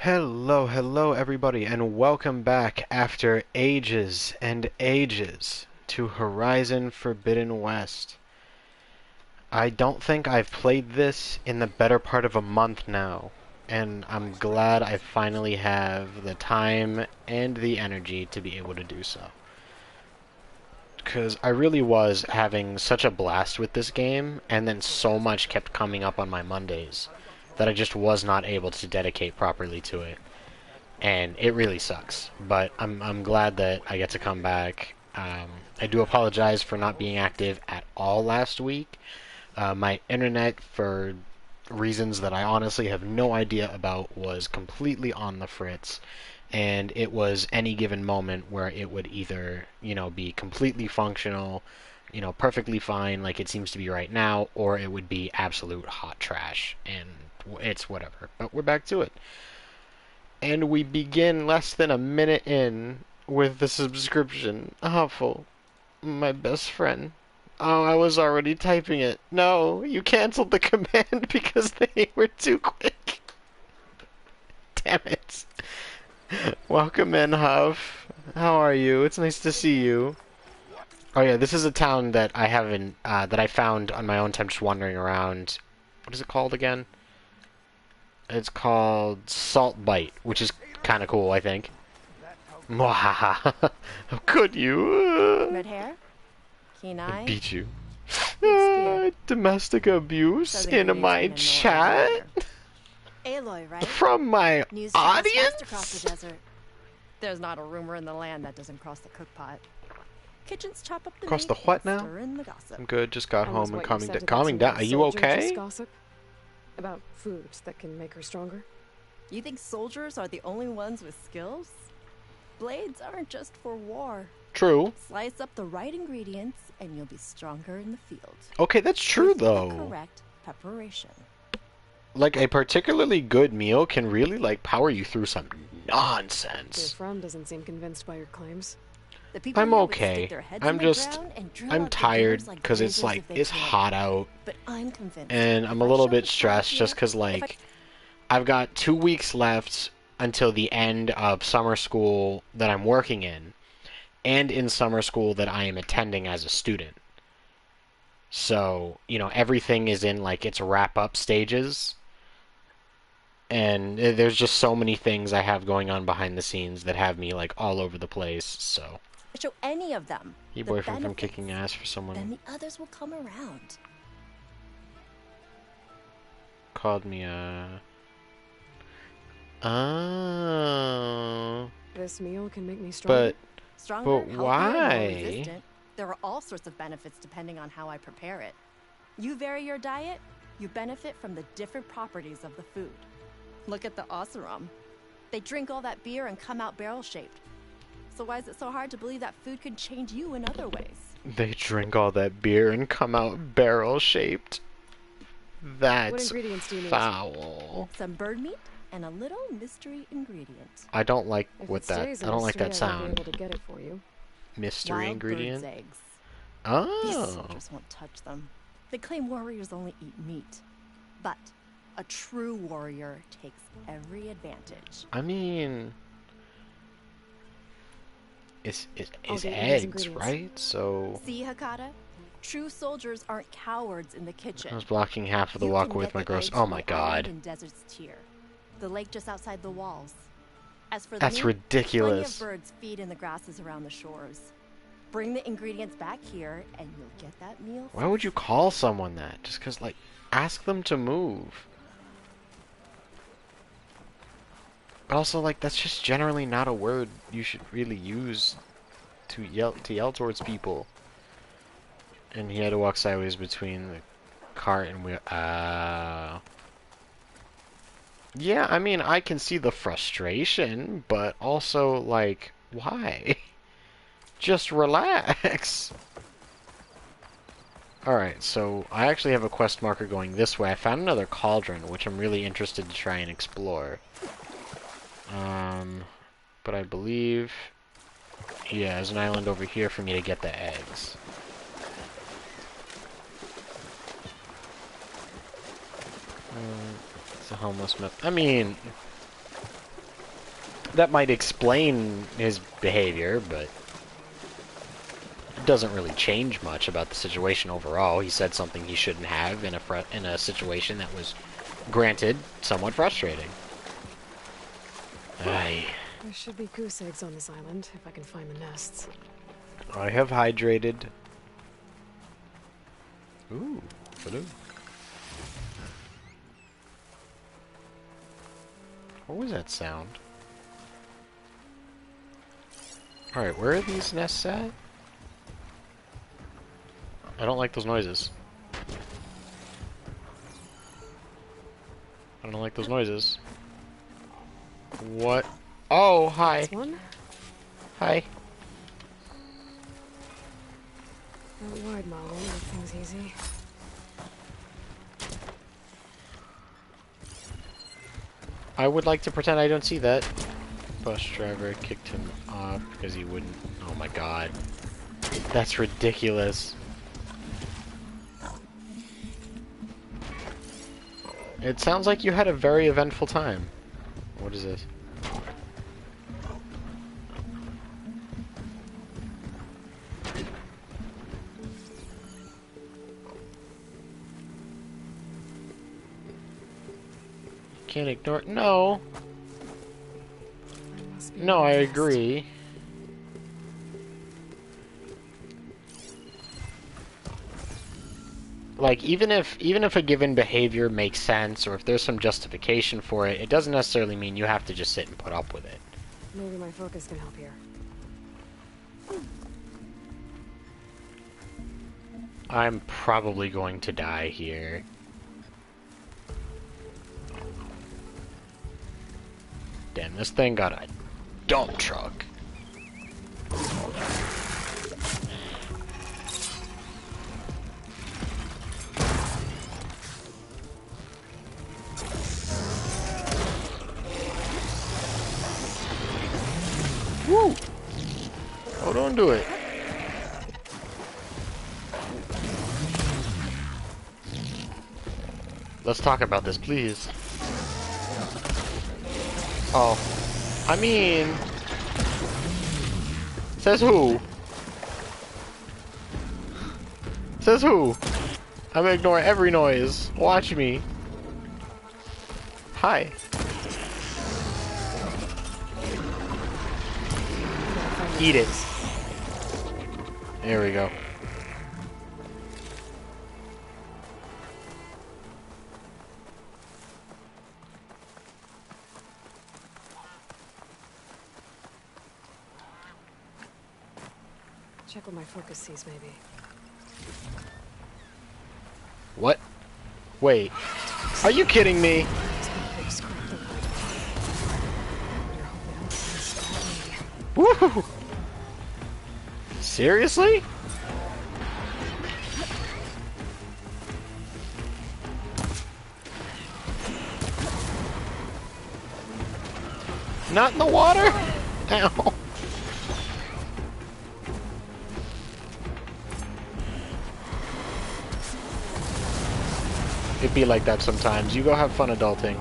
Hello everybody, and welcome back after ages and ages to Horizon Forbidden West. I don't think I've played this in the better part of a month now, and I'm glad I finally have the time and the energy to be able to do so. Because I really was having such a blast with this game, and then so much kept coming up on my Mondays that I just was not able to dedicate properly to it. And it really sucks. But I'm glad that I get to come back. I do apologize for not being active at all last week. My internet, for reasons that I honestly have no idea about, was completely on the fritz. And it was any given moment where it would either, be completely functional, perfectly fine like it seems to be right now, or it would be absolute hot trash. And it's whatever. But we're back to it. And we begin less than a minute in with the subscription. Awful. My best friend. Oh, I was already typing it. No, you canceled the command because they were too quick. Damn it. Welcome in, Huff. How are you? It's nice to see you. Oh yeah, this is a town that I haven't, that I found on my own time just wandering around. What is it called again? It's called Salt Bite, which is kind of cool, I think. Mwahaha. How could you? Red hair? Keen I eye? beat you. Spear. Domestic abuse Says in ingredients my mean an chat? Aloy, right? From my News travels fast across audience? the desert. There's not a rumor in the land that doesn't cross the cookpot. Kitchens chop up the Cross meat the what and now? stir in the gossip. I'm good, just got And was home and what you calming, said to that calming down. Are teenage you soldier okay? just gossip? About foods that can make her stronger? You think soldiers are the only ones with skills? Blades aren't just for war. True. Slice up the right ingredients and you'll be stronger in the field. Okay, that's true With the though. correct preparation. Like, a particularly good meal can really, power you through some Your nonsense. friend doesn't seem convinced by your claims. The people I'm here would okay. stick their heads I'm in the just- ground and drill I'm out the tired gears like because it's blazers if they it's could. hot out, But I'm convinced. and I'm a if I little show bit the stressed top just here, because, if I- I've got 2 weeks left until the end of summer school that I'm working in, and in summer school that I am attending as a student. So, everything is in, its wrap-up stages. And there's just so many things I have going on behind the scenes that have me, all over the place, so... show any of them Your the boyfriend from benefits, kicking ass for someone then the others will come around. called me Oh... This meal can make me stronger. But... Stronger, But healthier, more why? resistant. There are all sorts of benefits depending on how I prepare it. You vary your diet, you benefit from the different properties of the food. Look at the Oseram. They drink all that beer and come out barrel-shaped. So why is it so hard to believe that food could change you in other ways? They drink all that beer and come out barrel-shaped. What That's ingredients do you need? foul. Some bird meat and a little mystery ingredient. I don't like If what it that... stays a I don't like that mystery, I won't sound. be able to get it for you. Mystery Wild ingredient? bird's eggs. These Oh. soldiers won't touch them. They claim warriors only eat meat. But a true warrior takes every advantage. I mean... It's I'll eggs, get you those ingredients. right? So... See, Hakata? True soldiers aren't cowards in the kitchen. I was blocking half of the You walk can with get my the gross... eggs Oh from my the island god. in Desert's Tier, the lake just outside the walls. As for the That's meat, ridiculous. plenty of birds feed in the grasses around the shores. Bring the ingredients back here, and you'll get that meal. Why would you call someone that? Just because, ask them to move. But also, that's just generally not a word you should really use to yell towards people. And he had to walk sideways between the cart and wheel. Yeah, I mean, I can see the frustration, but also, why? Just relax. Alright, so I actually have a quest marker going this way. I found another cauldron, which I'm really interested to try and explore. But I believe... Yeah, there's an island over here for me to get the eggs. It's a homeless map. I mean... That might explain his behavior, but it doesn't really change much about the situation overall. He said something he shouldn't have in a situation that was, granted, somewhat frustrating. I should be goose eggs on this island, if I can find the nests. I have hydrated. Ooh, hello. What was that sound? Alright, where are these nests at? I don't like those noises. I don't like those noises. What? Oh, hi. This one? Hi. That wide model make things easy. I would like to pretend I don't see that. Bus driver kicked him off because he wouldn't. Oh my god. That's ridiculous. It sounds like you had a very eventful time. What is this? Can't ignore it. No. No, I agree. Like, even if a given behavior makes sense, or if there's some justification for it, it doesn't necessarily mean you have to just sit and put up with it. Maybe my focus can help here. I'm probably going to die here. Damn, this thing got a dump truck. Woo! Oh, don't do it. Let's talk about this, please. Oh. I mean... Says who? Says who? I'm gonna ignore every noise. Watch me. Hi. Eat it. There we go. Check what my focus sees, maybe. What? Wait. Are you kidding me? Woo! Seriously? Not in the water? Ow. It'd be like that sometimes. You go have fun adulting.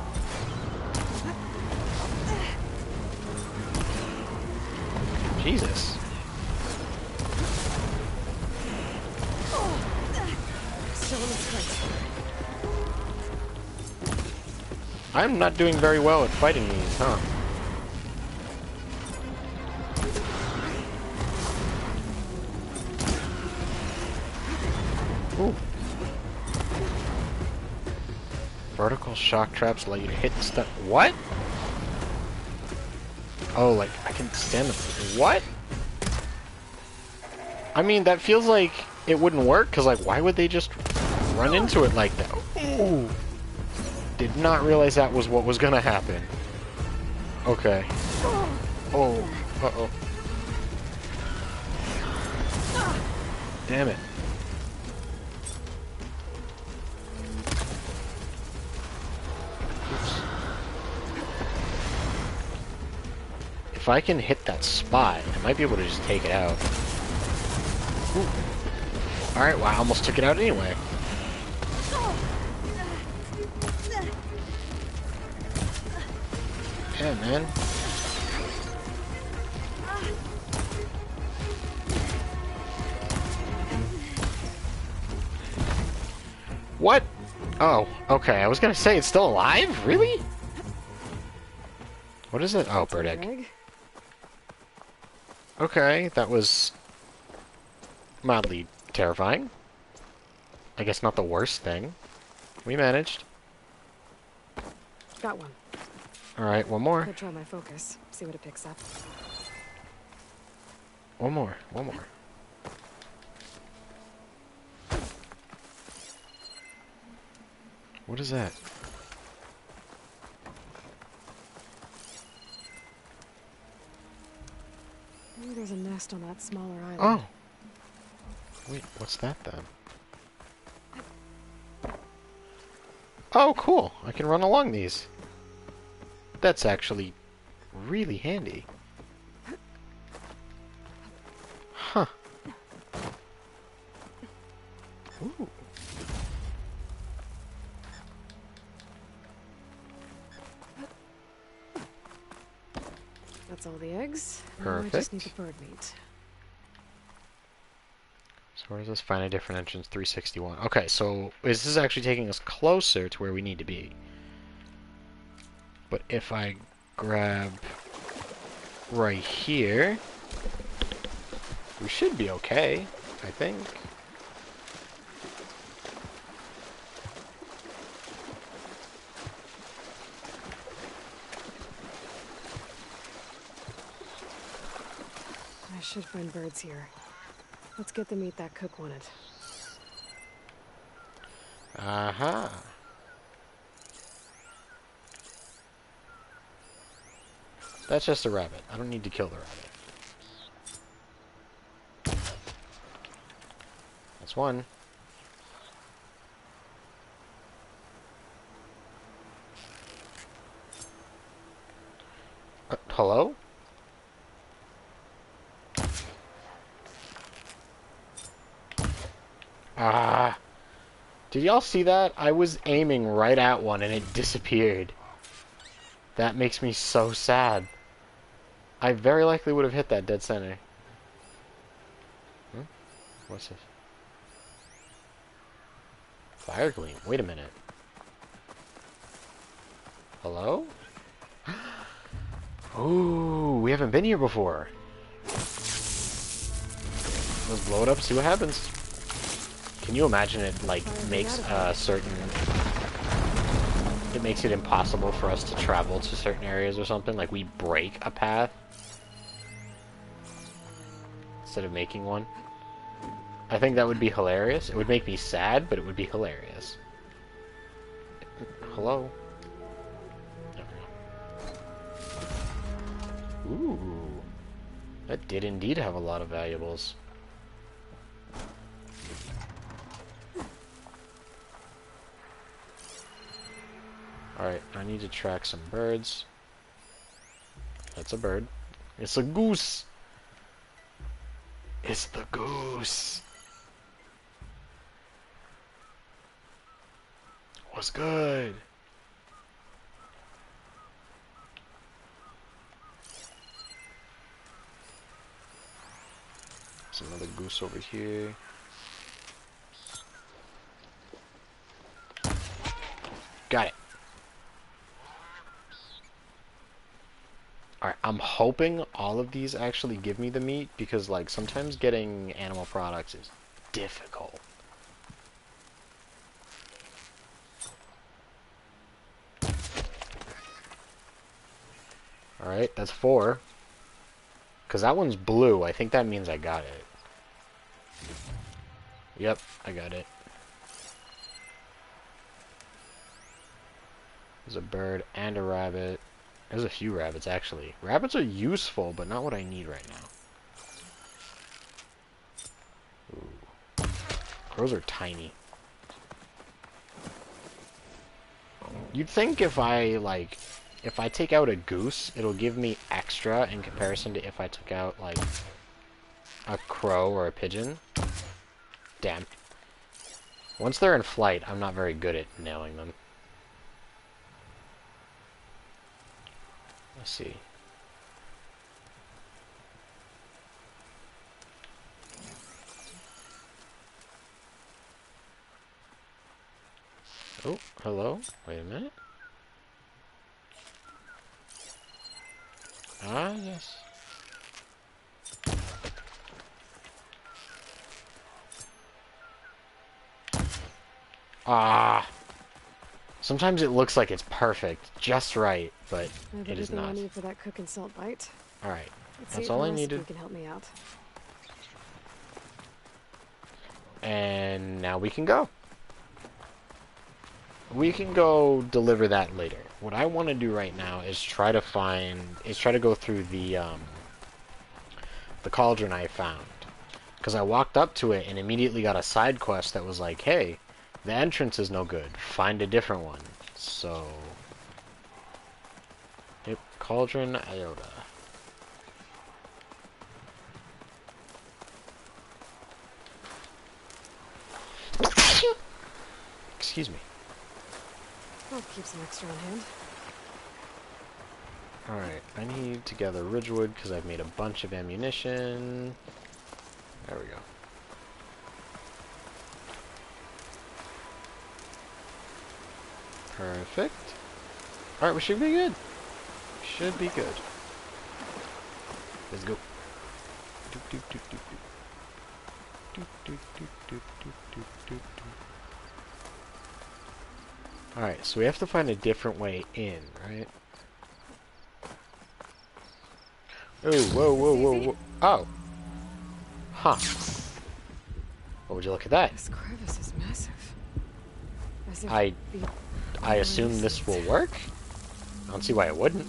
Jesus. I'm not doing very well at fighting these, huh? Ooh. Vertical shock traps let you hit stuff. What? Oh, like, I can stand them. What? I mean, that feels like it wouldn't work, because, like, why would they just run into it like that? Ooh. Did not realize that was what was gonna happen. Okay. Oh. Uh-oh. Damn it. Oops. If I can hit that spot, I might be able to just take it out. Alright, well, I almost took it out anyway. Yeah, man. Oh, okay. I was gonna say it's still alive? Really? What is it? Oh, That's bird another egg. egg. Okay, that was mildly terrifying. I guess not the worst thing. We managed. Got one. Alright, one more. Could try my focus. See what it picks up. One more. One more. What is that? Maybe there's a nest on that smaller island. Oh! Wait, what's that then? Oh, cool! I can run along these. That's actually really handy. Huh. Ooh. That's all the eggs. Now I Perfect. just need the bird meat. So where does this find a different entrance? 361. Okay, so this is actually taking us closer to where we need to be. But if I grab right here, we should be okay, I think. I should find birds here. Let's get the meat that cook wanted. Aha. That's just a rabbit. I don't need to kill the rabbit. That's one. Hello? Ah. Did y'all see that? I was aiming right at one and it disappeared. That makes me so sad. I very likely would have hit that dead center. Hmm? What's this? Fire gleam. Wait a minute. Hello? Ooh, we haven't been here before. Let's blow it up, see what happens. Can you imagine it, like, makes a certain... It makes it impossible for us to travel to certain areas or something? Like, we break a path instead of making one? I think that would be hilarious. It would make me sad, but it would be hilarious. Hello? Ooh. That did indeed have a lot of valuables. Alright, I need to track some birds. That's a bird. It's a goose! It's the goose! What's good? There's another goose over here. Got it. Alright, I'm hoping all of these actually give me the meat, because, like, sometimes getting animal products is difficult. Alright, that's 4. Because that one's blue. I think that means I got it. Yep, I got it. There's a bird and a rabbit. There's a few rabbits, actually. Rabbits are useful, but not what I need right now. Ooh. Crows are tiny. You'd think if I, like... If I take out a goose, it'll give me extra in comparison to if I took out, like, a crow or a pigeon. Damn. Once they're in flight, I'm not very good at nailing them. Let's see. Oh, hello? Wait a minute. Ah, yes. Ah! Sometimes it looks like it's perfect, just right, but I have it is everything I not. need for that cook and salt bite. Alright, Let's see that's if the all I recipe needed. can help me out. And now we can go. We can go deliver that later. What I want to do right now is try to go through the cauldron I found. Because I walked up to it and immediately got a side quest that was like, hey, the entrance is no good. Find a different one. So, yep, cauldron iota. Excuse me. I'll keep some extra on hand. Alright, I need to gather Ridgewood because I've made a bunch of ammunition. There we go. Perfect. Alright, we should be good. Should be good. Let's go. Alright, so we have to find a different way in, right? Oh, whoa, whoa, whoa, whoa. Oh. Huh. What would you look at that? This crevice is massive. As if I the assume this will work? I don't see why it wouldn't.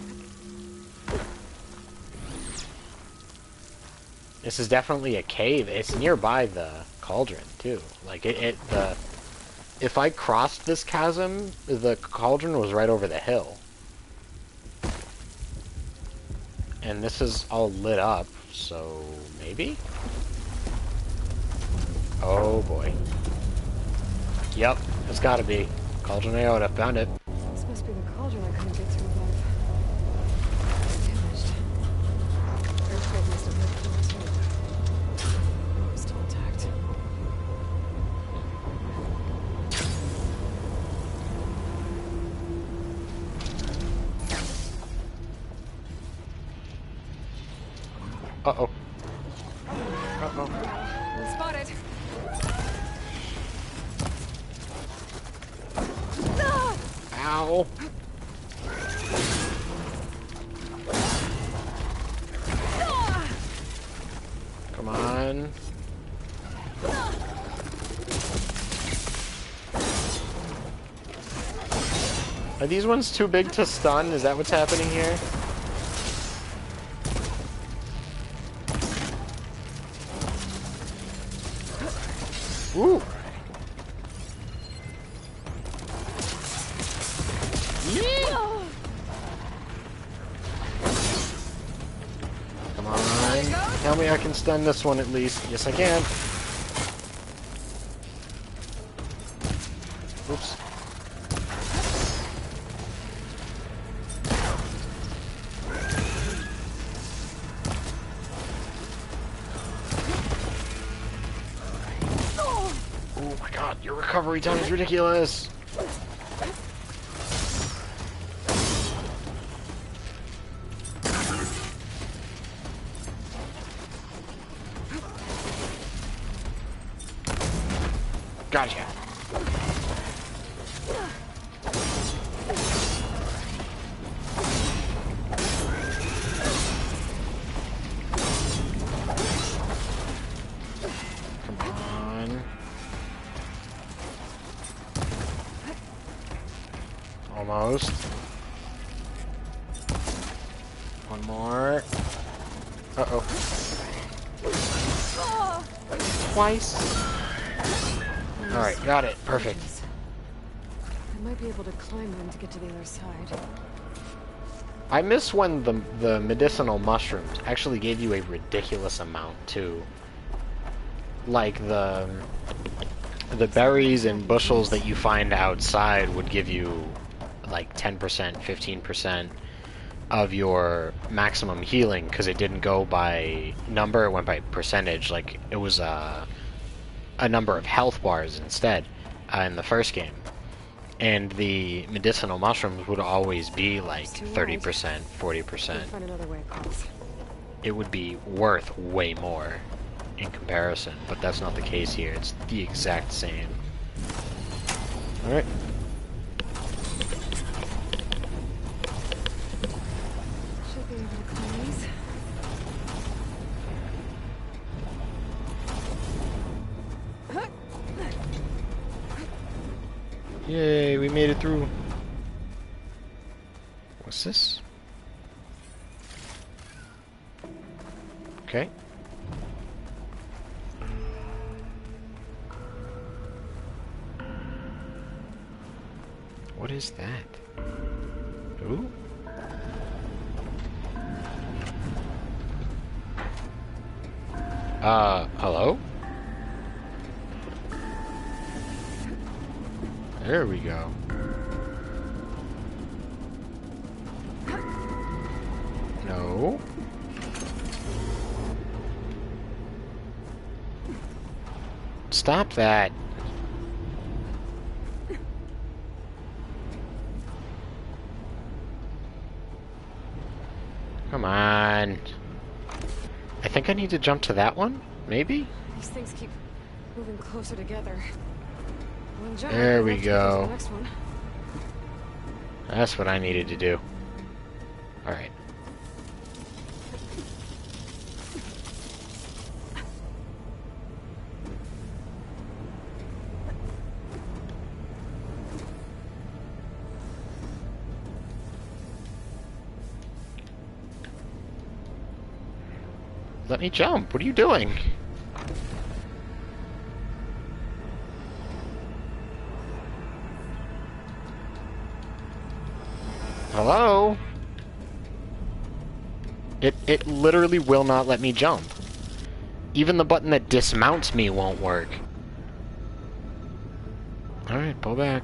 This is definitely a cave. It's nearby the cauldron, too. Like, if I crossed this chasm, the cauldron was right over the hill. And this is all lit up, so maybe? Oh boy. Yep, it's gotta be. Cauldron Iota, found it. This must be the cauldron I couldn't get to above. Damaged. Earthquake must have hurt through it too. Oh, it's still intact. Uh-oh. Uh-oh. Spotted. Ow. Come on. Are these ones too big to stun? Is that what's happening here? Ooh. Come on. Tell me I can stun this one at least. Yes, I can. Oops. Oh my god, your recovery time is ridiculous. Gotcha. Come on. Almost. One more. Uh-oh. Twice. Alright, got it. Perfect. I might be able to climb them to get to the other side. I miss when the medicinal mushrooms actually gave you a ridiculous amount, too. Like, the berries and bushels that you find outside would give you, like, 10%, 15% of your maximum healing, because it didn't go by number, it went by percentage. Like, it was a number of health bars instead in the first game. And the medicinal mushrooms would always be like It's too 30%, We'll 40%. find another way across. It would be worth way more in comparison, but that's not the case here. It's the exact same. Alright. Should be able to climb these. Yay, we made it through. What's this? Okay. What is that? Ooh. Hello? There we go. No. Stop that. Come on. I think I need to jump to that one? Maybe? These things keep moving closer together. One jump, There we enough to get to go. the next one. That's what I needed to do. Alright. Let me jump. What are you doing? Hello? It literally will not let me jump. Even the button that dismounts me won't work. Alright, pull back.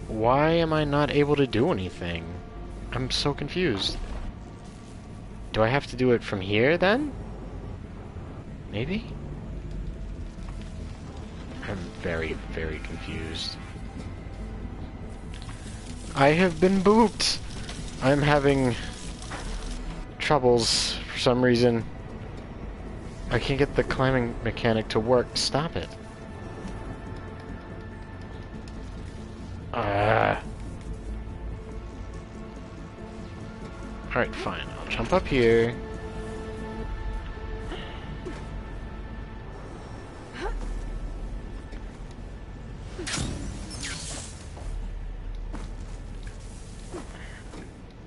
Why am I not able to do anything? I'm so confused. Do I have to do it from here, then? Maybe? I'm very, very confused. I have been booped! I'm having troubles for some reason. I can't get the climbing mechanic to work. Stop it. Alright, fine. I'll jump up here.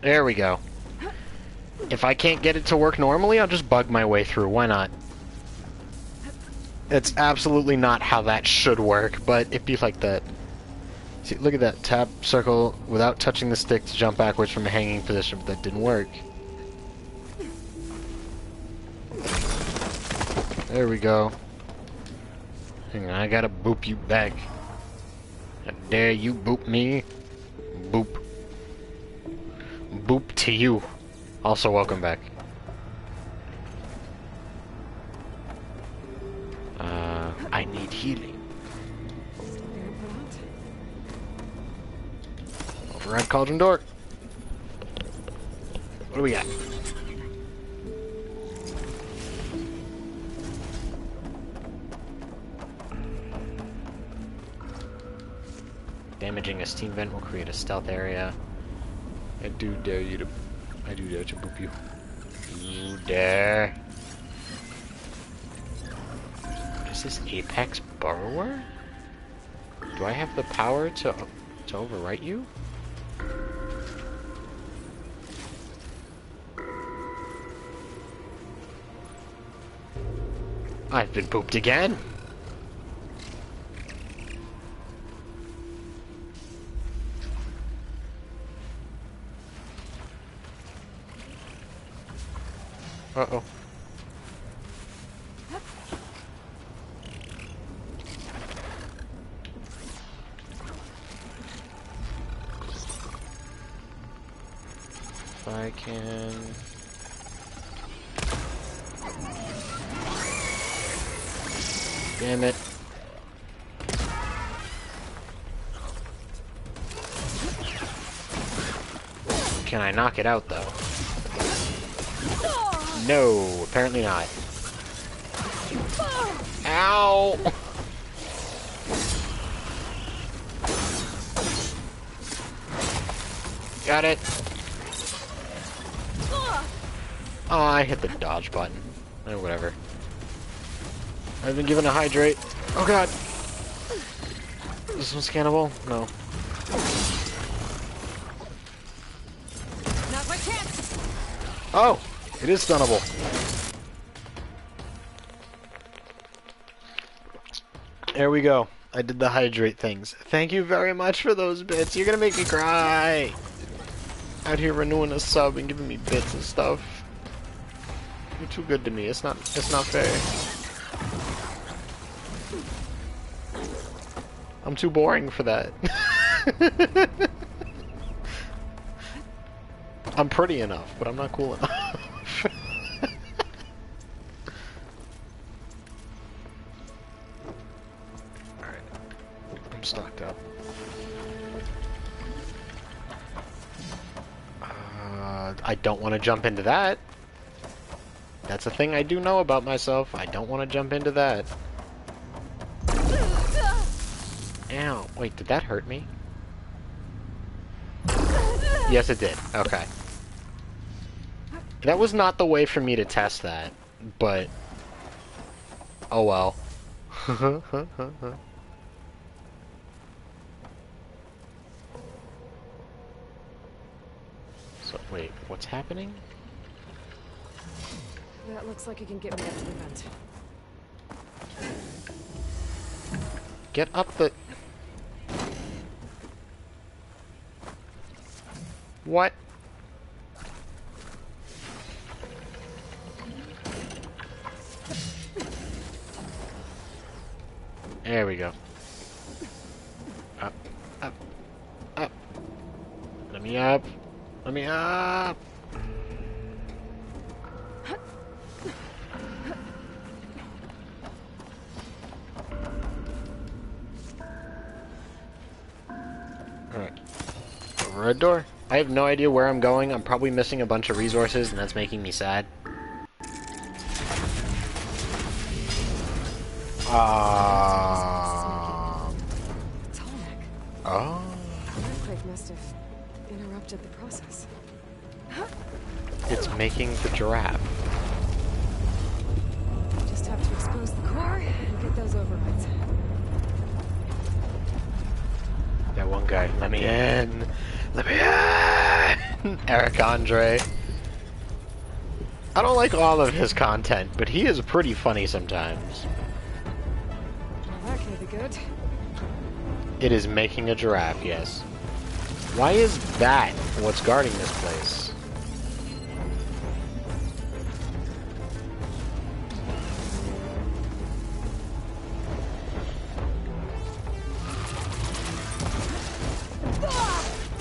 There we go. If I can't get it to work normally, I'll just bug my way through. Why not? It's absolutely not how that should work, but it'd be like that. See, look at that. Tap circle without touching the stick to jump backwards from a hanging position, but that didn't work. There we go. Hang on, I gotta boop you back. How dare you boop me? Boop. Boop to you. Also, welcome back. I need healing. Still being put out. Override cauldron door. What do we got? Damaging a steam vent will create a stealth area. I do dare you to... I do dare to boop you. You dare. What is this, Apex Burrower? Do I have the power to overwrite you? I've been pooped again. Uh-oh. If I can... Damn it. Can I knock it out, though? No, apparently not. Ow! Got it. Oh, I hit the dodge button. Oh, whatever. I've been given a hydrate. Oh god! Is this one scannable? No. Not my chance. Oh! It is stunnable. There we go. I did the hydrate things. Thank you very much for those bits. You're gonna make me cry! Out here renewing a sub and giving me bits and stuff. You're too good to me. It's not fair. I'm too boring for that. I'm pretty enough, but I'm not cool enough. Alright. I'm stocked up. I don't want to jump into that. That's a thing I do know about myself. I don't want to jump into that. Ow. Wait, did that hurt me? Yes, it did. Okay. That was not the way for me to test that, but... oh well. So, wait, what's happening? That looks like it can get me up to the vent. Get up the... What? There we go. Up, up, up. Let me up. Let me up. Alright. Red door? I have no idea where I'm going. I'm probably missing a bunch of resources, and that's making me sad. Oh. The earthquake must have interrupted the process. It's making the giraffe. Just have to expose the core and get those overrides. That one guy. Let me in. Let me in. Eric Andre. I don't like all of his content, but he is pretty funny sometimes. Well, that can't be good. It is making a giraffe, yes. Why is that what's guarding this place?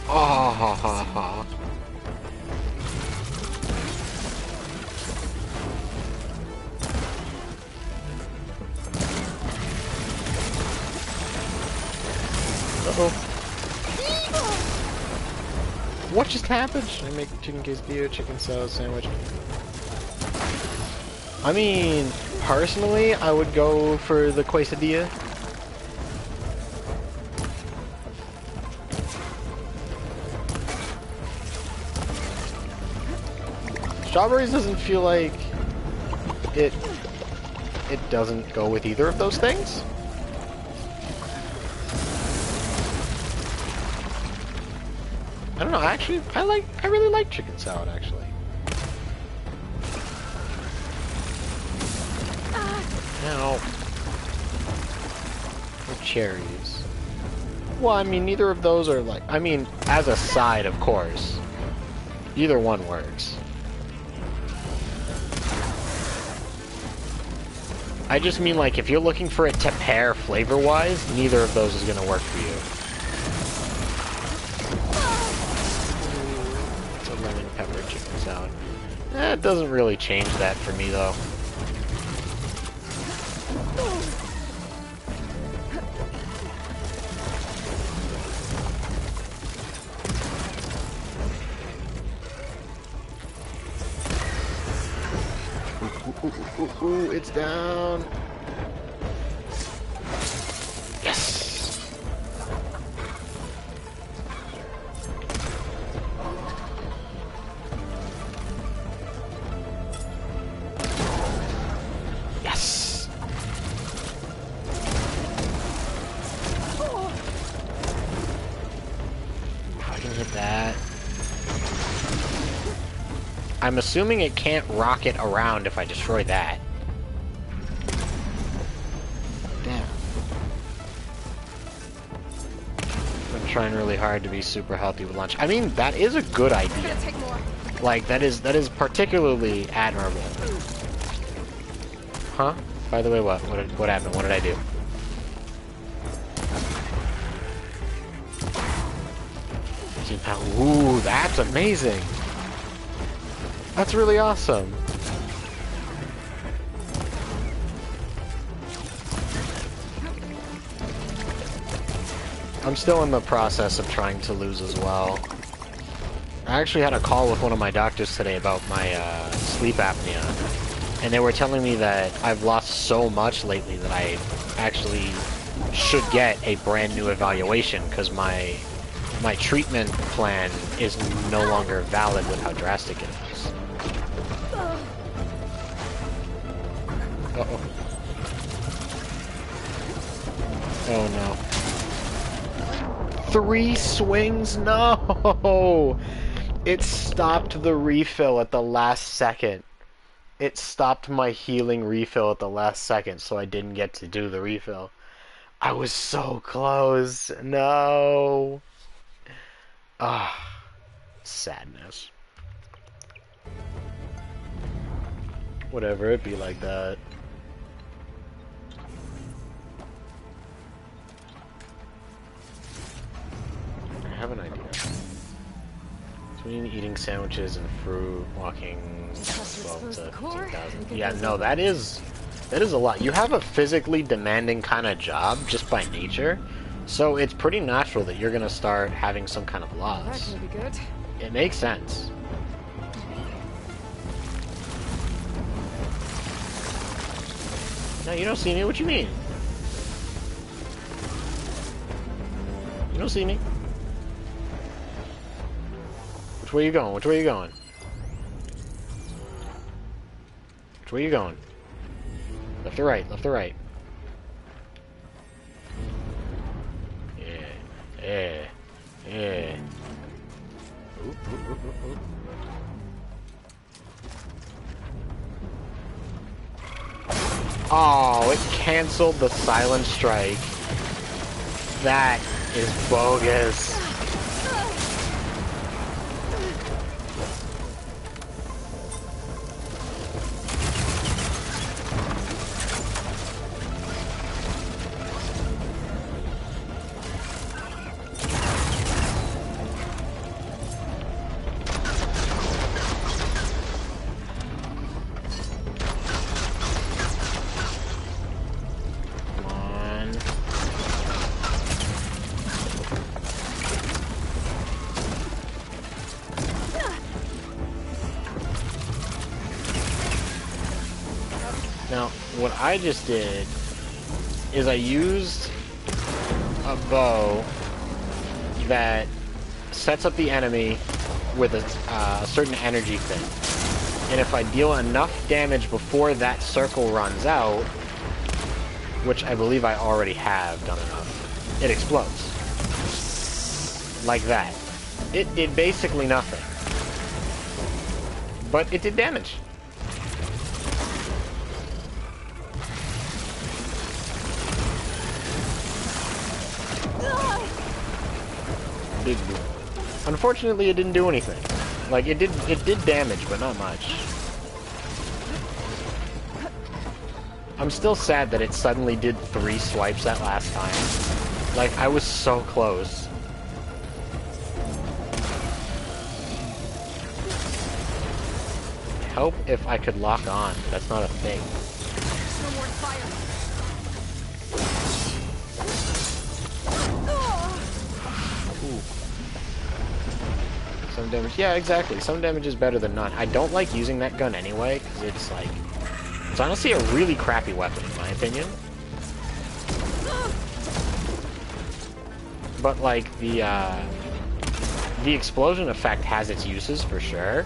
Oh, ha, ha, ha. Uh-oh. What just happened? Should I make chicken quesadilla, chicken salad sandwich? I mean, personally, I would go for the quesadilla. Strawberries doesn't feel like it doesn't go with either of those things. I don't know, actually, I really like chicken salad, actually. Ow. Or cherries. Well, I mean, neither of those are like, I mean, as a side, of course. Either one works. I just mean, like, if you're looking for it to pair flavor-wise, neither of those is gonna work for you. It's a lemon pepper chicken salad. It doesn't really change that for me, though. Ooh, it's down. Yes. Yes. If I can hit that. I'm assuming it can't rocket around if I destroy that. Damn. I'm trying really hard to be super healthy with lunch. I mean, that is a good idea. Like, that is particularly admirable. Huh? By the way, what happened? What did I do? Ooh, that's amazing! That's really awesome! I'm still in the process of trying to lose as well. I actually had a call with one of my doctors today about my sleep apnea, and they were telling me that I've lost so much lately that I actually should get a brand new evaluation because my treatment plan is no longer valid with how drastic it is. Uh-oh. Oh no. 3 swings? No! It stopped the refill at the last second. It stopped my healing refill at the last second, so I didn't get to do the refill. I was so close. No. Ah, sadness. Whatever, it'd be like that. I have an idea. Between eating sandwiches and fruit, walking 12 to 15,000. Yeah, no, that is a lot. You have a physically demanding kind of job just by nature, so it's pretty natural that you're gonna start having some kind of loss. That's gonna be good. It makes sense. No, you don't see me. What you mean? You don't see me. Which way you going? Which way you going? Which way you going? Left or right? Left or right? Yeah. Yeah. Yeah. Oop, oop, oop, oop, oop. Oh, it canceled the silent strike. That is bogus. Now, what I just did is I used a bow that sets up the enemy with a certain energy thing. And if I deal enough damage before that circle runs out, which I believe I already have done enough, it explodes. Like that. It did basically nothing. But it did damage. Big boom. Unfortunately, it didn't do anything. Like, it did damage, but not much. I'm still sad that it suddenly did 3 swipes that last time. Like, I was so close. Help if I could lock on. That's not a thing. No more fire. Some damage. Yeah, exactly. Some damage is better than none. I don't like using that gun anyway, because it's like... It's honestly a really crappy weapon, in my opinion. But, like, the explosion effect has its uses, for sure.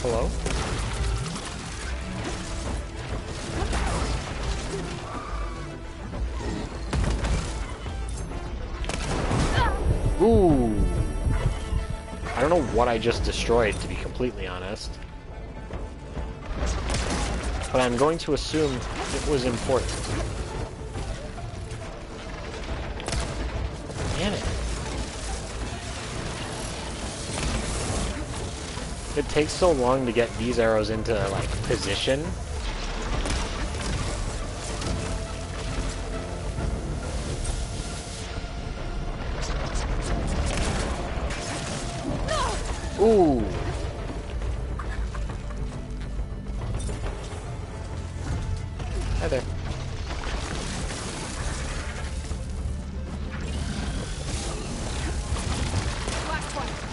Hello? Ooh. I don't know what I just destroyed, to be completely honest. But I'm going to assume it was important. Damn it. It takes so long to get these arrows into, like, position. Ooh. Hi there.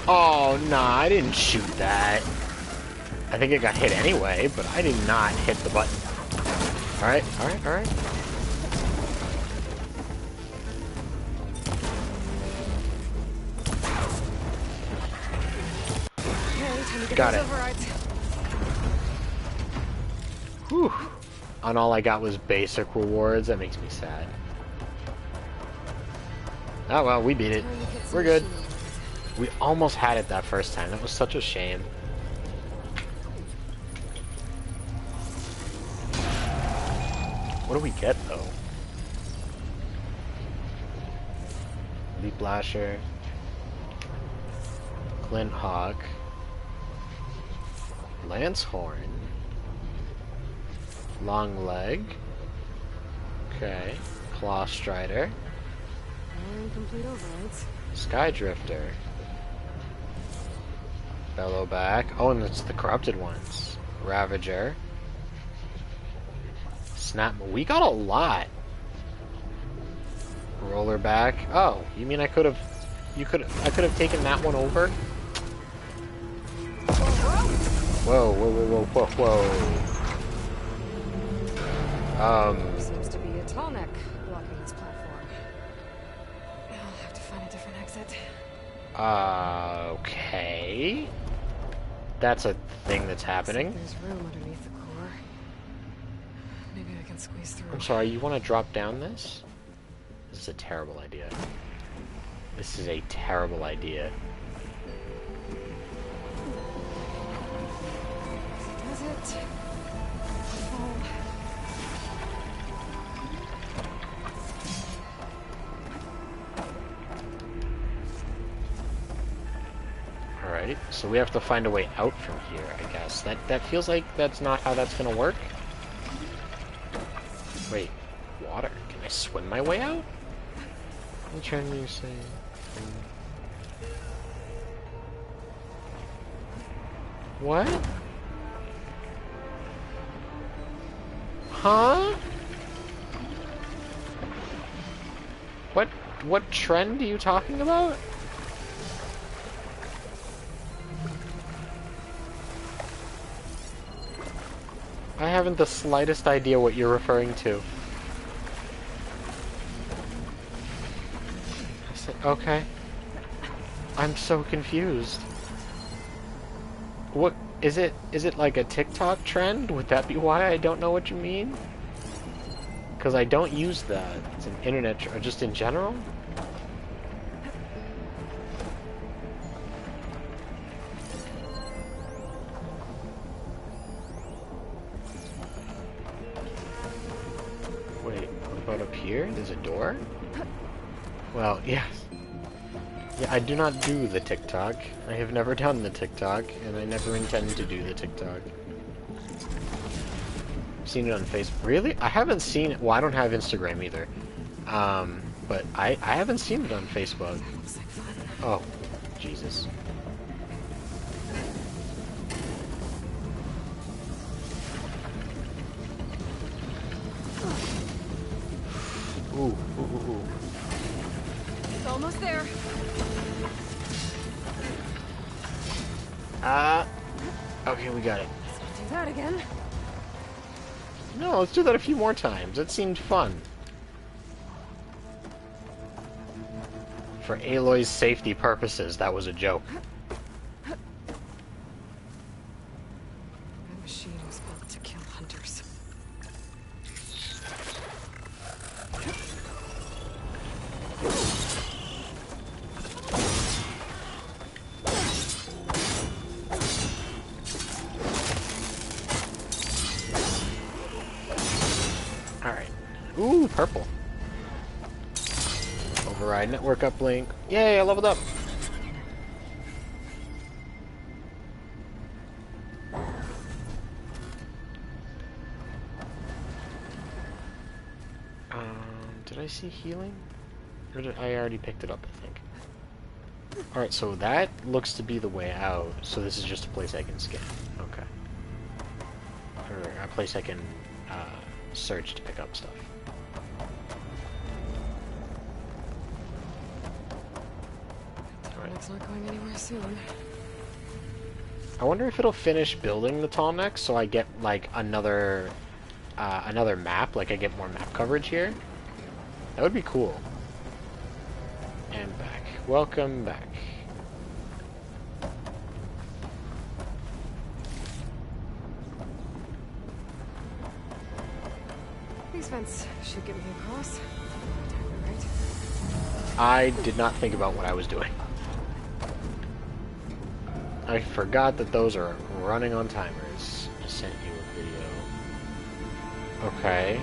Oh, nah, I didn't shoot that. I think it got hit anyway, but I did not hit the button. Alright, alright, alright. Got it. Whew. And all I got was basic rewards. That makes me sad. Oh well, we beat it. We're good. We almost had it that first time. That was such a shame. What do we get, though? Leap Lasher. Glint Hawk. Lance Horn. Long Leg. Okay. Claw Strider. And complete overrides. Sky Drifter. Bellowback. Oh, and it's the corrupted ones. Ravager. Snap. We got a lot. Rollerback. Oh, you mean I could have... I could have taken that one over? Whoa, whoa, whoa, whoa, whoa, whoa. Seems to be a tall neck blocking this platform. I'll have to find a different exit. Okay. That's a thing that's happening. There's room underneath the core. Maybe I can squeeze through. I'm sorry, you want to drop down this? This is a terrible idea. This is a terrible idea. Does it? Alright, so we have to find a way out from here, I guess. That feels like that's not how that's gonna work. Wait, water. Can I swim my way out? I'm trying to say... What? Huh? What trend are you talking about? I haven't the slightest idea what you're referring to. Okay. I'm so confused. What is it? Is it like a TikTok trend? Would that be why I don't know what you mean? Because I don't use that. It's an internet or just in general. Wait, what about up here? There's a door? Well, yes. Yeah, I do not do the TikTok. I have never done the TikTok, and I never intend to do the TikTok. I've seen it on Facebook. Really? I haven't seen it. Well, I don't have Instagram either. But I haven't seen it on Facebook. Oh, Jesus. Ooh, ooh, ooh, ooh. Almost there. Okay, we got it. This will That again. No, let's do that a few more times. That seemed fun. For Aloy's safety purposes, that was a joke. A machine was built to kill hunters. Alright. Ooh, purple. Override network uplink. Yay, I leveled up! Did I see healing? Or did I already picked it up, I think. Alright, so that looks to be the way out, so this is just a place I can scan. Okay. Or a place I can search to pick up stuff. It's not going anywhere soon. I wonder if it'll finish building the tall neck so I get like another map, like I get more map coverage here. That would be cool. And back. Welcome back. These vents should get me across. Right? I did not think about what I was doing. I forgot that those are running on timers. I sent you a video. Okay.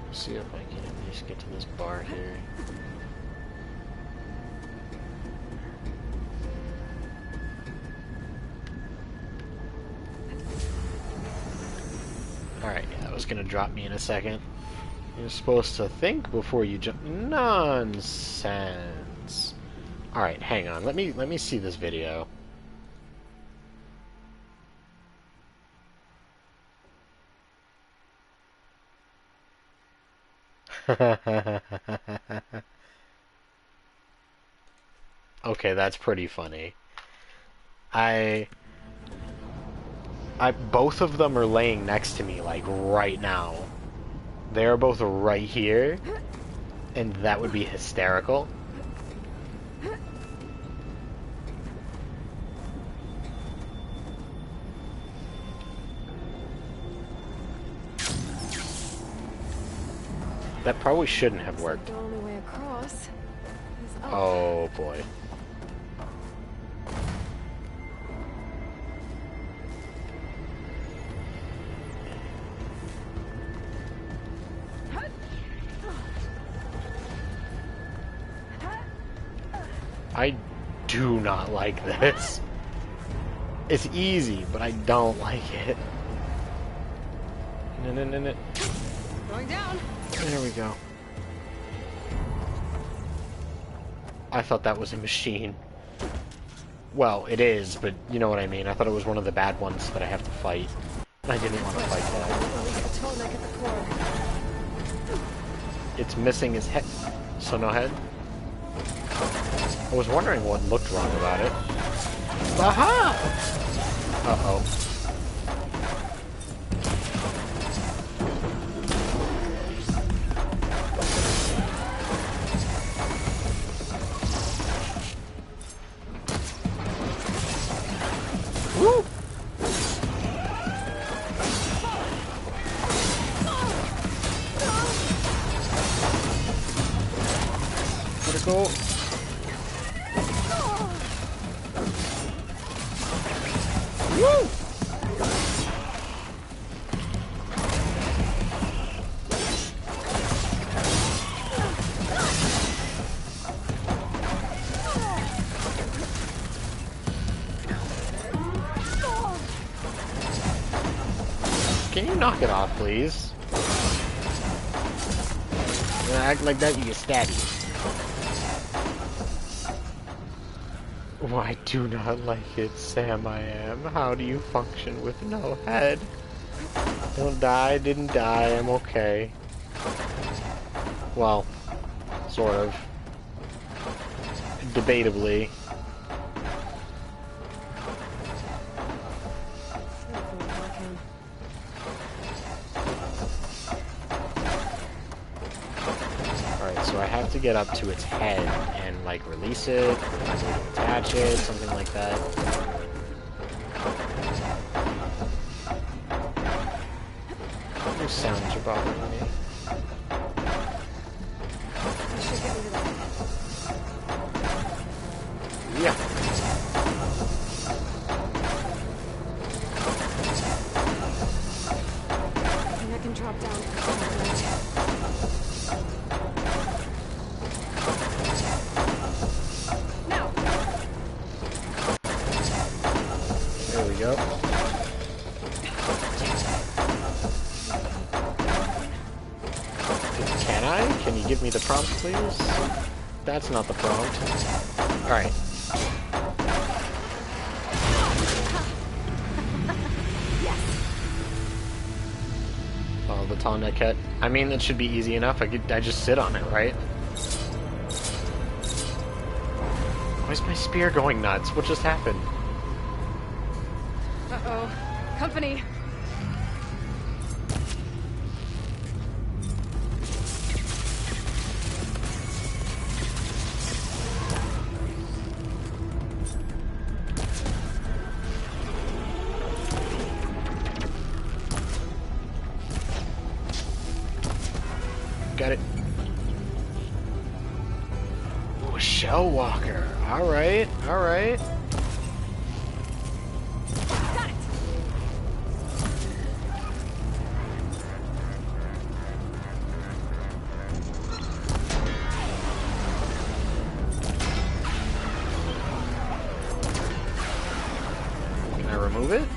Let's see if I can at least get to this bar here. Alright, yeah, that was gonna drop me in a second. You're supposed to think before you jump. Nonsense. Alright, hang on. Let me see this video. Okay, that's pretty funny. Both of them are laying next to me, like, right now. They're both right here, and that would be hysterical. That probably shouldn't have worked. The only way across is up. Oh boy. I do not like this. It's easy, but I don't like it. No. Going down. There we go. I thought that was a machine. Well, it is, but you know what I mean. I thought it was one of the bad ones that I have to fight. I didn't want to fight that. The tall neck at the core. It's missing his head. So no head? I was wondering what looked wrong about it. Aha! Uh-oh. Woo! Critical. Woo! Can you knock it off, please? You act like that, you get stabby. Oh, I do not like it, Sam. I am. How do you function with no head? Don't die, didn't die, I'm okay. Well, sort of. debatably. Alright, so I have to get up to its head and, like, release it, find a way to attach it, something like that. Those sounds are bothering me. Yeah. I think I can drop down. Now. There we go. Can I? Can you give me the prompt, please? That's not the prompt. Alright. Follow the tall neckhead. I mean, that should be easy enough. I just sit on it, right? Why is my spear going nuts? What just happened? Uh-oh. Company. Got it. Ooh, a shell walker. Alright, alright. Got it. Can I remove it?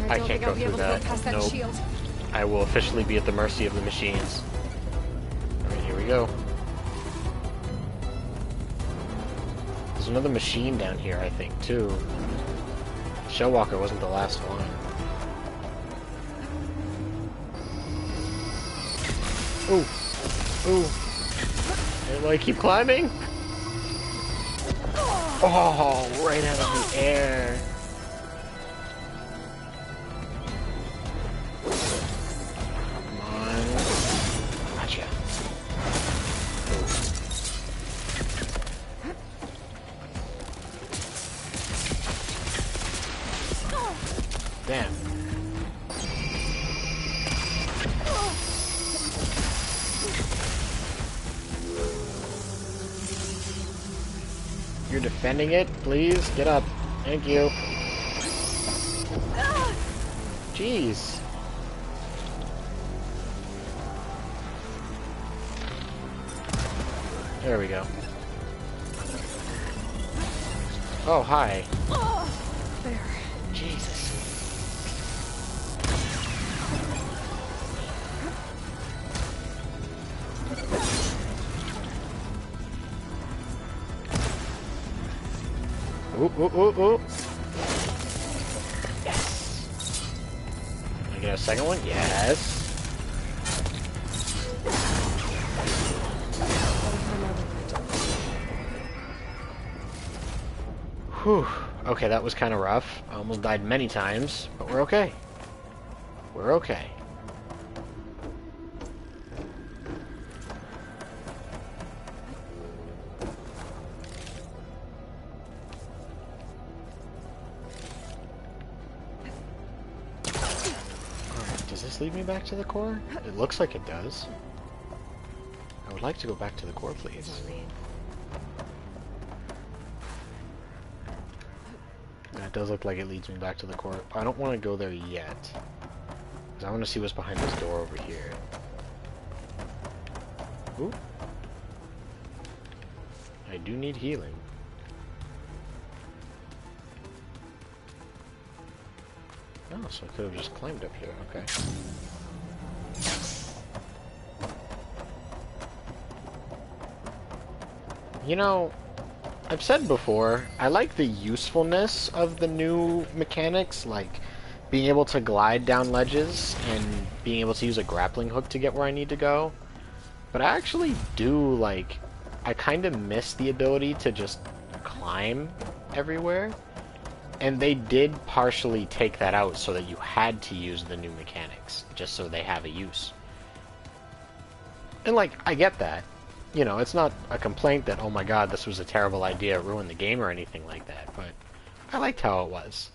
I don't can't think go I'll be through able to that. go past that Nope. shield. I will officially be at the mercy of the machines. Alright, here we go. There's another machine down here, I think, too. Shellwalker wasn't the last one. Ooh. Ooh. Do I keep climbing? Oh, right out of the air. Come on. Gotcha. Ooh. Damn. You're defending it? Please, get up. Thank you. Jeez. There we go. Oh, hi. There. Jesus. Ooh, ooh, ooh, ooh. Yes. Can I get a second one? Yes. Whew. Okay, that was kind of rough. I almost died many times, but we're okay. We're okay. Alright, does this lead me back to the core? It looks like it does. I would like to go back to the core, please. That does look like it leads me back to the core. I don't want to go there yet. Because I want to see what's behind this door over here. Ooh. I do need healing. Oh, so I could have just climbed up here. Okay. You know, I've said before, I like the usefulness of the new mechanics, like being able to glide down ledges and being able to use a grappling hook to get where I need to go. But I actually do, like, I kind of miss the ability to just climb everywhere. And they did partially take that out so that you had to use the new mechanics, just so they have a use. And, like, I get that. You know, it's not a complaint that, oh my god, this was a terrible idea, it ruined the game or anything like that, but I liked how it was.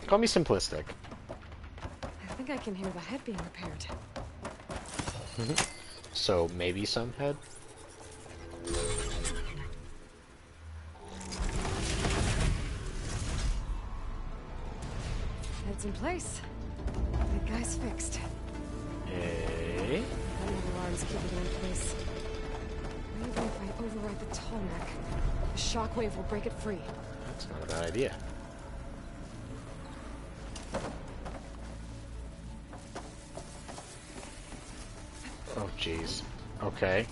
Call me simplistic. I think I can hear the head being repaired. So, maybe some head? Head's in place. The guy's fixed. Hey. That new alarm's keeping it in place. Maybe if I override the tall neck, the shockwave will break it free. That's not a bad idea. Oh, jeez. Okay.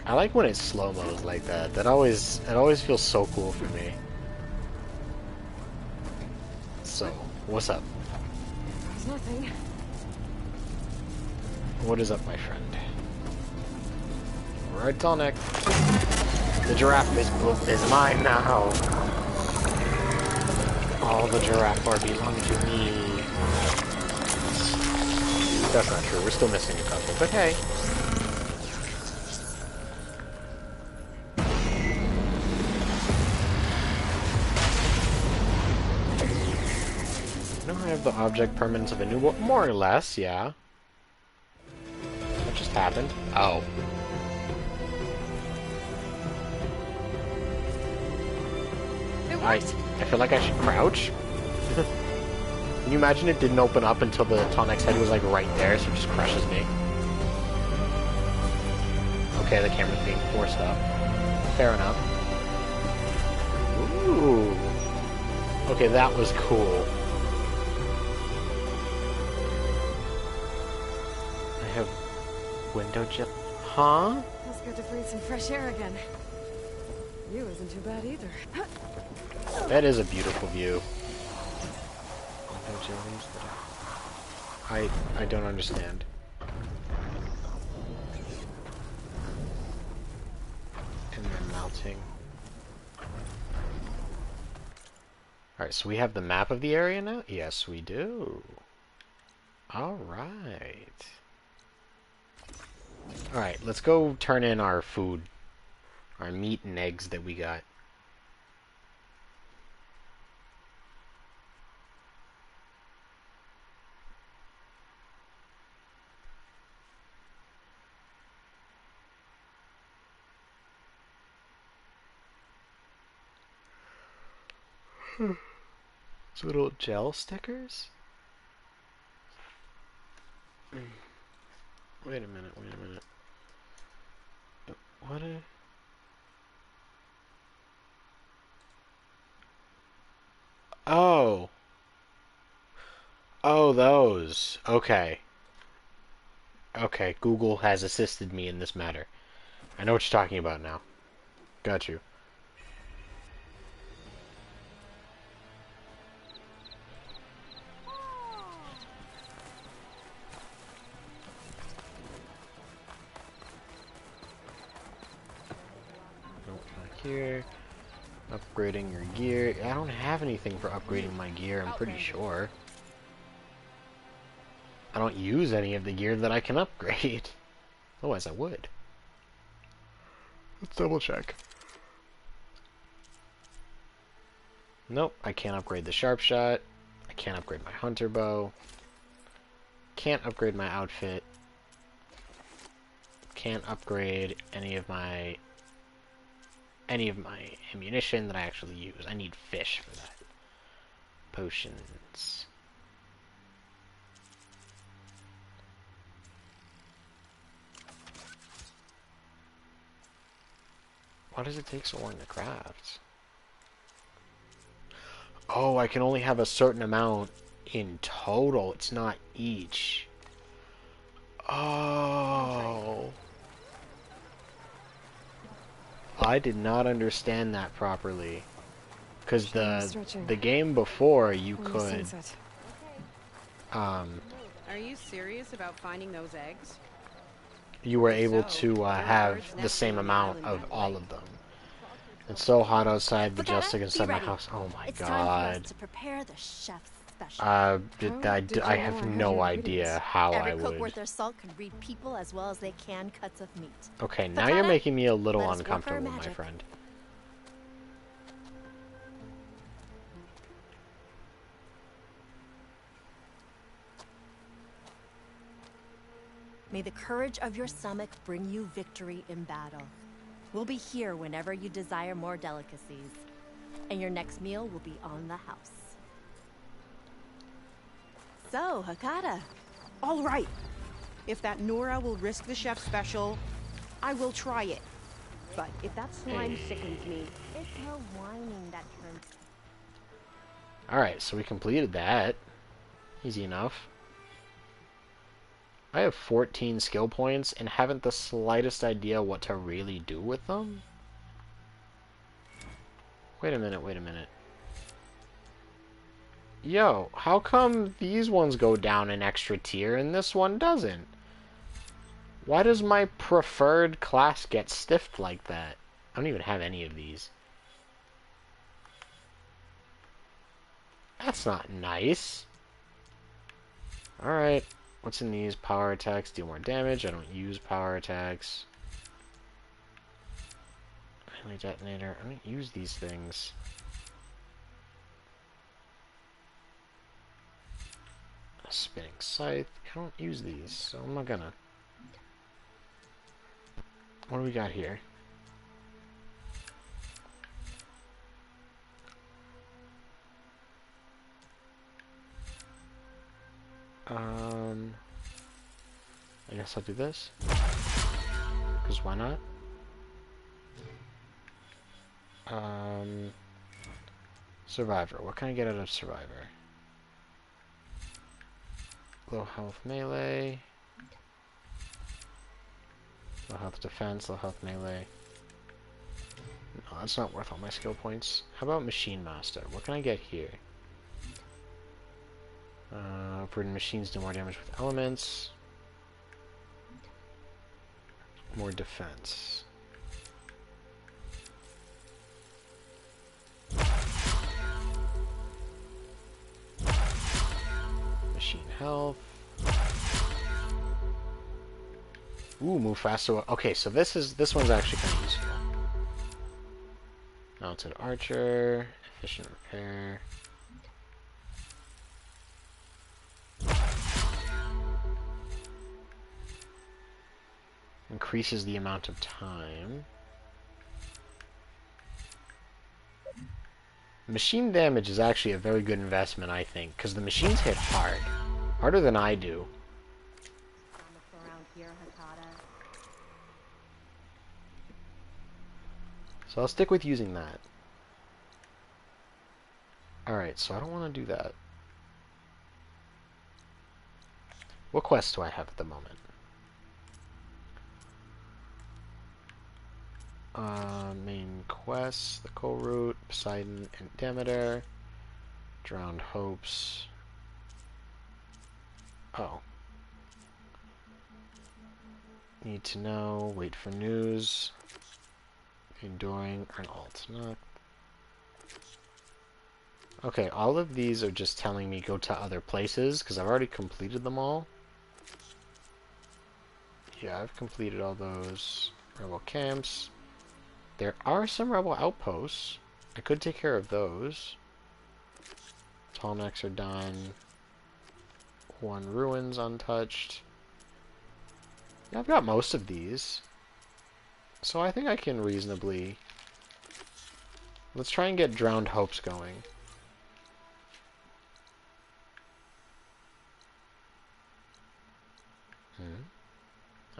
I like when it's slow-mo's like that. It always feels so cool for me. So, what's up? There's nothing. What is up, my friend? Right, Tonic. The giraffe is mine now. All the giraffe are belong to me. That's not true. We're still missing a couple, but hey. Now I have the object permanence of a new one, more or less, yeah. What just happened? Oh. I feel like I should crouch. Can you imagine it didn't open up until the Tonic's head was like right there, so it just crushes me? Okay, the camera's being forced up. Fair enough. Ooh. Okay, that was cool. I have window gel. Huh? Feels good to breathe some fresh air again. View isn't too bad either. That is a beautiful view. I don't understand. And then melting. Alright, so we have the map of the area now? Yes, we do. Alright. Alright, let's go turn in our food. Our meat and eggs that we got. Those little gel stickers? Wait a minute, wait a minute. What a... Oh. Oh, those. Okay. Okay, Google has assisted me in this matter. I know what you're talking about now. Got you. Nope, not here. Upgrading your gear. I don't have anything for upgrading my gear, I'm pretty sure. I don't use any of the gear that I can upgrade. Otherwise I would. Let's double check. Nope, I can't upgrade the sharp shot. I can't upgrade my hunter bow. Can't upgrade my outfit. Can't upgrade any of my ammunition that I actually use. I need fish for that. Potions. Why does it take so long to craft? Oh, I can only have a certain amount in total. It's not each. Oh. I did not understand that properly. Because Stretching. the game before, you On the could, sunset. um, Are you serious about finding those eggs? you were If able so, to there are have birds the nesting same on the amount island of by the all lake. of them. It's so hot outside, the just Vakata, against be my ready. house. Oh my It's time for us god. to prepare the chef's special. Did I you know have I had no your idea ingredients? how Every I cook would. worth their salt can read people as well as they can cuts of meat. Okay, now you're Vakata, making me a little let us work our uncomfortable, my magic. friend. May the courage of your stomach bring you victory in battle. We'll be here whenever you desire more delicacies. And your next meal will be on the house. So, Hakata. All right. If that Nora will risk the chef special, I will try it. But if that slime sickens me, It's her whining that turns. Alright, so we completed that. Easy enough. I have 14 skill points and haven't the slightest idea what to really do with them. Wait a minute, wait a minute. Yo, how come these ones go down an extra tier and this one doesn't? Why does my preferred class get stiffed like that? I don't even have any of these. That's not nice. Alright, what's in these? Power attacks deal more damage. I don't use power attacks. Highly detonator. I don't use these things. A spinning scythe. I don't use these, so I'm not gonna. What do we got here? I guess I'll do this. Because why not? Survivor. What can I get out of Survivor? Low health melee. Low health defense, low health melee. No, that's not worth all my skill points. How about Machine Master? What can I get here? Burden machines do more damage with elements. More defense. Machine health. Ooh, move faster. Okay, so this one's actually kind of useful. Mounted archer, efficient repair. Increases the amount of time. Machine damage is actually a very good investment, I think, because the machines hit hard. Harder than I do. Around here, Hakata. So I'll stick with using that. Alright, so I don't want to do that. What quests do I have at the moment? Main quests, the Coal Route, Poseidon and Demeter, Drowned Hopes. Oh. Need to know, wait for news, enduring, earn alt. No. Okay, all of these are just telling me go to other places, because I've already completed them all. Yeah, I've completed all those rebel camps. There are some rebel outposts. I could take care of those. Tall necks are done. One ruins untouched. Yeah, I've got most of these. So I think I can reasonably... Let's try and get Drowned Hopes going.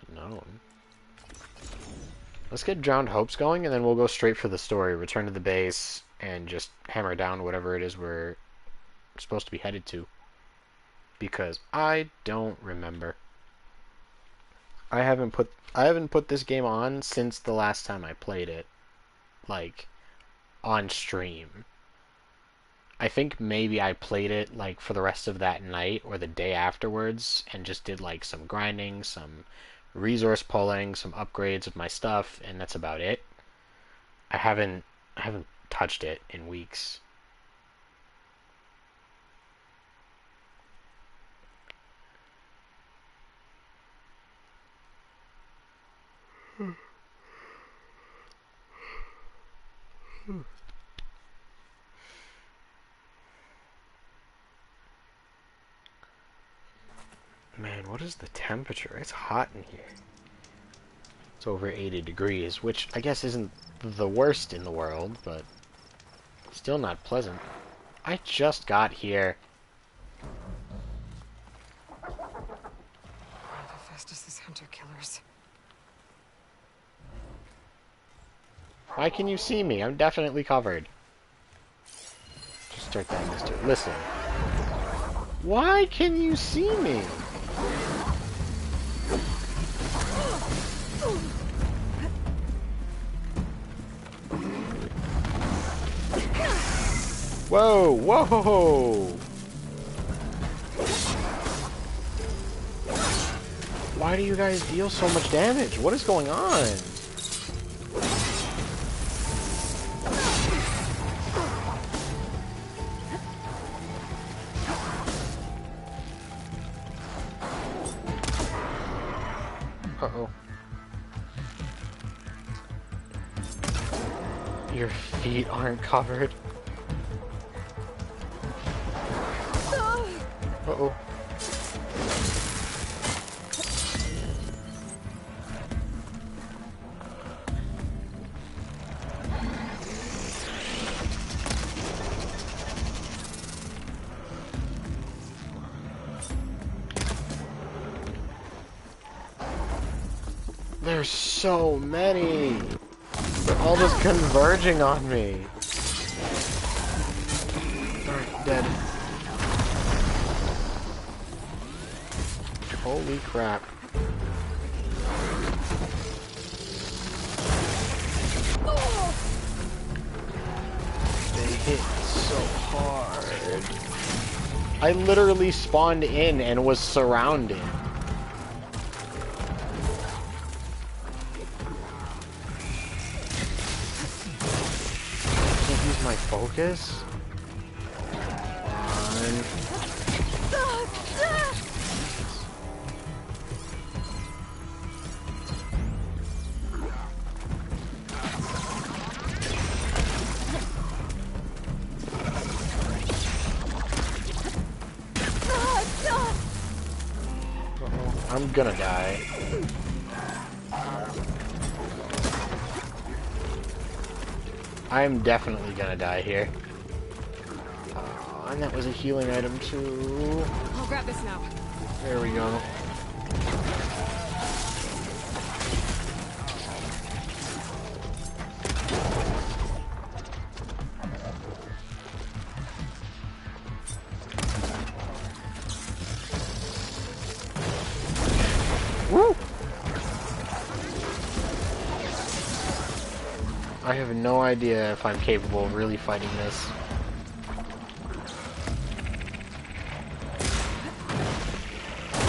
Unknown. Let's get Drowned Hopes going, and then we'll go straight for the story. Return to the base, and just hammer down whatever it is we're supposed to be headed to. Because I don't remember. I haven't put this game on since the last time I played it. like, on stream. I think maybe I played it, like, for the rest of that night or the day afterwards and just did, like, some grinding, some resource pulling, some upgrades of my stuff, and that's about it. I haven't touched it in weeks. Man, what is the temperature? It's hot in here. It's over 80 degrees, which I guess isn't the worst in the world, but still not pleasant. I just got here. How fast is this hunter-killers? Why can you see me? I'm definitely covered. Just start that, mister. Listen. Why can you see me? Whoa, whoa! Why do you guys deal so much damage? What is going on? Uh-oh. Your feet aren't covered. Uh-oh. There's so many! They're all just converging on me! Alright, dead. Holy crap. They hit so hard. I literally spawned in and was surrounded. Can't use my focus? Come on. I'm gonna die. I'm definitely gonna die here. And that was a healing item too. I'll grab this now. There we go. Woo! I have no idea if I'm capable of really fighting this.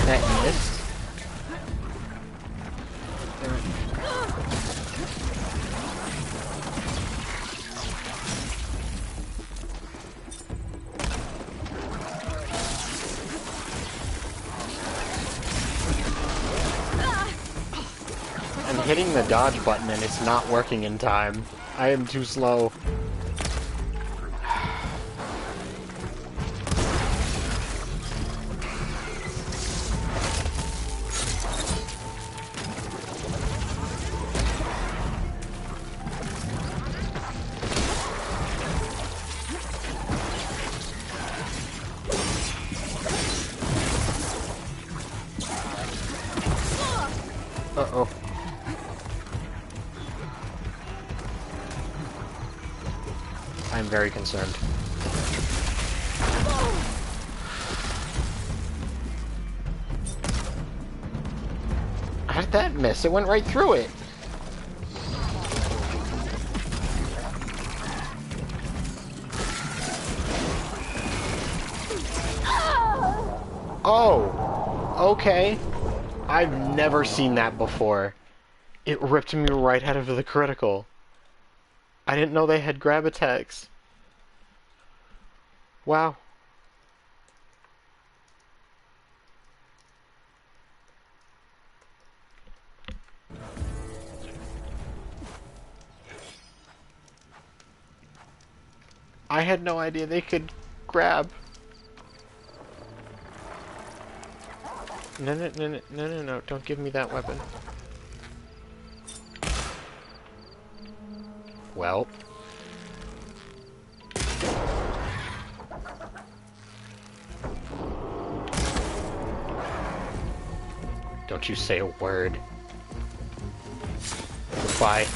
That missed. I'm hitting the dodge button and it's not working in time. I am too slow. Uh-oh. I'm very concerned. How did that miss? It went right through it. Oh! Okay. I've never seen that before. It ripped me right out of the critical. I didn't know they had grab attacks. Wow. I had no idea they could grab. No, no, no, no, no, no, no. Don't give me that weapon. Well. Don't you say a word. Goodbye.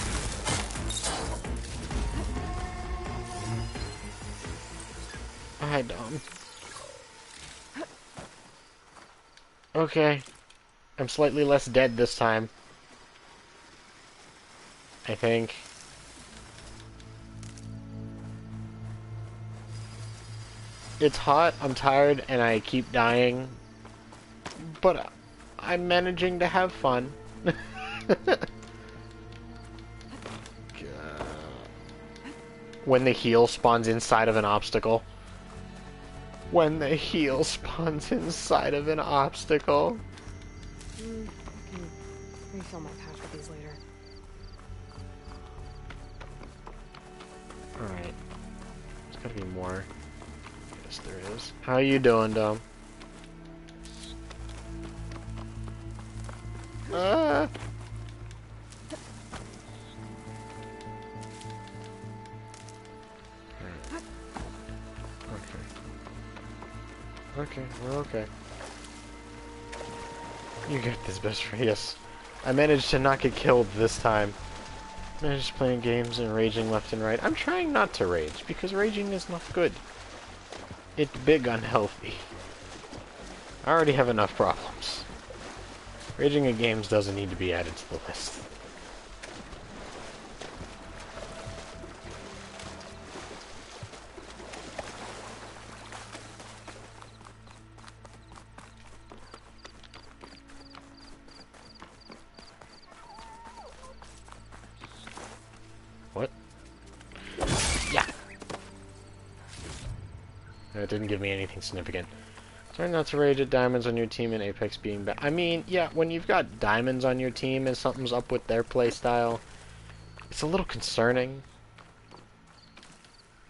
Hi, Dom. Okay. I'm slightly less dead this time. I think. It's hot, I'm tired, and I keep dying. But I'm managing to have fun. When the heal spawns inside of an obstacle. When the heal spawns inside of an obstacle. I can refill my pouch with these later. Alright. There's gotta be more. Yes, there is. How you doing, Dom? Ah! Okay, we're okay. You got this, best friend. Yes. I managed to not get killed this time. Managed playing games and raging left and right. I'm trying not to rage, because raging is not good. It's big unhealthy. I already have enough problems. Raging at games doesn't need to be added to the list. What? Yeah! That didn't give me anything significant. Try not to rage at diamonds on your team and Apex being bad. I mean, yeah, when you've got diamonds on your team and something's up with their playstyle, it's a little concerning.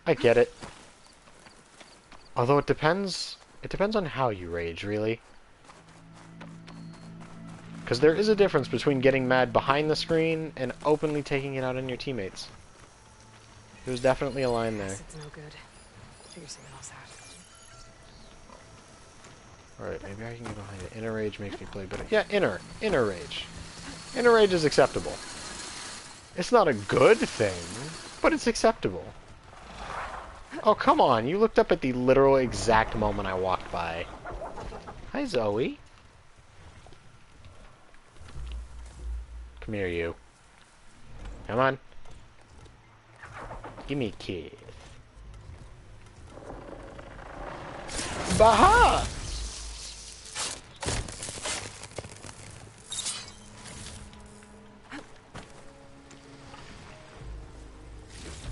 I get it. Although it depends on how you rage, really. Because there is a difference between getting mad behind the screen and openly taking it out on your teammates. There's definitely a line there. It's no good. Figure something else out. Alright, maybe I can get behind it. Inner rage makes me play better. Yeah, inner rage. Inner rage is acceptable. It's not a good thing, but it's acceptable. Oh, come on. You looked up at the literal exact moment I walked by. Hi, Zoe. Come here, you. Come on. Give me a kiss. Baha!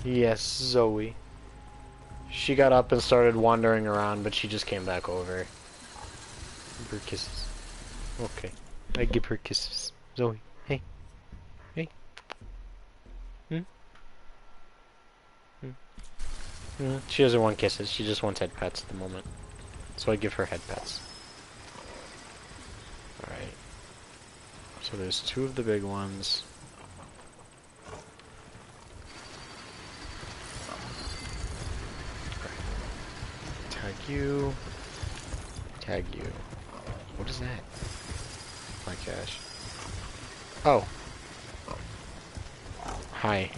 Yes, Zoe. She got up and started wandering around, but she just came back over. Give her kisses. Okay. I give her kisses. Zoe, hey. Hey. Hmm? She doesn't want kisses, she just wants head pets at the moment. So I give her head pets. Alright. So there's two of the big ones. Tag you. Tag you. What is that? My cash. Oh. Hi.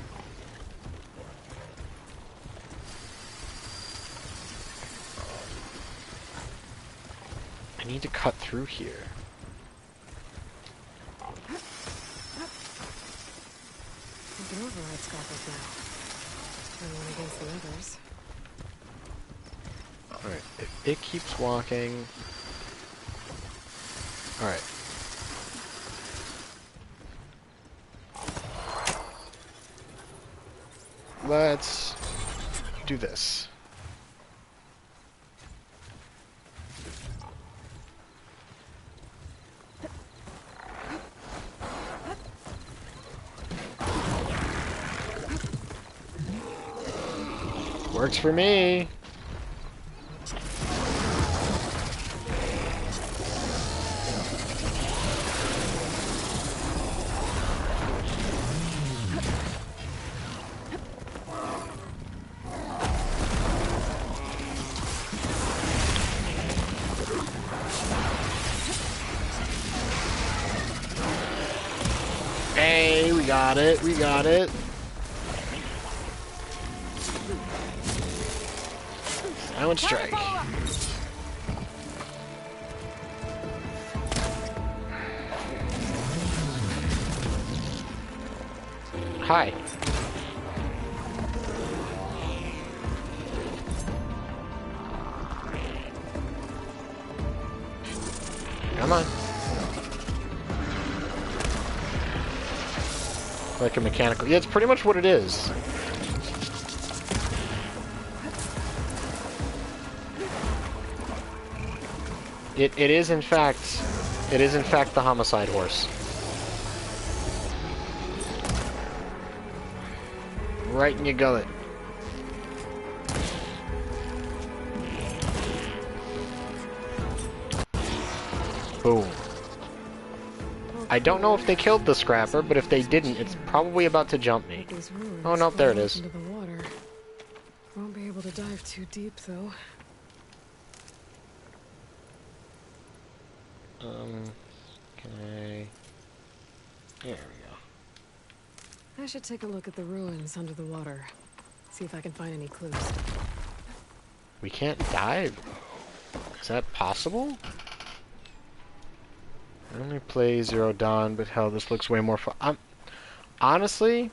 I need to cut through here. We can override Scarface now. Everyone against the others. Alright, if it keeps walking, Alright. Let's do this. Works for me. Hey, we got it. We got it. Silent strike. Hi. Come on. Like a mechanical. Yeah, it's pretty much what it is. It is in fact the homicide horse. Right in your gullet. Boom. I don't know if they killed the scrapper, but if they didn't, it's probably about to jump me. Oh no, there it is. Into the water. Won't be able to dive too deep though. Can I... There we go. I should take a look at the ruins under the water. See if I can find any clues. We can't dive? Is that possible? I only play Zero Dawn, but hell, this looks way more fun. Honestly,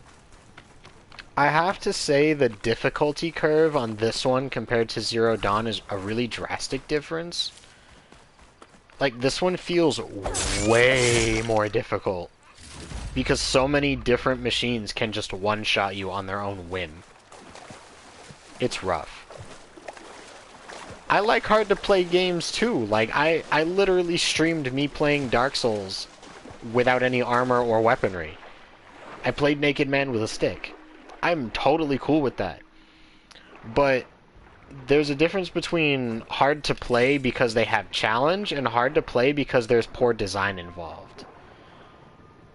I have to say the difficulty curve on this one compared to Zero Dawn is a really drastic difference. Like, this one feels way more difficult because so many different machines can just one-shot you on their own whim. It's rough. I like hard-to-play games, too. Like, I literally streamed me playing Dark Souls without any armor or weaponry. I played Naked Man with a stick. I'm totally cool with that. But there's a difference between hard to play because they have challenge and hard to play because there's poor design involved.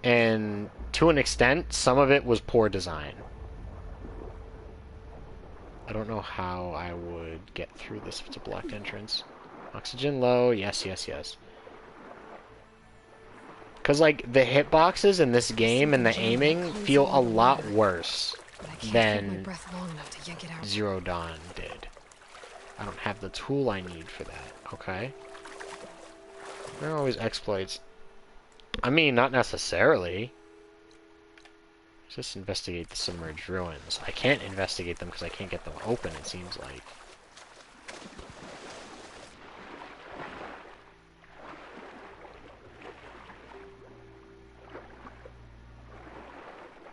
And to an extent, some of it was poor design. I don't know how I would get through this if it's a blocked entrance. Oxygen low, yes, yes, yes. Because, like, the hitboxes in this game and the aiming feel a lot worse than Zero Dawn did. I don't have the tool I need for that. Okay. There are always exploits. I mean, not necessarily. Just investigate the submerged ruins. I can't investigate them because I can't get them open, it seems like.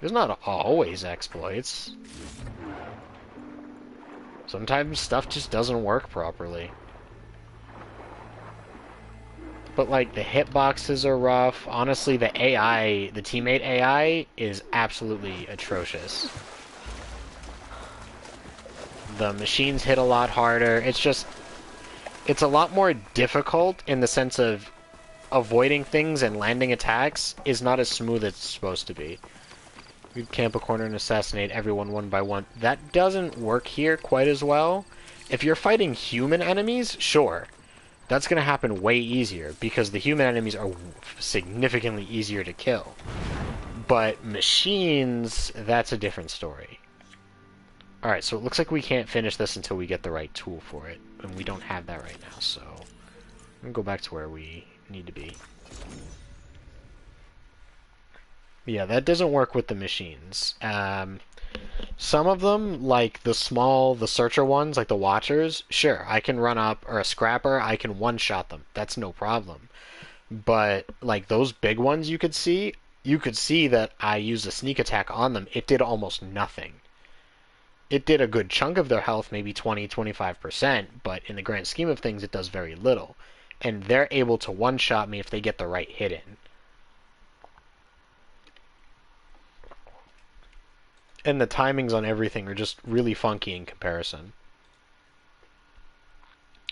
There's not always exploits. Sometimes stuff just doesn't work properly. But, like, the hitboxes are rough. Honestly, the AI, the teammate AI, is absolutely atrocious. The machines hit a lot harder. It's just... It's a lot more difficult in the sense of avoiding things and landing attacks is not as smooth as it's supposed to be. You'd camp a corner and assassinate everyone one by one. That doesn't work here quite as well. If you're fighting human enemies, sure. That's going to happen way easier, because the human enemies are significantly easier to kill. But machines, that's a different story. Alright, so it looks like we can't finish this until we get the right tool for it. And we don't have that right now, so... I'm going to go back to where we need to be. Yeah, that doesn't work with the machines. Some of them, like the searcher ones, like the watchers, sure, I can run up, or a scrapper, I can one-shot them. That's no problem. But like those big ones you could see that I used a sneak attack on them. It did almost nothing. It did a good chunk of their health, maybe 20-25%, but in the grand scheme of things, it does very little. And they're able to one-shot me if they get the right hit in. And the timings on everything are just really funky in comparison.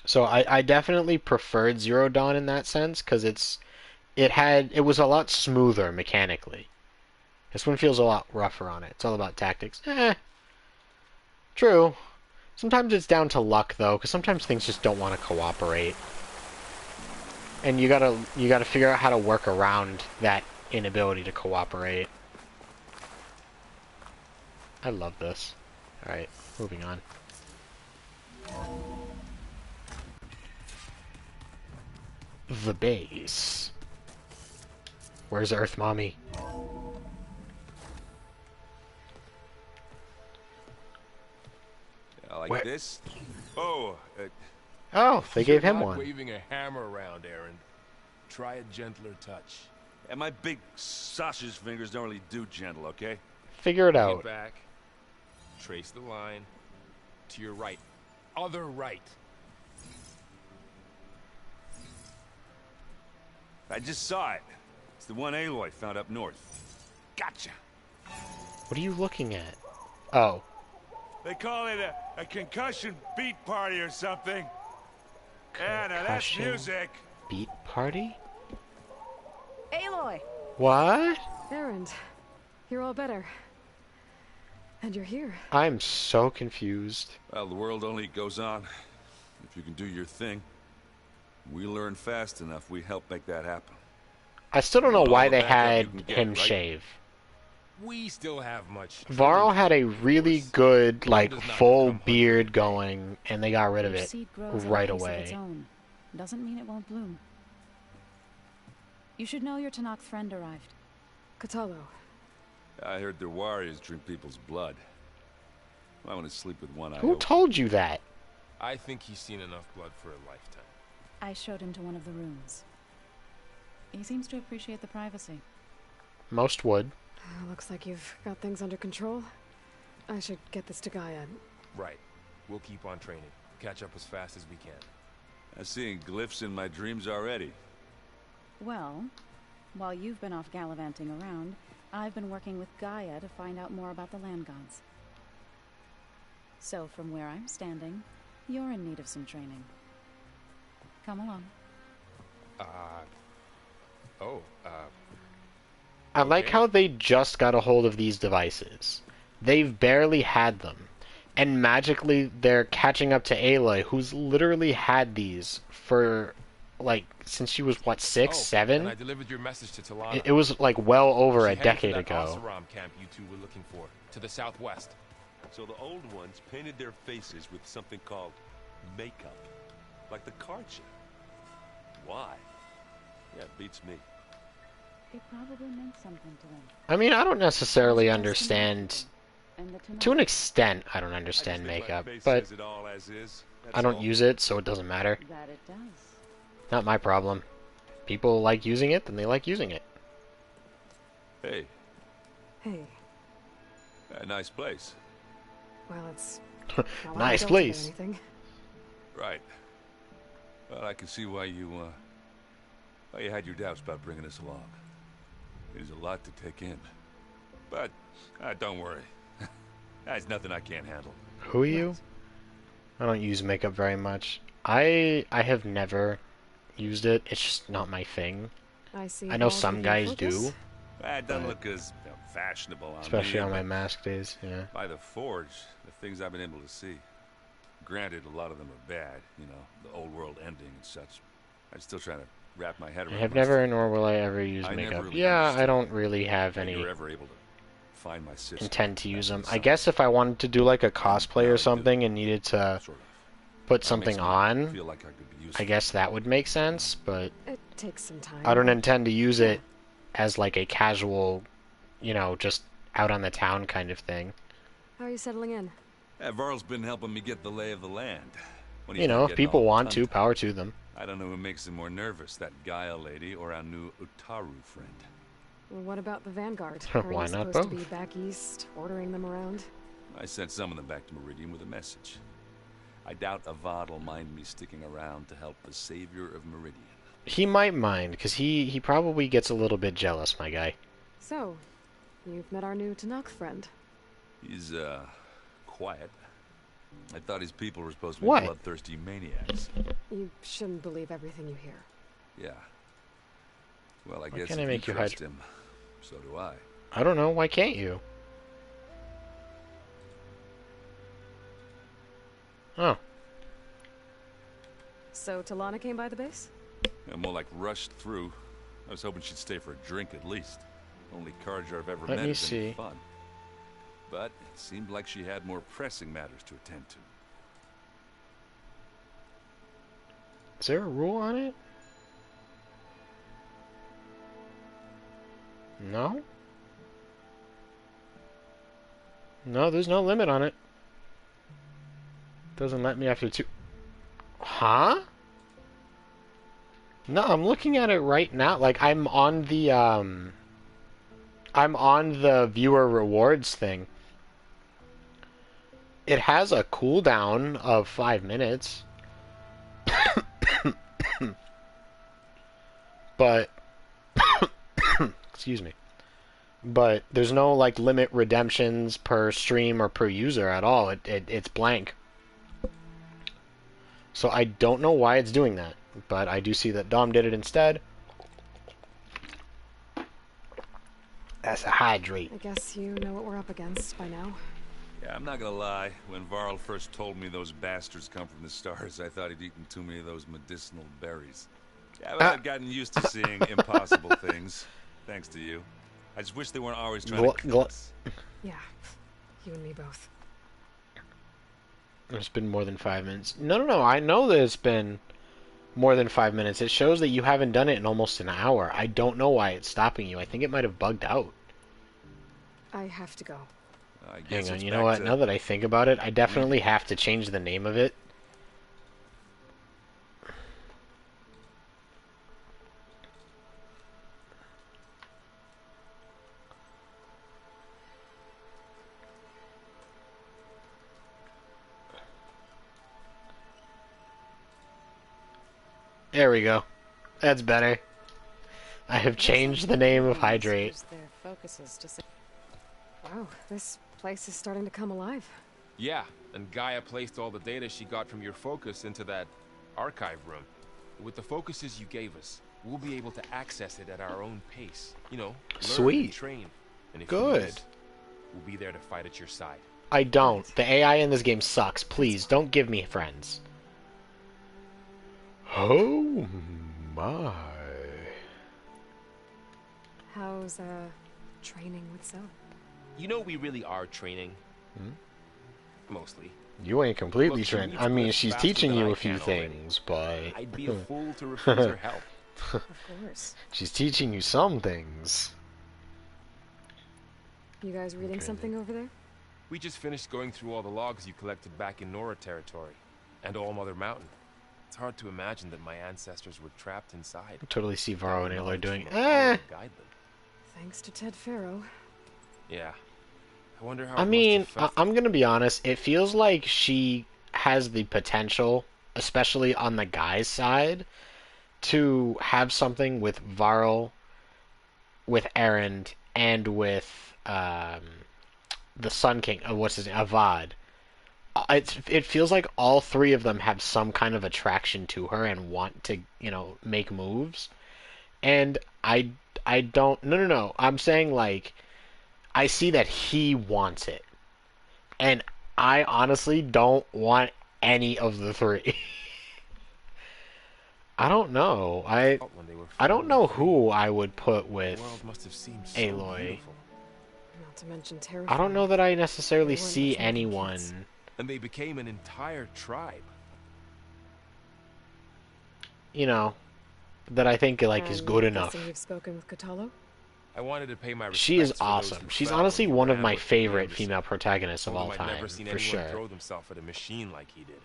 So I definitely preferred Zero Dawn in that sense, because it was a lot smoother mechanically. This one feels a lot rougher on it. It's all about tactics. True. Sometimes it's down to luck though, because sometimes things just don't want to cooperate. And you gotta figure out how to work around that inability to cooperate. I love this. Alright, moving on. The base. Where's Earth Mommy? Like Where? this? Oh, Oh, they gave him You're not one. waving a hammer around, Aaron. Try a gentler touch. and my big sausage fingers don't really do gentle, okay? Figure it Get out. back. Trace the line. To your right. Other right. I just saw it. It's the one Aloy found up north. Gotcha. What are you looking at? Oh. They call it a concussion beat party or something. Yeah, now that's Concussion music. Beat party? Aloy! What? Aaron, you're all better. And you're here. I'm so confused. Well, the world only goes on if you can do your thing. We learn fast enough, we help make that happen. I still don't know All why the they backup had you can get, him right? shave. We still have much. Varl had a really good, like, Does not full become beard going, and they got rid of Each it seed grows right at a pace of its away. own. Doesn't mean it won't bloom. You should know your Tanakh friend arrived. Katalo. I heard their warriors drink people's blood. I want to sleep with one eye Who open. told you that? I think he's seen enough blood for a lifetime. I showed him to one of the rooms. He seems to appreciate the privacy. Most would. Looks like you've got things under control. I should get this to Gaia. Right. We'll keep on training. Catch up as fast as we can. I'm seeing glyphs in my dreams already. Well, while you've been off gallivanting around, I've been working with Gaia to find out more about the land gods. So from where I'm standing, you're in need of some training. Come along. I like Okay. how they just got a hold of these devices. They've barely had them. And magically, they're catching up to Aloy, who's literally had these for, like, since she was, what, 6, And I 7? delivered your message to Talana. It was, like, well over a She headed to decade that ago. Oseram camp you two were looking for, to the southwest. So the old ones painted their faces with something called makeup. Like the card show. Why? Yeah, it beats me. It probably meant something to them. I mean, I don't necessarily Just understand... And the Tanakh. To an extent, I don't I understand just think my makeup, face but says it all as is. That's I don't all. use it, so it doesn't matter. That it does. Not my problem. People like using it, then they like using it. Hey, Hey, a nice place. well, it's not like Nice I built it or place. anything. Right. Well, I can see why you had your doubts about bringing us along. It is a lot to take in. But, don't worry. That's nothing I can't handle. Who are you? I don't use makeup very much. I have never used it. It's just not my thing. I see. I know balls some with guys your focus. do, That doesn't But- look as fashionable on especially me, on my but mask days. Yeah. by the Forge, the things I've been able to see. Granted, a lot of them are bad, you know, the old world ending and such. I'm still trying to wrap my head I around have most of never, it. nor will I ever use I never makeup. really Yeah, I understood don't really have How you any were ever able to find my sister. intent to use them. That's I guess if I wanted to do like a cosplay Now I or do. something and needed to Sort of. put That something makes me on, feel like I could be I useful. guess that would make sense, but It takes some time. I don't intend to use it as like a casual, you know, just out on the town kind of thing. How are you settling in? Varl's been helping me get the lay of the land. When You he's know, not if getting people all want to, tongue-tied. power to them. I don't know who makes him more nervous, that Gaia lady or our new Utaru friend. Well, what about the Vanguard? Are Why you not supposed to both? be back east, ordering them around? I sent some of them back to Meridian with a message. I doubt Avad will mind me sticking around to help the savior of Meridian. He might mind, because he probably gets a little bit jealous, my guy. So, you've met our new Tanakh friend. He's, quiet. I thought his people were supposed to be What? bloodthirsty maniacs. You shouldn't believe everything you hear. Yeah. Well, I Why guess can't if I make you you trust hide- him, so do I. I don't know, why can't you? Oh. So, Talana came by the base? Yeah, more like rushed through. I was hoping she'd stay for a drink at least. Only Carja I've ever Let met me has any see. fun. But it seemed like she had more pressing matters to attend to. Is there a rule on it? No? No, there's no limit on it. Doesn't let me after two. Huh? No, I'm looking at it right now. Like, I'm on the viewer rewards thing. It has a cooldown of 5 minutes. But excuse me. But there's no like limit redemptions per stream or per user at all. It's blank. So I don't know why it's doing that, but I do see that Dom did it instead. That's a hydrate. I guess you know what we're up against by now. Yeah, I'm not gonna lie. When Varl first told me those bastards come from the stars, I thought he'd eaten too many of those medicinal berries. Yeah, but I've gotten used to seeing impossible things, thanks to you. I just wish they weren't always trying to kill us. Yeah, you and me both. It's been more than 5 minutes. No. I know that it's been more than 5 minutes. It shows that you haven't done it in almost an hour. I don't know why it's stopping you. I think it might have bugged out. I have to go. I guess Hang on, it's you know back what? to- Now that I think about it, I definitely have to change the name of it. There we go. That's better. I have changed the name of Hydrate. Use their focuses to say Wow, this place is starting to come alive. Yeah, and Gaia placed all the data she got from your focus into that archive room. With the focuses you gave us, we'll be able to access it at our own pace. You know, learn Sweet. and train. And if you Good. lose, we'll be there to fight at your side. I don't. The AI in this game sucks. Please, don't give me friends. Oh my. How's, training with Zoe? You know we really are training. Mostly. You ain't completely Look, she trained. reads I mean, lips she's faster teaching than you I a few can already. things, but I'd be a fool to refuse her help. Of course. she's teaching you some things. You guys reading Okay. something over there? We just finished going through all the logs you collected back in Nora territory. And All Mother Mountain. It's hard to imagine that my ancestors were trapped inside. I totally see Varro and Ayla doing. From a power to guide them. Thanks to Ted Farrow. Yeah. I wonder how I it must mean, have felt. I'm gonna be honest. It feels like she has the potential, especially on the guy's side, to have something with Varl, with Erend, and with the Sun King. What's his name? Avad. It feels like all three of them have some kind of attraction to her and want to, make moves. And I don't. No. I'm saying like. I see that he wants it. And I honestly don't want any of the three. I don't know. When they were I don't finally know free, who I would put the with world must have seemed so Aloy. beautiful. Not to mention terrifying. I don't know that I necessarily They weren't see much more than anyone, kids. And they became an entire tribe. that I think like is And good I'm enough. guessing you've spoken with Katalo? I wanted to pay my respects She is for those awesome. who She's fell honestly when you one of ran my with the favorite Ambassador. female protagonists of Told all him I'd time, never seen for anyone sure. throw themselves at a machine like he did.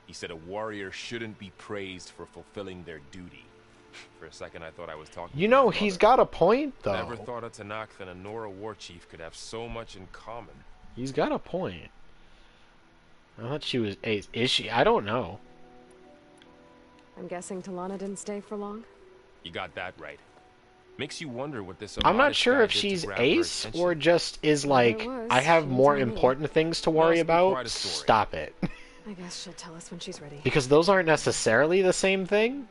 He said a warrior shouldn't be praised for fulfilling their duty. For a second, I thought I was talking You to know, my he's mother. got a point, though. Never thought a Tanakh and a Nora war chief could have so much in common. He's got a point. I thought she was ace. Is she? I don't know. I'm guessing Talana didn't stay for long? You got that right. Makes you wonder what this I'm not immodest sure guy if did to she's grab her ace attention. or just is Whatever like, it was, I have she more told me. important things to worry Must be quite about. a story. Stop it. I guess she'll tell us when she's ready. Because those aren't necessarily the same thing.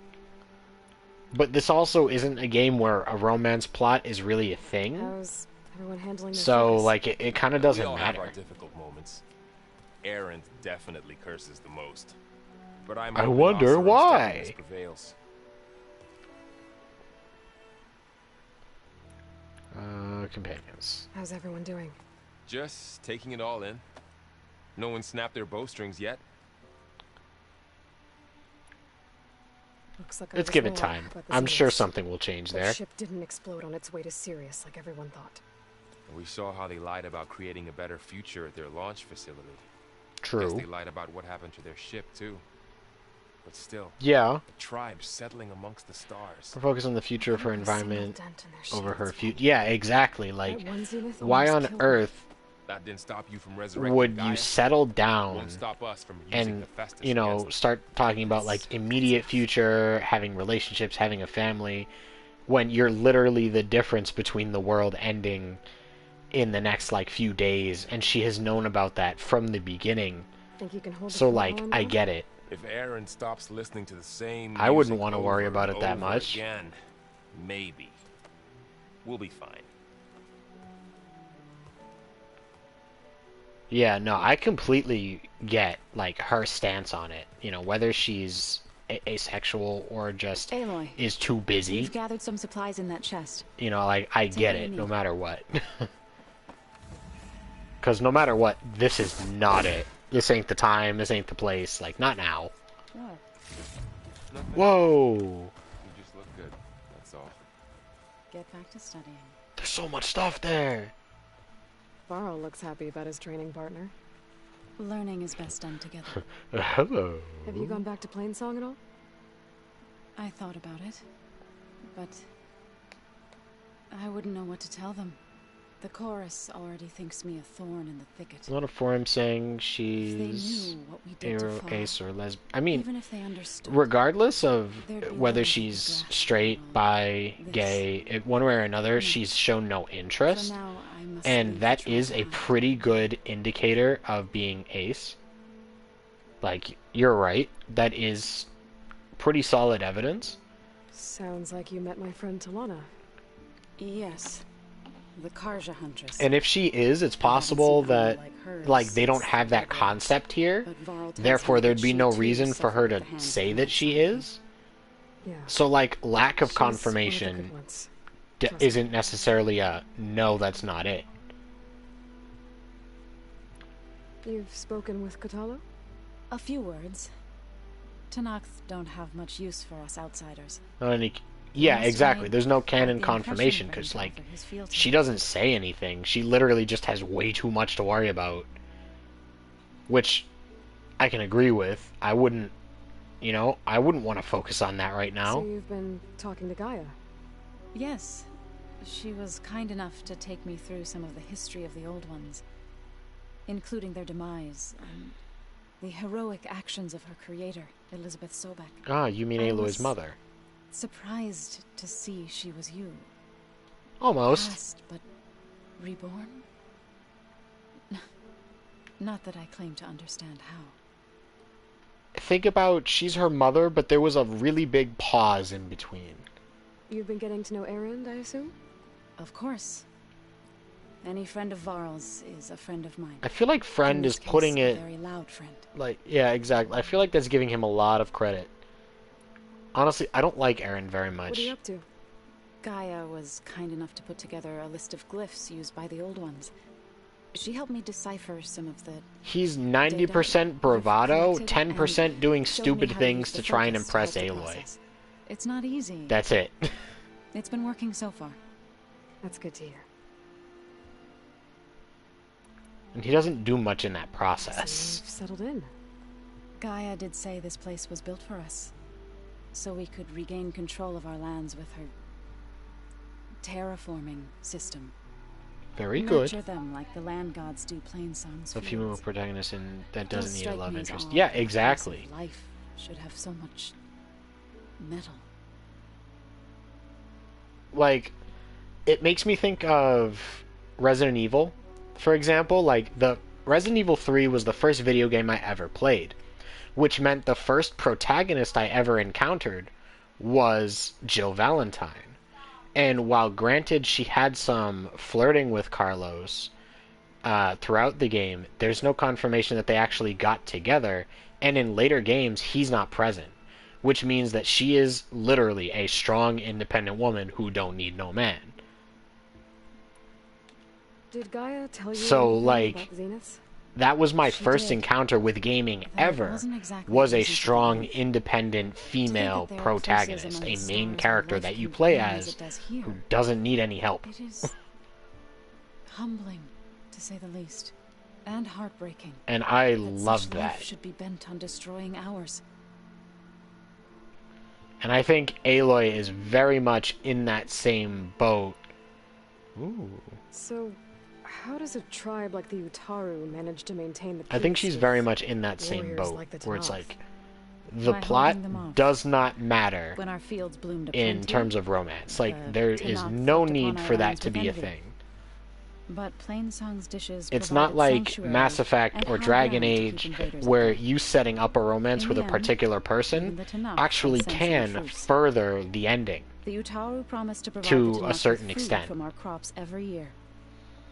But this also isn't a game where a romance plot is really a thing. How's everyone handling their So, focus? like, it kind of We doesn't all have our matter. difficult moments. Aaron definitely curses the most. But I'm I hoping wonder Oseram's why. steadiness prevails. Companions. How's everyone doing? Just taking it all in. No one snapped their bowstrings yet. Looks like Let's I give was it wrong time. about the I'm sure Xenians. something will change The there. ship didn't explode on its way to Sirius like everyone thought. We saw how they lied about creating a better future at their launch facility. Guess True. they lied about what happened to their ship, too. But still, Yeah. the tribe settling amongst the stars. We're focused on the future of her Not a single environment dent in their over her shields. future. Yeah, exactly. Like, That one Zenith why almost on killed me. earth That didn't stop you from resurrecting would Gaia. you settle down Won't stop us from using and, the Festus you know, against them. start talking about, like, immediate future, having relationships, having a family, when you're literally the difference between the world ending in the next, like, few days, and she has known about that from the beginning. Think you can hold the So, fort like, while I'm I gone? get it. If Aaron stops listening to the same I wouldn't music wanna worry over about and it that over much. Again, maybe. We'll be fine. Yeah, no, I completely get, like, her stance on it. You know, whether she's asexual or just Aloy, is too busy. you've gathered some supplies in that chest. You know, like, I get what you it, no need. matter what. Because no matter what, this is not it. This ain't the time, this ain't the place. Like, not now. What? Nothing. Whoa! You just look good. That's all. Get back to studying. There's so much stuff there! Varl looks happy about his training partner. Learning is best done together. Hello. Have you gone back to Plainsong at all? I thought about it, but I wouldn't know what to tell them. The chorus already thinks me a thorn in the thicket. A lot of forums saying If they she's knew what we did to Fall, ace or lesbian. I mean, even if they understood, regardless of there'd be whether nothing to she's grasp straight, on bi, this. gay, one way or another, No. she's shown no for interest. now, I must And leave that the is trouble a behind. pretty good indicator of being ace. Like, you're right. That is pretty solid evidence. Sounds like you met my friend Talana. Yes, the Karja Huntress. And if she is, it's possible that, like, they don't have that concept here. But Varl tells Therefore, me there'd that be she no too reason for her suffered at to the hands say of that an she outsider. is. Yeah. So, like, lack of She's one of the confirmation good ones. Trust me. isn't necessarily a, no, that's not it. You've spoken with Katalo? A few words. Tanakh don't have much use for us outsiders. Not any... Yeah, Must exactly. make There's no quite canon the confirmation, impression because, Varl like, for his field she trip. doesn't say anything. She literally just has way too much to worry about. Which I can agree with. I wouldn't, you know, I wouldn't want to focus on that right now. So you've been talking to Gaia? Yes. She was kind enough to take me through some of the history of the Old Ones, including their demise and the heroic actions of her creator, Elizabeth Sobek. Ah, you mean I Aloy's was mother. Surprised to see she was you. Almost. Past, but reborn? Not that I claim to understand how. Think about, she's her mother, but there was a really big pause in between. You've been getting to know Erend, I assume? Of course. Any friend of Varl's is a friend of mine. I feel like In friend this is case, putting a it, very loud friend. like, yeah, exactly. I feel like that's giving him a lot of credit. Honestly, I don't like Aaron very What much. are you up to? Gaia was kind enough to put together a list of glyphs used by the Old Ones. She helped me decipher some of the... He's 90% bravado, 10% doing showed me stupid how to things use to the try and focus impress help the Aloy. process. It's not easy. That's it. It's been working so far. That's good to hear. And he doesn't do much in that So process. you've settled in. Gaia did say this place was built for us, so we could regain control of our lands with her terraforming system. Very Nurture good. them like the land gods do Plainsong's A female fields. protagonist and that Does doesn't need a strike love me as interest. odd Yeah, that a place exactly. of life should have so much metal. Like, it makes me think of Resident Evil, for example. Like, the Resident Evil 3 was the first video game I ever played, which meant the first protagonist I ever encountered was Jill Valentine. And while granted she had some flirting with Carlos throughout the game, there's no confirmation that they actually got together, and in later games he's not present, which means that she is literally a strong, independent woman who don't need no man. Did Gaia tell you So, anything like, about Zenith? that was my She first did. encounter with gaming Though it ever, wasn't exactly was a easy to strong, believe. independent female there are protagonist, places a among the main stars character where that life you can play bloom as it does here. who doesn't need any help. It is humbling, to say the least, and heartbreaking. And I That love such that. life should be bent on destroying ours. And I think Aloy is very much in that same boat. Ooh. So, how does a tribe like the Utaru manage to maintain the peace I think she's with very much in that same warriors boat, like the where it's Tanakh? like, the By plot holding them off. does not matter When our fields bloomed in aplenty, terms of romance. Like, the there is Tanakh no looked need upon for our that lands to with be a envy. thing. But Plainsong's dishes It's provided not like sanctuary Mass Effect and or high Dragon ground to Age, keep invaders where at bay. you setting up a romance In with the a end, particular even person the Tanakh actually had sensible can fruits. further the ending. The Utaru promised to provide To the a Tanakh certain with food extent. from our crops every year.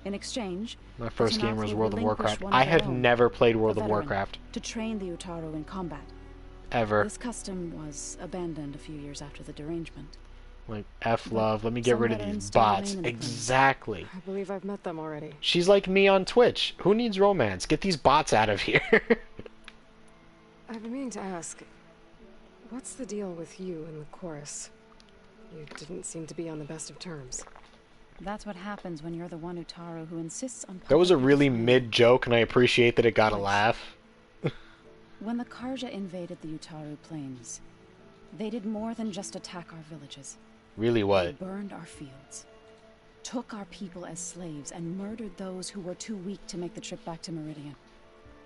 In exchange, My the first game Tanakh was would World of relinquish Warcraft. one I of their have own, never played World a of veteran, Warcraft, to train the Utaru in combat. ever. This custom was abandoned a few years after the derangement. Like, F But love, let me get some rid of veterans these still bots. remain in the Plains. Exactly. I believe I've met them already. She's like me on Twitch. Who needs romance? Get these bots out of here. I've been meaning to ask, what's the deal with you and the chorus? You didn't seem to be on the best of terms. That's what happens when you're the one Utaru who insists on. That was a publicly really defining- mid joke, and I appreciate that it got a laugh. When the Karja invaded the Utaru plains, they did more than just attack our villages. Really They what? burned our fields, took our people as slaves, and murdered those who were too weak to make the trip back to Meridian.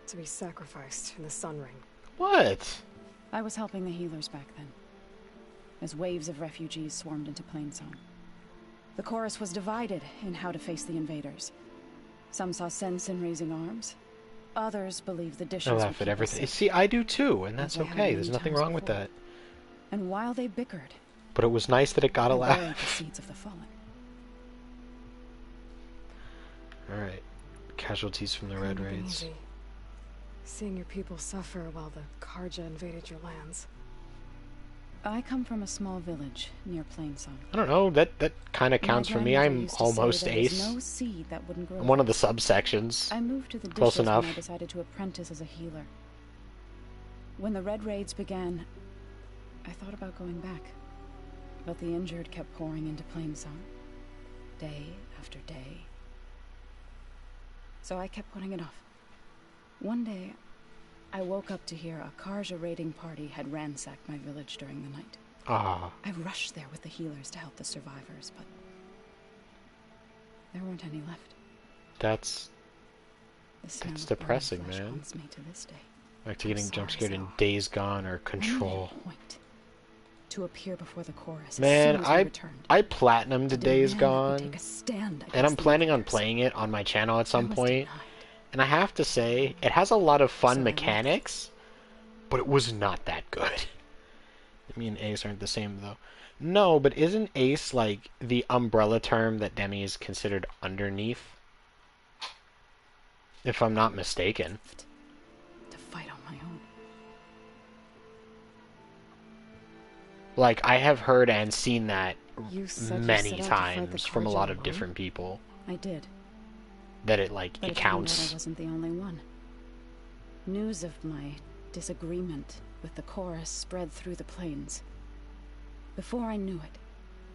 To be sacrificed in the Sun Ring. What? I was helping the healers back then, as waves of refugees swarmed into Plainsong. The chorus was divided in how to face the invaders. Some saw sense in raising arms. Others believed the dishes I would laugh keep at us everything. safe. See, I do too, and that's As they have okay. many There's nothing times wrong with before. that. And while they bickered, But it was nice that it got a I buried the laugh. seeds of the fallen. Alright. Casualties from the Red Couldn't have been Raids. easy. Seeing your people suffer while the Karja invaded your lands. I come from a small village near Plainsong. I don't know, that kind of My counts for me. grandmother I'm used to say almost there was ace. no seed that wouldn't grow I'm one of there. the subsections. I moved to the Close dishes enough. when I decided to apprentice as a healer. When the Red Raids began, I thought about going back. But the injured kept pouring into Plainsong, day after day. So I kept putting it off. One day, I woke up to hear a Karja raiding party had ransacked my village during the night. Ah, I rushed there with the healers to help the survivors, but there weren't any left. that's The smell It's of burning depressing, flesh man. haunts me to this day. back to getting sorry, jump scared in Sal. Days Gone or Control. I made it a point to appear before the chorus Man, as soon as we returned. I platinumed To Days demand that we Gone, take a stand and I'm against the planning on invaders. playing it on my channel at some I was point. denied. And I have to say, it has a lot of fun So I left. mechanics, but it was not that good. Me and Ace aren't the same, though. No, but isn't Ace, like, the umbrella term that Demi is considered underneath? If I'm not mistaken. To fight on my own. Like, I have heard and seen that You said you many set out to fight the times from a lot Karja of alone? different people. I did, That it, like, but it it turned out I counts. wasn't the only one. News of my disagreement with the chorus spread through the plains. Before I knew it,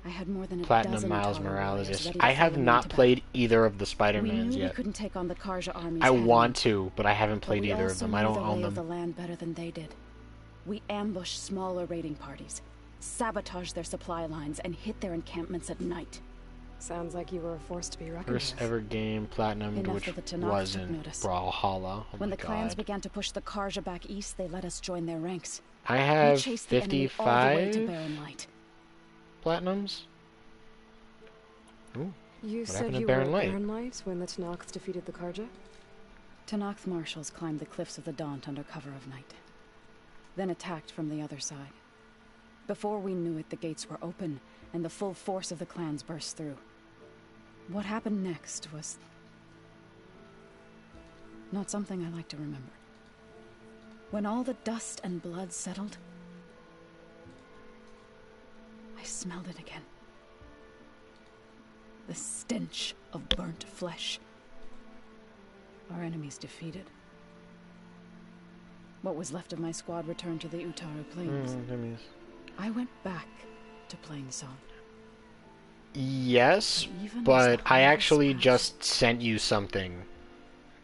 I had more than a Platinum dozen Miles Tauren Morales. warriors Yes. ready to I have follow me not into played battle. either of the We Spider-Mans knew we yet. couldn't take on the Karja armies I head want on, to, but I haven't but played we either of also them. I knew don't the own lay of the them. land better than they did. We ambushed smaller raiding parties, sabotaged their supply lines, and hit their encampments at night. Sounds like you were a force to be reckoned First with. ever game platinumed, Enough which of the Tenakth took wasn't notice. Brawlhalla. Oh When my the clans god. began to push the Karja back east, they let us join their ranks. I We have chased the enemy all the way to 55 Barren Light. platinums. Ooh. You What said happened to you were Barren at Light? Barren Light when the Tenakth defeated the Karja? Tenakth marshals climbed the cliffs of the Daunt under cover of night, then attacked from the other side. Before we knew it, the gates were open, and the full force of the clans burst through. What happened next was not something I like to remember. When all the dust and blood settled, I smelled it again. The stench of burnt flesh. Our enemies defeated. What was left of my squad returned to the Utaru Plains. I went back to Plainsong. Yes, Even as but the I harvest actually passed, just sent you something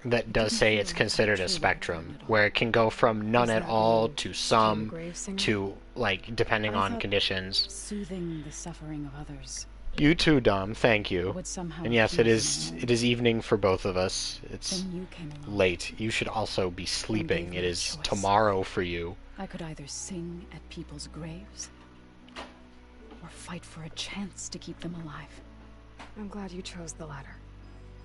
that does didn't say feel it's like I considered a truly spectrum, returned at all. where it can go from none Does at that all mean to Jim some Gravesinger? to, like, depending I on thought conditions. soothing the suffering of others You too, Dom. Thank you. would somehow And yes, it appease is. my own. It is evening for both of us. It's Then you came along. late. You should also be sleeping. gave It me a is choice. tomorrow for you. I could either sing at people's graves or fight for a chance to keep them alive. I'm glad you chose the latter.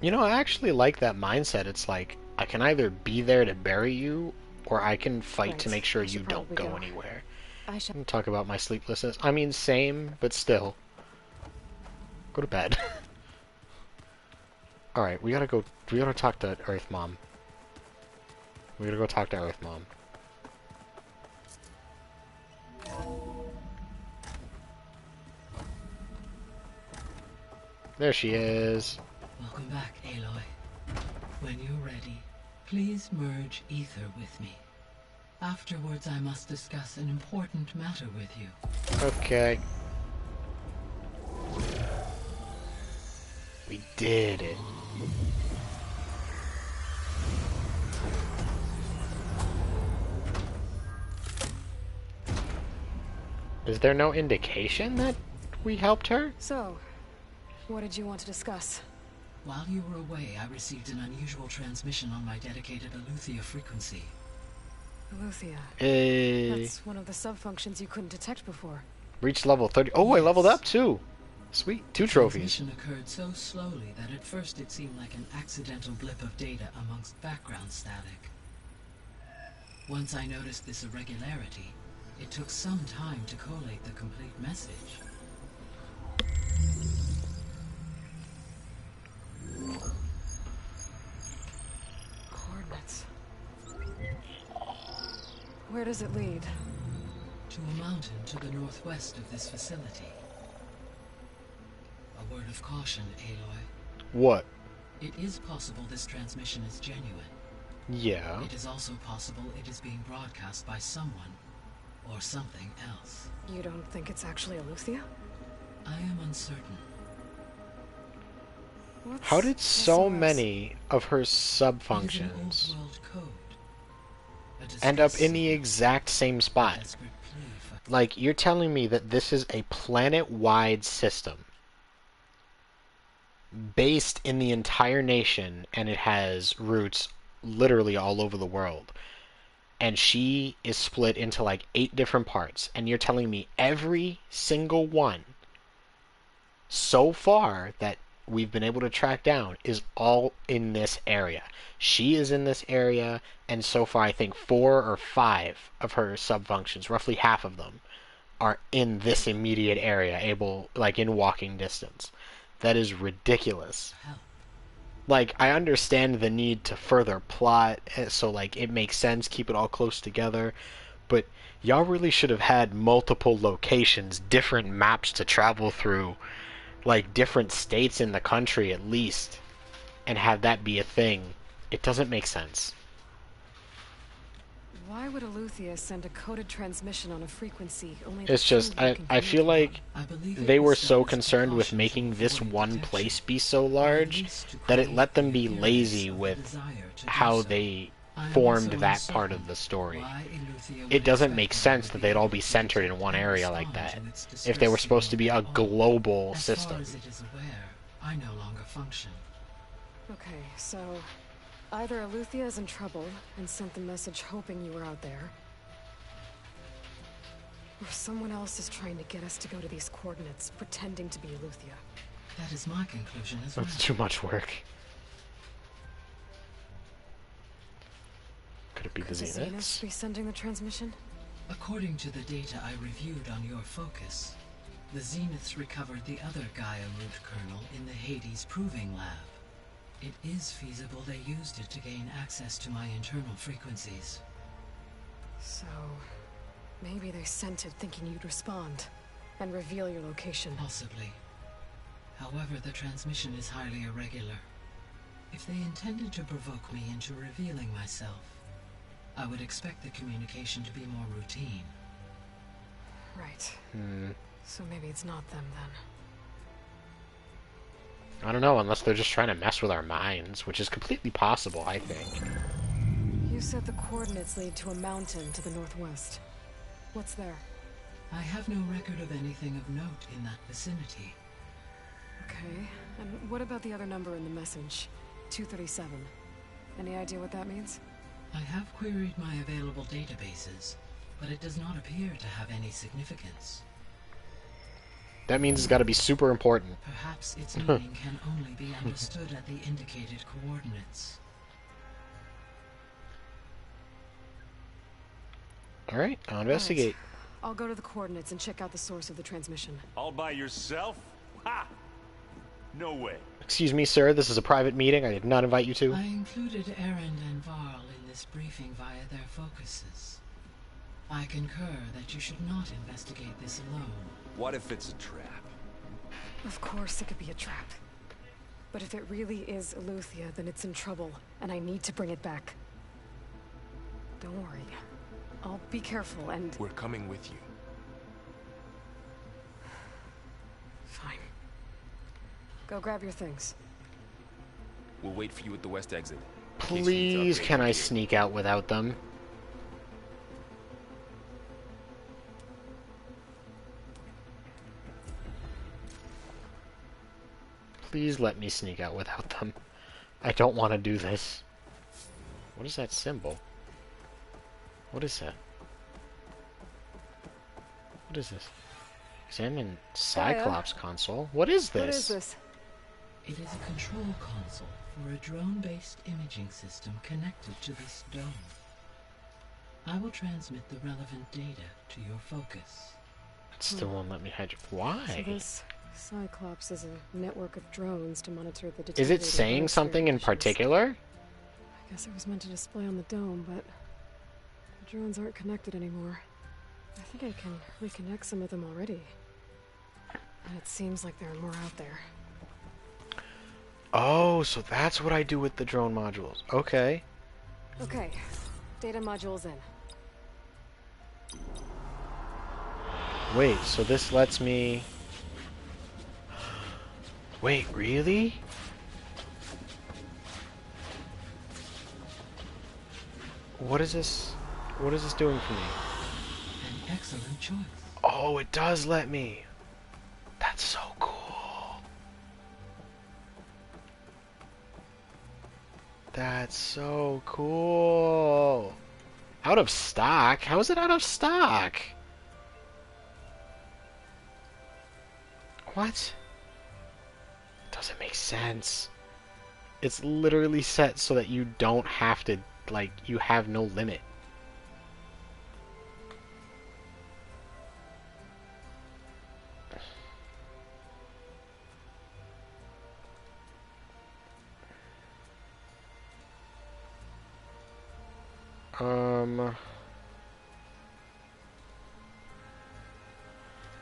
You know, I actually like that mindset. It's like, I can either be there to bury you, or I can fight to Right. make sure I should you don't probably go go. anywhere. I shall. And talk about my sleeplessness. I mean, same, but still. Go to bed. Alright, we gotta go. We gotta talk to Earth Mom. We gotta go talk to Earth Mom. There she is. Welcome back, Aloy. When you're ready, please merge ether with me. Afterwards, I must discuss an important matter with you. Okay. We did it. Is there no indication that we helped her? So, what did you want to discuss? While you were away, I received an unusual transmission on my dedicated Aletheia frequency. Aletheia. Hey. That's one of the sub-functions you couldn't detect before. Reached level 30. Oh, I leveled up too. Sweet. 2 trophies. Transmission occurred so slowly that at first it seemed like an accidental blip of data amongst background static. Once I noticed this irregularity, it took some time to collate the complete message. Coordinates. Where does it lead? To a mountain to the northwest of this facility. A word of caution, Aloy. What? It is possible this transmission is genuine. Yeah. It is also possible it is being broadcast by someone or something else. You don't think it's actually Aletheia? I am uncertain. What's How did so SOS? many of her It is sub-functions an old-world code. A end up in distress the signal, exact same a spot? desperate plea for Like, you're telling me that this is a planet-wide system based in the entire nation, and it has roots literally all over the world. And she is split into like 8 different parts, and you're telling me every single one so far that we've been able to track down is all in this area. She is in this area, and so far I think 4 or 5 of her sub-functions, roughly half of them, are in this immediate area, able, like, in walking distance. That is ridiculous. help. Like, I understand the need to further plot, so, like, it makes sense, keep it all close together, but y'all really should have had multiple locations, different maps to travel through, like, different states in the country at least, and have that be a thing. It doesn't make sense. Why would Eleuthia send a coded transmission on a frequency only It's the just, Kingdom can I feel communicate like I believe it they were was done so as concerned with precaution making to this avoid one detection, place be so or at large least to that it create let them the be appearance lazy of a with desire to do how so. they I'm formed also that part uncertain of the story. why Eleuthia would It doesn't expect make me to sense that they'd all able be to centered in detect one and area like respond that, to its if they were distress supposed to be signal a at all. global As system. far as it is aware, I no longer function. Okay, so either Eleuthia is in trouble and sent the message hoping you were out there, or someone else is trying to get us to go to these coordinates, pretending to be Eleuthia. That is my conclusion as well. That's too much work. Could it be Could the the Zeniths Zeniths? be sending the transmission? According to the data I reviewed on your focus, the Zeniths recovered the other Gaia root kernel in the Hades Proving Lab. It is feasible they used it to gain access to my internal frequencies. So, maybe they sent it thinking you'd respond and reveal your location. Possibly. However, the transmission is highly irregular. If they intended to provoke me into revealing myself, I would expect the communication to be more routine. Right. Hmm. So maybe it's not them then. I don't know, unless they're just trying to mess with our minds, which is completely possible, I think. You said the coordinates lead to a mountain to the northwest. What's there? I have no record of anything of note in that vicinity. Okay. And what about the other number in the message? 237. Any idea what that means? I have queried my available databases, but it does not appear to have any significance. That means it's got to be super important. Perhaps its meaning can only be understood at the indicated coordinates. Alright, I'll investigate. I'll go to the coordinates and check out the source of the transmission. All by yourself? Ha! No way. Excuse me, sir, this is a private meeting. I did not invite you to. I included Erend and Varl in this briefing via their focuses. I concur that you should not investigate this alone. What if it's a trap? Of course it could be a trap. But if it really is Eleuthia, then it's in trouble, and I need to bring it back. Don't worry. I'll be careful and... We're coming with you. Fine. Go grab your things. We'll wait for you at the west exit. in case you need to Please, upgrade can your I gear. sneak out without them? Please let me sneak out without them. I don't want to do this. What is that symbol? What is that? What is this? Examine Cyclops console. What is this? What is this? It is a control console for a drone-based imaging system connected to this dome. I will transmit the relevant data to your focus. It still won't let me hide. Why? So this Cyclops is a network of drones to monitor the Is it deteriorating saying biosphere something in conditions. particular? I guess it was meant to display on the dome, but the drones aren't connected anymore. I think I can reconnect some of them already. And it seems like there are more out there. Oh, so that's what I do with the drone modules. Okay. Okay, data module's in. Wait, so this lets me... Wait, really? What is this? What is this doing for me? An excellent choice. Oh, it does let me. That's so cool. That's so cool. Out of stock? How is it out of stock? What? Doesn't make sense. It's literally set so that you don't have to, like, you have no limit.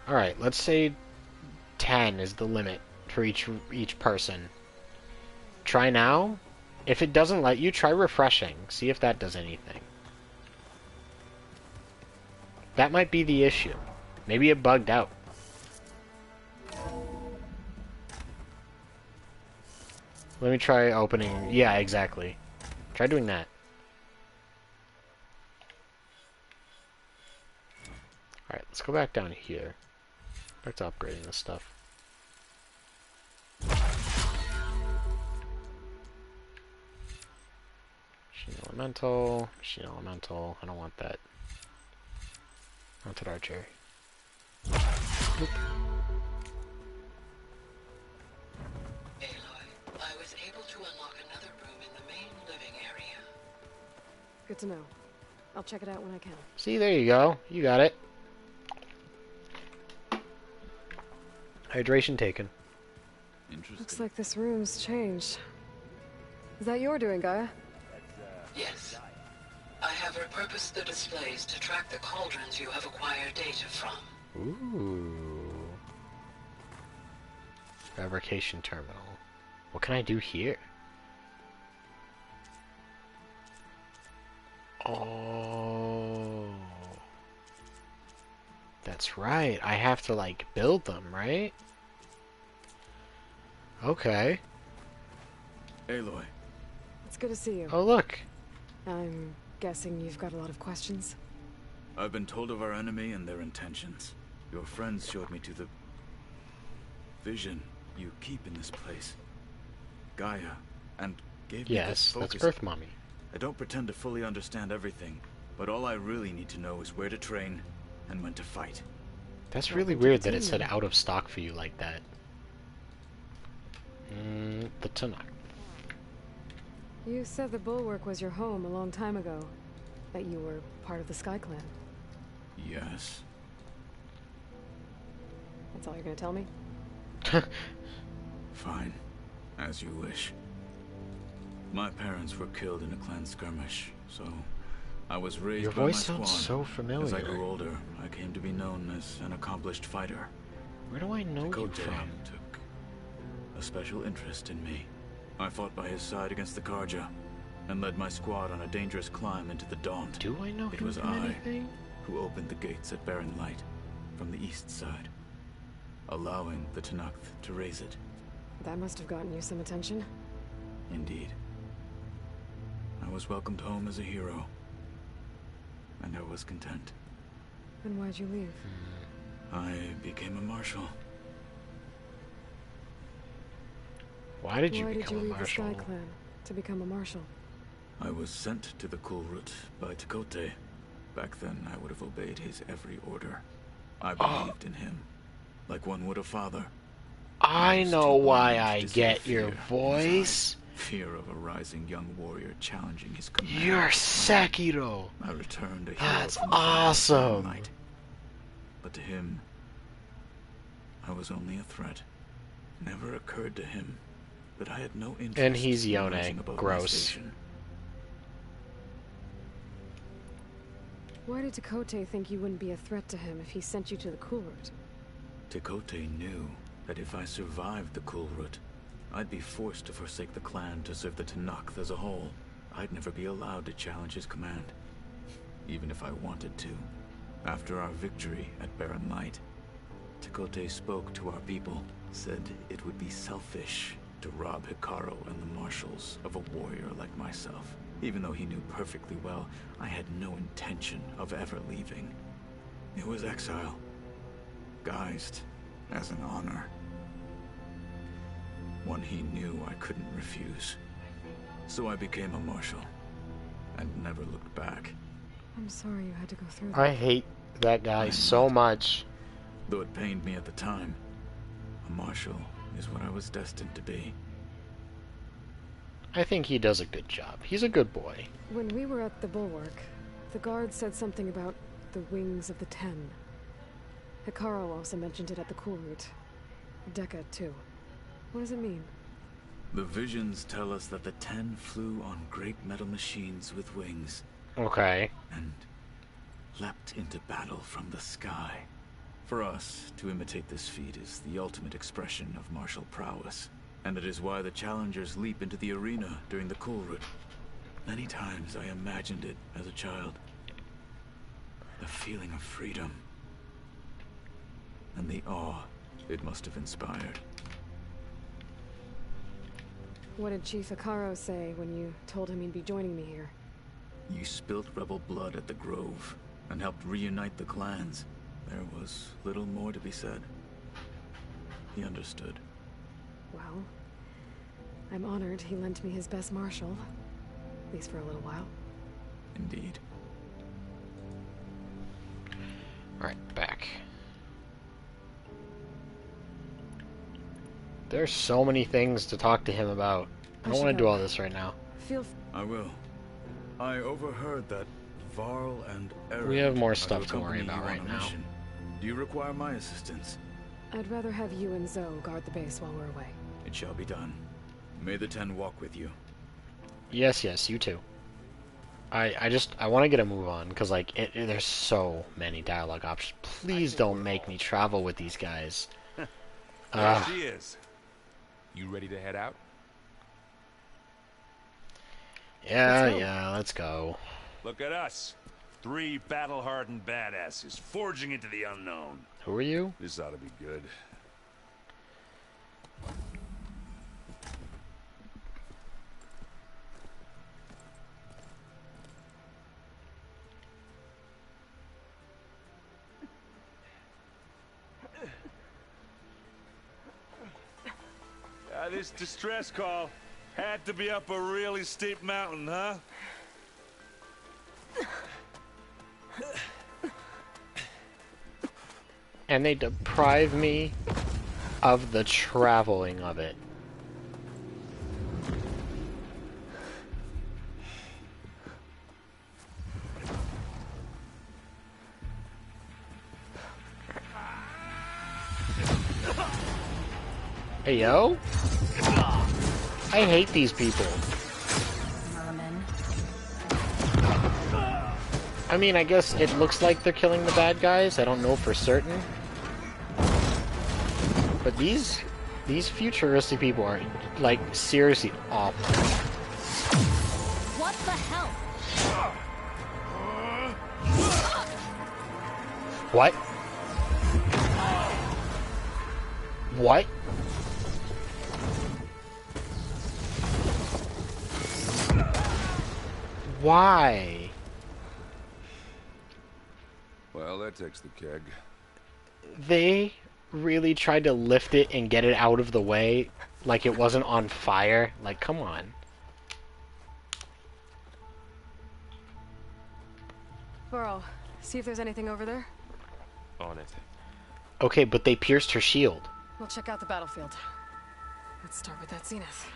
Alright, let's say 10 is the limit for each person. Try now. If it doesn't let you, try refreshing. See if that does anything. That might be the issue. Maybe it bugged out. Let me try opening... Yeah, exactly. Try doing that. Alright, let's go back down here. Back to upgrading this stuff. Machine elemental. Machine elemental. I don't want that. Mounted archer. Nope. Aloy, I was able to unlock another room in the main living area. Good to know. I'll check it out when I can. See, there you go. You got it. Hydration taken. Interesting. Looks like this room's changed. Is that your doing, Gaia? Yes. I have repurposed the displays to track the cauldrons you have acquired data from. Ooh. Fabrication terminal. What can I do here? Oh. That's right. I have to, like, build them, right? Okay. Aloy. It's good to see you. Oh, look. I'm guessing you've got a lot of questions. I've been told of our enemy and their intentions. Your friends showed me to the vision you keep in this place, Gaia, and gave me this Yes, focus. that's Earth Mommy. I don't pretend to fully understand everything, but all I really need to know is where to train and when to fight. That's Well, really thank you weird for that it said telling me. out of stock for you like that. The Tanakh. You said the Bulwark was your home a long time ago. That you were part of the Sky Clan. Yes. That's all you're gonna tell me? Fine. As you wish. My parents were killed in a clan skirmish, so I was raised Your by voice my sounds squad. so familiar. As I grew older, I came to be known as an accomplished fighter. Where do I know you Kote from? took a special interest in me. I fought by his side against the Karja, and led my squad on a dangerous climb into the Daunt. Do I know It him was from I anything? who opened the gates at Barren Light from the east side, allowing the Tanakh to raise it. That must have gotten you some attention. Indeed. I was welcomed home as a hero, and I was content. Then why'd you leave? I became a marshal. Why did you Why did become you a leave the marshal? Sky Clan to become a marshal? I was sent to the Kulrut by Tekote. Back then, I would have obeyed his every order. I believed in him, like one would a father. I was know too why blind I to see get the your fear in his voice. eyes. Fear of a rising young warrior challenging his command. You're Sekiro. I returned a hero That's from the Barren awesome. Light. But to him, I was only a threat. Never occurred to him that I had no interest And he's in Yone. rising above my Gross. station. Why did Tekote think you wouldn't be a threat to him if he sent you to the Kulrut? Tekote knew that if I survived the Kulrut, I'd be forced to forsake the clan to serve the Tanakh as a whole. I'd never be allowed to challenge his command, even if I wanted to. After our victory at Barren Light, Tekote spoke to our people, said it would be selfish to rob Hikaru and the marshals of a warrior like myself. Even though he knew perfectly well, I had no intention of ever leaving. It was exile, guised as an honor. One he knew I couldn't refuse. So I became a marshal, and never looked back. I'm sorry you had to go through that. I hate that guy so much. Though it pained me at the time, a marshal is what I was destined to be. I think he does a good job. He's a good boy. When we were at the Bulwark, the guard said something about the Wings of the Ten. Hikaru also mentioned it at the Kulrut. Dekka, too. What does it mean? The visions tell us that the Ten flew on great metal machines with wings, Okay. and leapt into battle from the sky. For us, to imitate this feat is the ultimate expression of martial prowess, and it is why the challengers leap into the arena during the Kulrut. Many times I imagined it as a child. The feeling of freedom. And the awe it must have inspired. What did Chief Akaro say when you told him he'd be joining me here? You spilt rebel blood at the Grove and helped reunite the clans. There was little more to be said. He understood. Well, I'm honored he lent me his best marshal. At least for a little while. Indeed. Alright, back. There's so many things to talk to him about. I don't want to do all this right now. I will. I overheard that Varl and Aaron We have more are stuff to worry accompany about you on right a now. mission. Do you require my assistance? I'd rather have you and Zoe guard the base while we're away. It shall be done. May the Ten walk with you. Yes, you too. I want to get a move on, because, like, there's so many dialogue options. Please don't make me travel with these guys. There she is. You ready to head out? Yeah, let's go. Look at us. 3 battle-hardened badasses forging into the unknown. Who are you? This ought to be good. This distress call had to be up a really steep mountain, huh? And they deprive me of the traveling of it. Hey, yo. I hate these people. Merman. I mean, I guess it looks like they're killing the bad guys. I don't know for certain. But these futuristic people are, like, seriously awful. What the hell? What? What? Why? Well, that takes the keg. They really tried to lift it and get it out of the way like it wasn't on fire. Like, come on. Varl, see if there's anything over there. On it. Okay, but they pierced her shield. We'll check out the battlefield. Let's start with that zenith.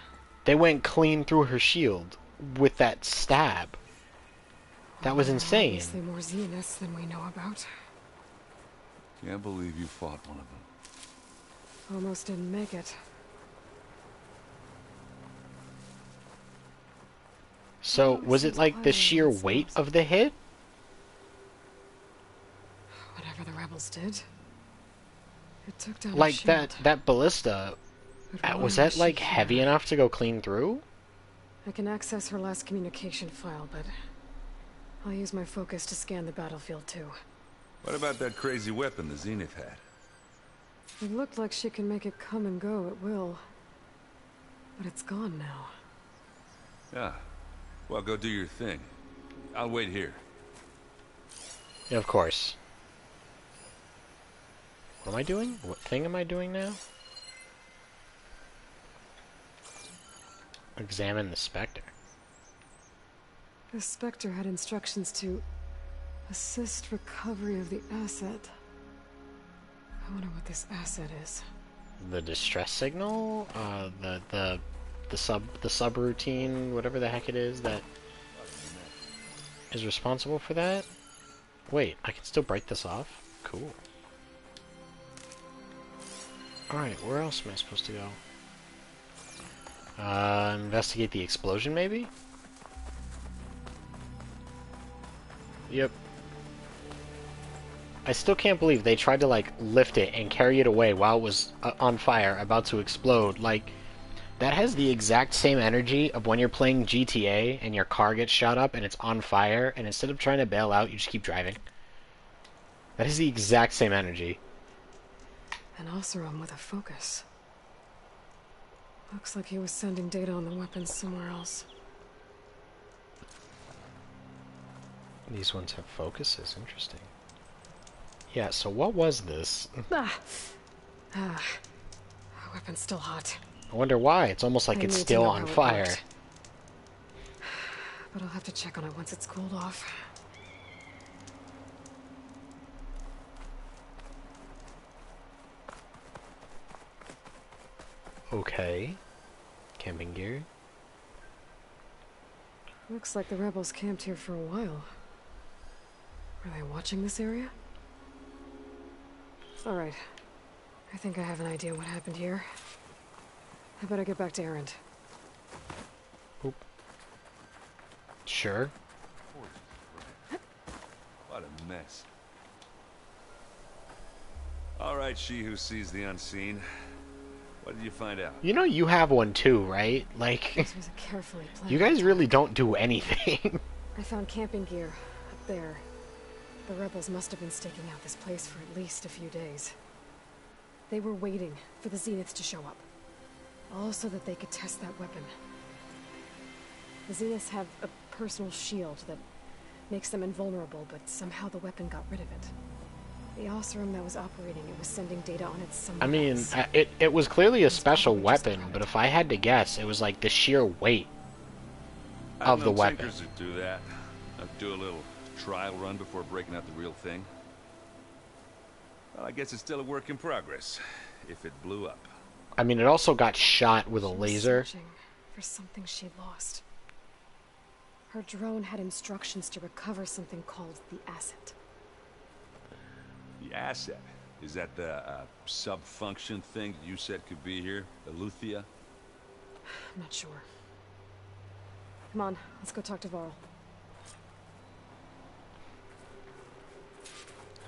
They went clean through her shield with that stab. That was insane. Obviously more zeniths than we know about. Can't believe you fought one of them. Almost didn't make it. So, was it like the sheer weight of the hit? Whatever the rebels did. It took down Like a shield. that ballista, was that like heavy enough to go clean through? I can access her last communication file, but I'll use my focus to scan the battlefield too. What about that crazy weapon the Zenith had? It looked like she can make it come and go at will. But it's gone now. Yeah. Well, go do your thing. I'll wait here. Yeah, of course. What am I doing? What thing am I doing now? Examine the Spectre. The Spectre had instructions to assist recovery of the asset. I wonder what this asset is. The distress signal? The subroutine, whatever the heck it is that is responsible for that? Wait, I can still break this off? Cool. Alright, where else am I supposed to go? Investigate the explosion, maybe? Yep. I still can't believe they tried to, like, lift it and carry it away while it was on fire, about to explode. Like, that has the exact same energy of when you're playing GTA and your car gets shot up and it's on fire, and instead of trying to bail out, you just keep driving. That is the exact same energy. An Oseram with a focus. Looks like he was sending data on the weapons somewhere else. These ones have focuses. Interesting. Yeah, so what was this? The weapon's still hot. I wonder why. It's almost like I it's need to still know on how it fire. worked. But I'll have to check on it once it's cooled off. Okay. Camping gear. Looks like the rebels camped here for a while. Were they watching this area? Alright. I think I have an idea what happened here. I better get back to Erend. Oop. Sure. What a mess. All right, she who sees the unseen. What did you find out? You know you have one too, right? Like, This was a carefully planned you guys really attack. don't do anything. I found camping gear up there. The rebels must have been staking out this place for at least a few days. They were waiting for the Zeniths to show up. All so that they could test that weapon. The Zeniths have a personal shield that makes them invulnerable, but somehow the weapon got rid of it. The Oseram that was operating it was sending data on it somewhere I mean, else. it was clearly a It's special probably just a weapon, habit. but if I had to guess, it was like the sheer weight of the weapon. Tinkers that do that. Do a little trial run before breaking out the real thing. Well, I guess it's still a work in progress. If it blew up. I mean, it also got shot with a She was laser. searching for something she lost. Her drone had instructions to recover something called the asset. The asset. Is that the sub-function thing you said could be here? Eleuthia? I'm not sure. Come on, let's go talk to Varl.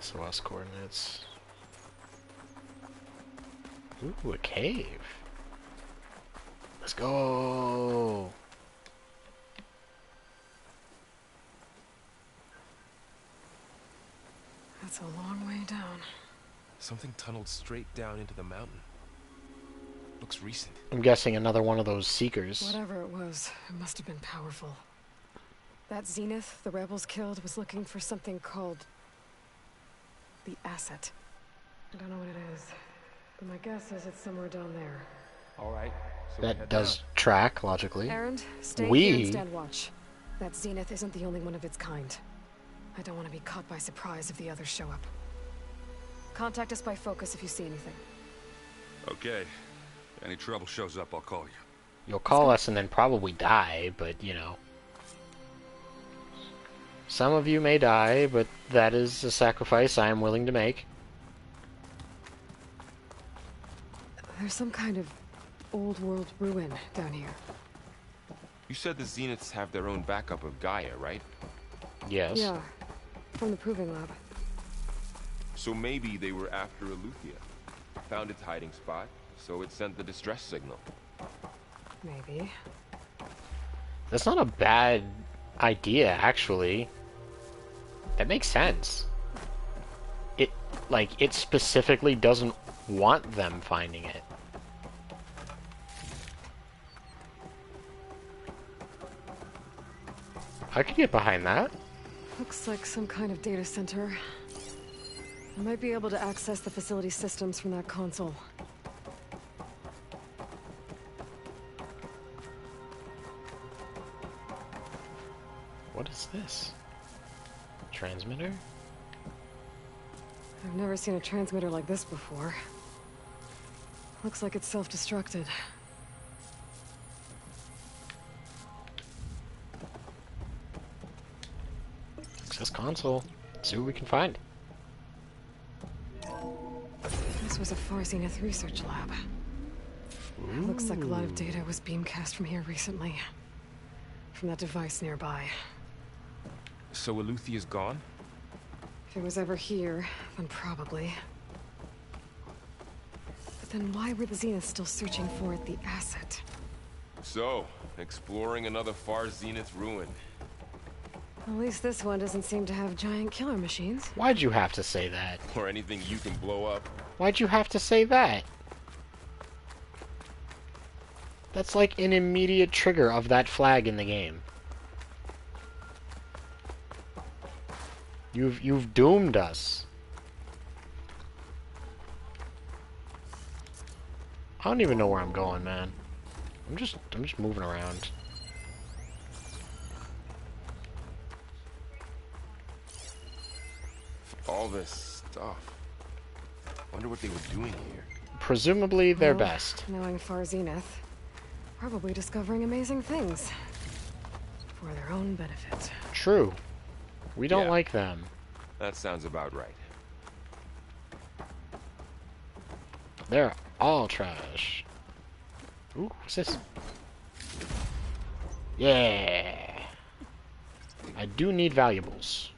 SOS coordinates. Ooh, a cave. Let's go. That's a long way down. Something tunneled straight down into the mountain. Looks recent. I'm guessing another one of those seekers. Whatever it was, it must have been powerful. That Zenith the rebels killed was looking for something called the asset. I don't know what it is, but my guess is it's somewhere down there. All right. So That does track logically. Erend, stay We- here and stand watch. That Zenith isn't the only one of its kind. I don't want to be caught by surprise if the others show up. Contact us by focus if you see anything. Okay. Any trouble shows up, I'll call you. You'll call us and then probably die, but you know. Some of you may die, but that is a sacrifice I am willing to make. There's some kind of old world ruin down here. You said the Zeniths have their own backup of Gaia, right? Yes. Yeah, from the proving lab. So maybe they were after Eleuthia. Found its hiding spot, so it sent the distress signal. Maybe. That's not a bad idea, actually. That makes sense. It specifically doesn't want them finding it. I could get behind that. Looks like some kind of data center. I might be able to access the facility systems from that console. What is this? Transmitter? I've never seen a transmitter like this before. Looks like it's self-destructed. Access console. Let's see what we can find. This was a Far Zenith research lab. Looks like a lot of data was beamcast from here recently. From that device nearby. So Eleuthia's gone? If it was ever here, then probably. But then why were the Zeniths still searching for the asset? So, exploring another Far Zenith ruin. At least this one doesn't seem to have giant killer machines. Why'd you have to say that? Or anything you can blow up. Why'd you have to say that? That's like an immediate trigger of that flag in the game. You've doomed us. I don't even know where I'm going, man. I'm just moving around. All this stuff. Wonder what they were doing here. Presumably their Well, best. Knowing Far Zenith, probably discovering amazing things. For their own benefit. True. We don't Yeah. like them. That sounds about right. They're all trash. Ooh, what's this? Yeah. I do need valuables.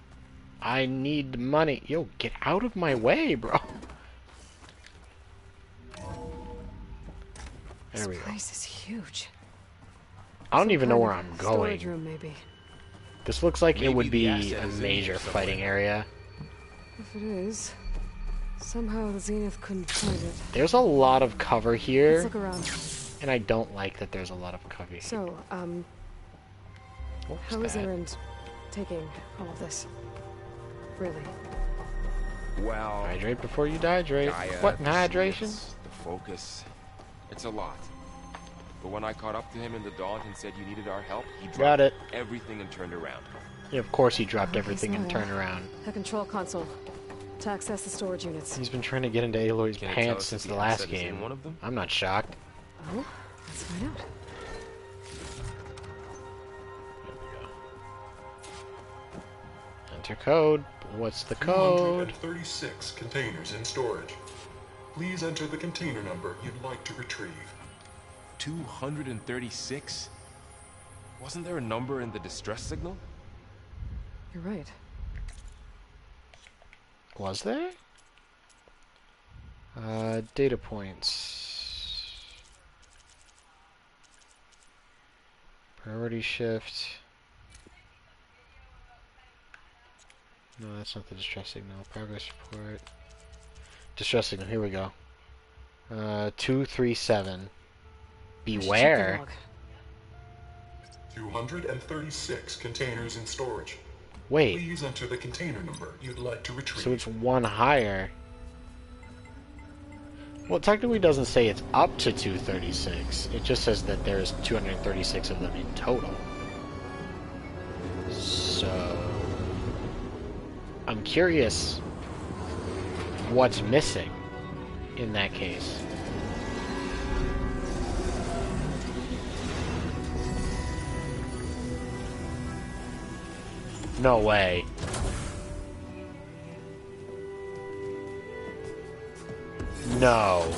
I need money. Yo, get out of my way, bro. There we This go. place is huge. I don't Some even know kind where of I'm storage going. room, maybe. This looks like it Maybe would the be asset a is in major here somewhere. fighting area. If it is, somehow the Zenith couldn't find it. There's a lot of cover Let's here, look around. and I don't like that there's a lot of cover here. So, Oh, it's how is bad. Erend taking all of this? Really? Well, Hydrate before you dehydrate. Gaia, What, the hydration? secrets, the focus. It's a lot. But when I caught up to him in the Daunt and said you needed our help, he dropped Got it. everything and turned around. Yeah, of course he dropped Okay, everything and so, turned around. The control console to access the storage units. He's been trying to get into Aloy's Can you tell pants us since if the the last asset is in game. one of them? I'm not shocked. Oh, let's find out. Enter code. What's the code? 236 containers in storage. Please enter the container number you'd like to retrieve. 236? Wasn't there a number in the distress signal? You're right. Was there? Data points. Priority shift. No, that's not the distress signal. Progress report. Distress signal, here we go. 237. I should check the Beware. log. 236 containers in storage. Wait, Please enter the container number you'd like to retrieve. so it's one higher. Well, it technically doesn't say it's up to 236. It just says that there's 236 of them in total. So, I'm curious what's missing in that case. No way. No.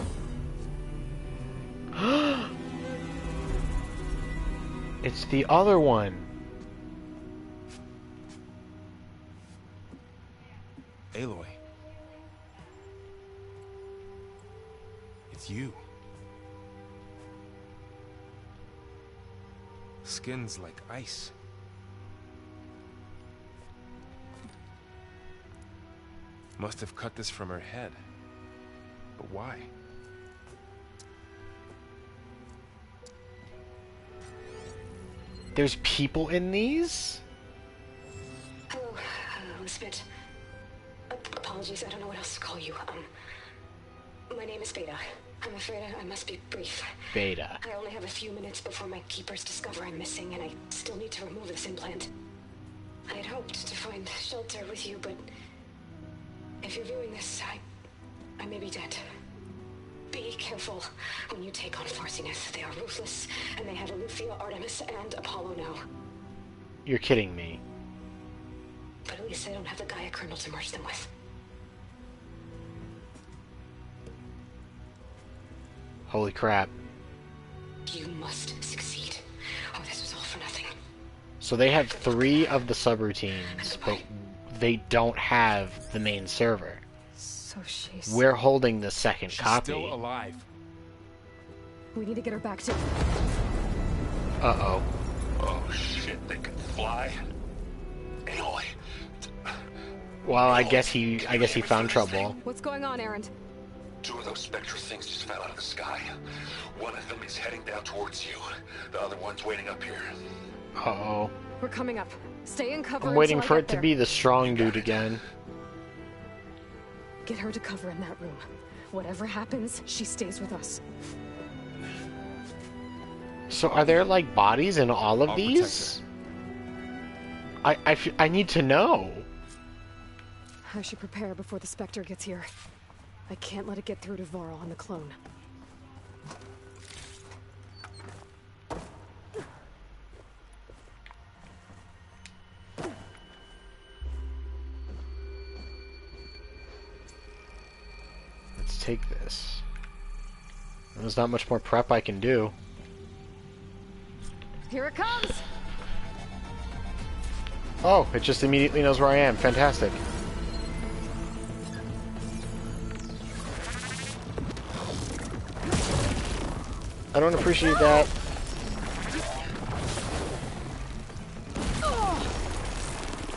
It's the other one. Aloy. It's you. Skin's like ice. Must have cut this from her head. But why? There's people in these? Hello, Elizabeth. Apologies, I don't know what else to call you. My name is Beta. I'm afraid I must be brief. Beta. I only have a few minutes before my keepers discover I'm missing, and I still need to remove this implant. I had hoped to find shelter with you, but if you're viewing this, I may be dead. Be careful when you take on Far Zenith. They are ruthless, and they have Aletheia, Artemis, and Apollo now. You're kidding me. But at least I don't have the Gaia kernel to merge them with. Holy crap. You must succeed, or this was all for nothing. So they have 3 of the subroutines, but they don't have the main server. So she's... We're holding the second She's copy. still alive. We need to get her back to... Uh-oh. Oh shit, they can fly. Aloy. Well, I guess he found trouble. What's going on, Erend? 2 of those spectral things just fell out of the sky. One of them is heading down towards you. The other one's waiting up here. Uh-oh. We're coming up. Stay in cover. I'm waiting until I for get it to there. be the strong dude again. Get her to cover in that room. Whatever happens, she stays with us. So are there, like, bodies in all of I'll these? I need to know. I should prepare before the Spectre gets here. I can't let it get through to Varl and the clone. Let's take this. There's not much more prep I can do. Here it comes! Oh, it just immediately knows where I am. Fantastic. I don't appreciate that.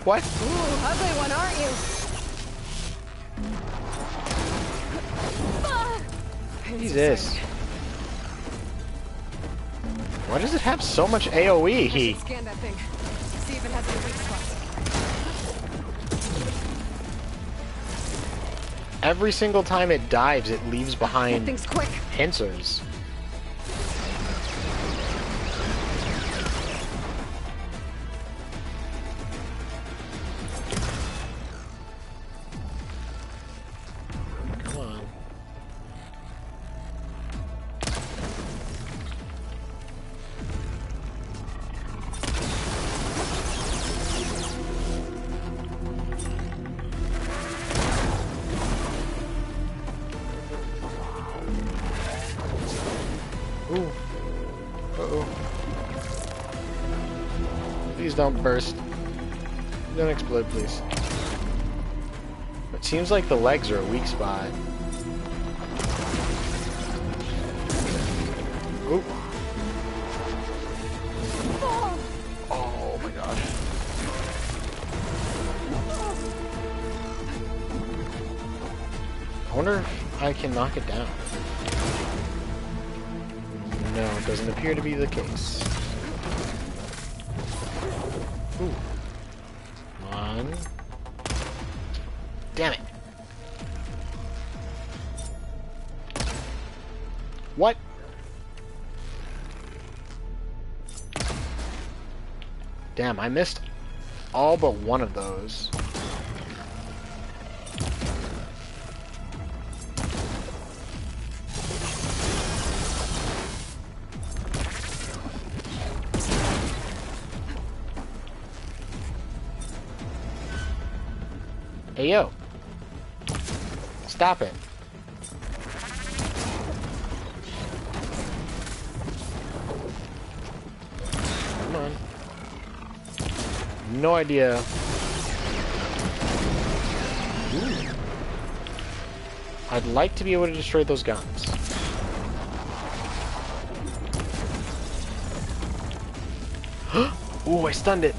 What? Ooh, ugly one, aren't you? Jesus. Why does it have so much AoE? I should scan that thing. See if it has any weak spots. Every single time it dives, it leaves That behind thing's quick. pincers. Come on. Ooh. Uh-oh. Please don't burst. Don't explode, please. It seems like the legs are a weak spot. Ooh. Oh my gosh. I wonder if I can knock it down. No, it doesn't appear to be the case. Ooh. Come on. Damn it. What? Damn, I missed all but one of those. Hey, yo. Stop it. Come on. No idea. Ooh. I'd like to be able to destroy those guns. Ooh, I stunned it.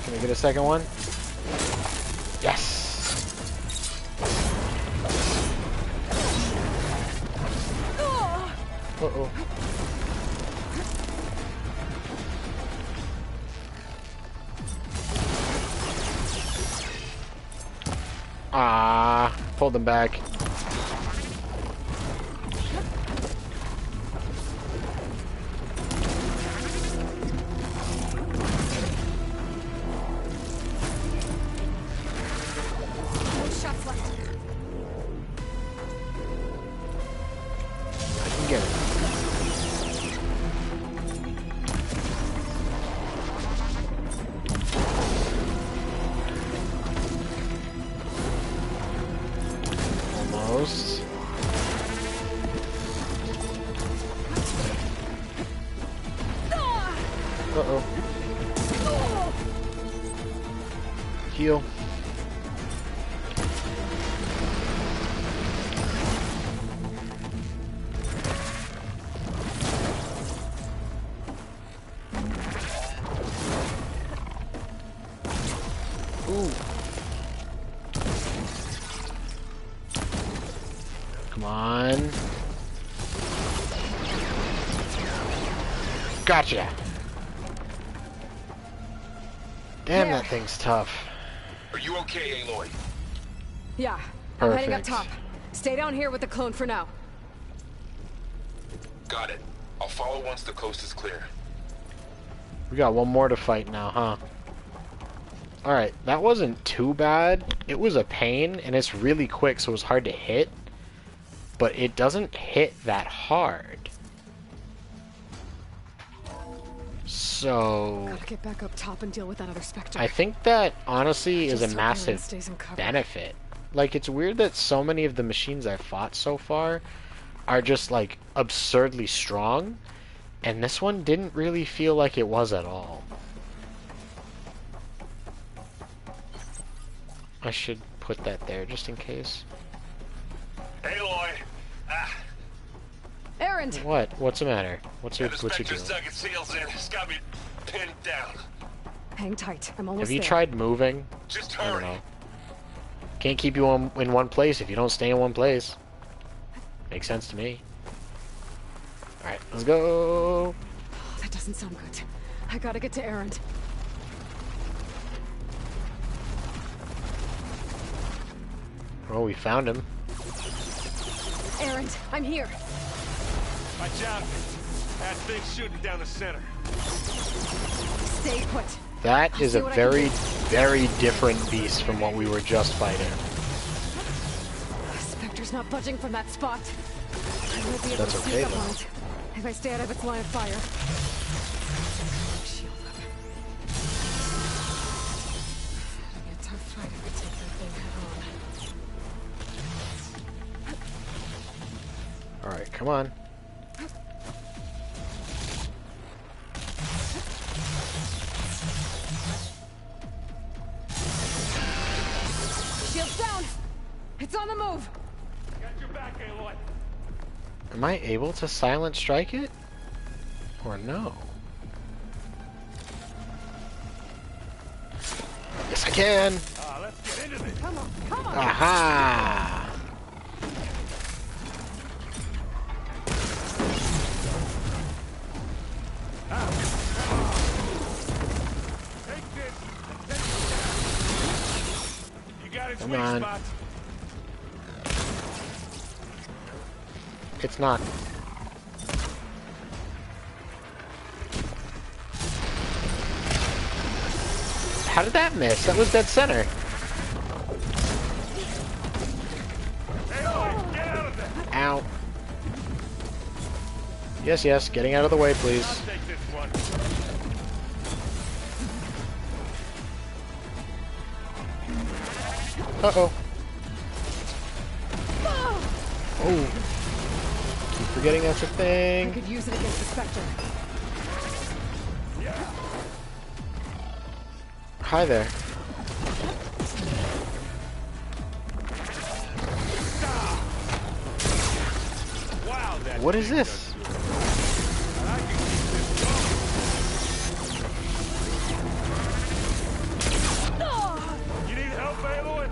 Can I get a second one? Yes! Uh-oh. Ah, pulled them back. Shots left. I can get it. Almost. Uh-oh. Heal. Ooh. Come on. Gotcha. Damn, There. that thing's tough. Are you okay, Aloy? Yeah, I'm heading up Perfect. top. Stay down here with the clone for now. Got it. I'll follow once the coast is clear. We got one more to fight now, huh? Alright, that wasn't too bad. It was a pain, and it's really quick, so it was hard to hit. But it doesn't hit that hard. So... Gotta get back up top and deal with that other Spectre. I think that, honestly, is a Just hope Aaron massive stays in cover. benefit. Like, it's weird that so many of the machines I've fought so far are just, like, absurdly strong, and this one didn't really feel like it was at all. I should put that there, just in case. Aloy! Ah, Aaron! What? What's the matter? What's your the deal? Spectre's dug its heels in. It's got me pinned down. Hang tight. I'm almost Have you there. tried moving? Just I don't hurry. know. Can't keep you in one place if you don't stay in one place. Makes sense to me. Alright, let's go. Oh, that doesn't sound good. I gotta get to Aaron. Oh, we found him. Aaron, I'm here. Watch out. That thing's shooting down the center. Stay put. That is see a what I can very, do. very different beast from what we were just fighting. Spectre's not budging from that spot. I might be able That's to okay, sneak up though. on it if I stay out of its line of fire. Shield up. It'll be a tough fight if I take that thing head on. Alright, come on. Shield's down! It's on the move! Got your back, Aloy. Am I able to silent strike it? Or no? Yes, I can! Let's get into this. Come on, come on! Aha! Take this. You got its Come weak on. spots. It's not. How did that miss? That was dead center. Aloy, get out of there. Ow. Yes, yes, getting out of the way, please. I'll take this one. Uh-oh. Oh. Keep forgetting that's a I thing. could use it against the Spectre. Hi there. Wow, that What is thing this? does good. And I can keep this going. You need help, Aloy?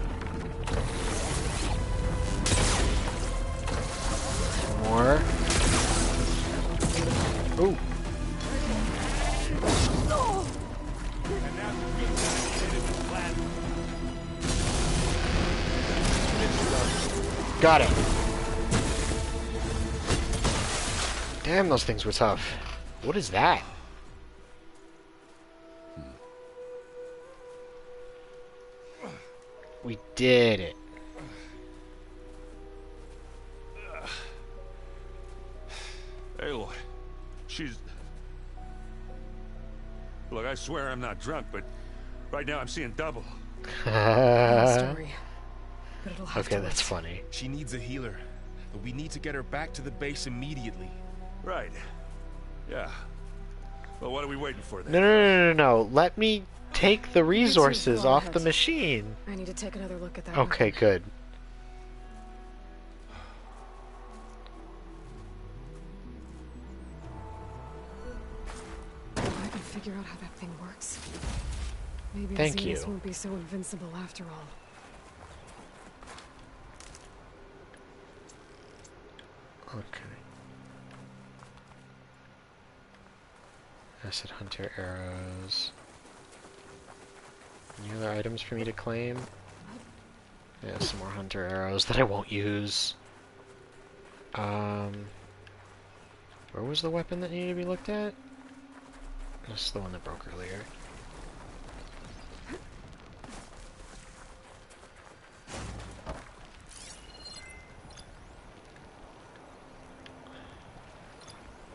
More. Ooh. And now's a good time to get into the plan. Got it. Damn, those things were tough. What is that? We did it. Aloy, she's... Look, I swear I'm not drunk, but right now I'm seeing double. Story. But it'll have Okay, to that's wait. funny. She needs a healer, but we need to get her back to the base immediately. Right. Yeah. Well, what are we waiting for then? No, no, no, no, no. Let me take the resources far off ahead. the machine. I need to take another look at that. Okay, good. If I can figure out how that thing works. Maybe the Thank Zeniths you. won't be so invincible after all. Okay. Acid Hunter arrows. Any other items for me to claim? Yeah, some more Hunter arrows that I won't use. Where was the weapon that needed to be looked at? This is the one that broke earlier.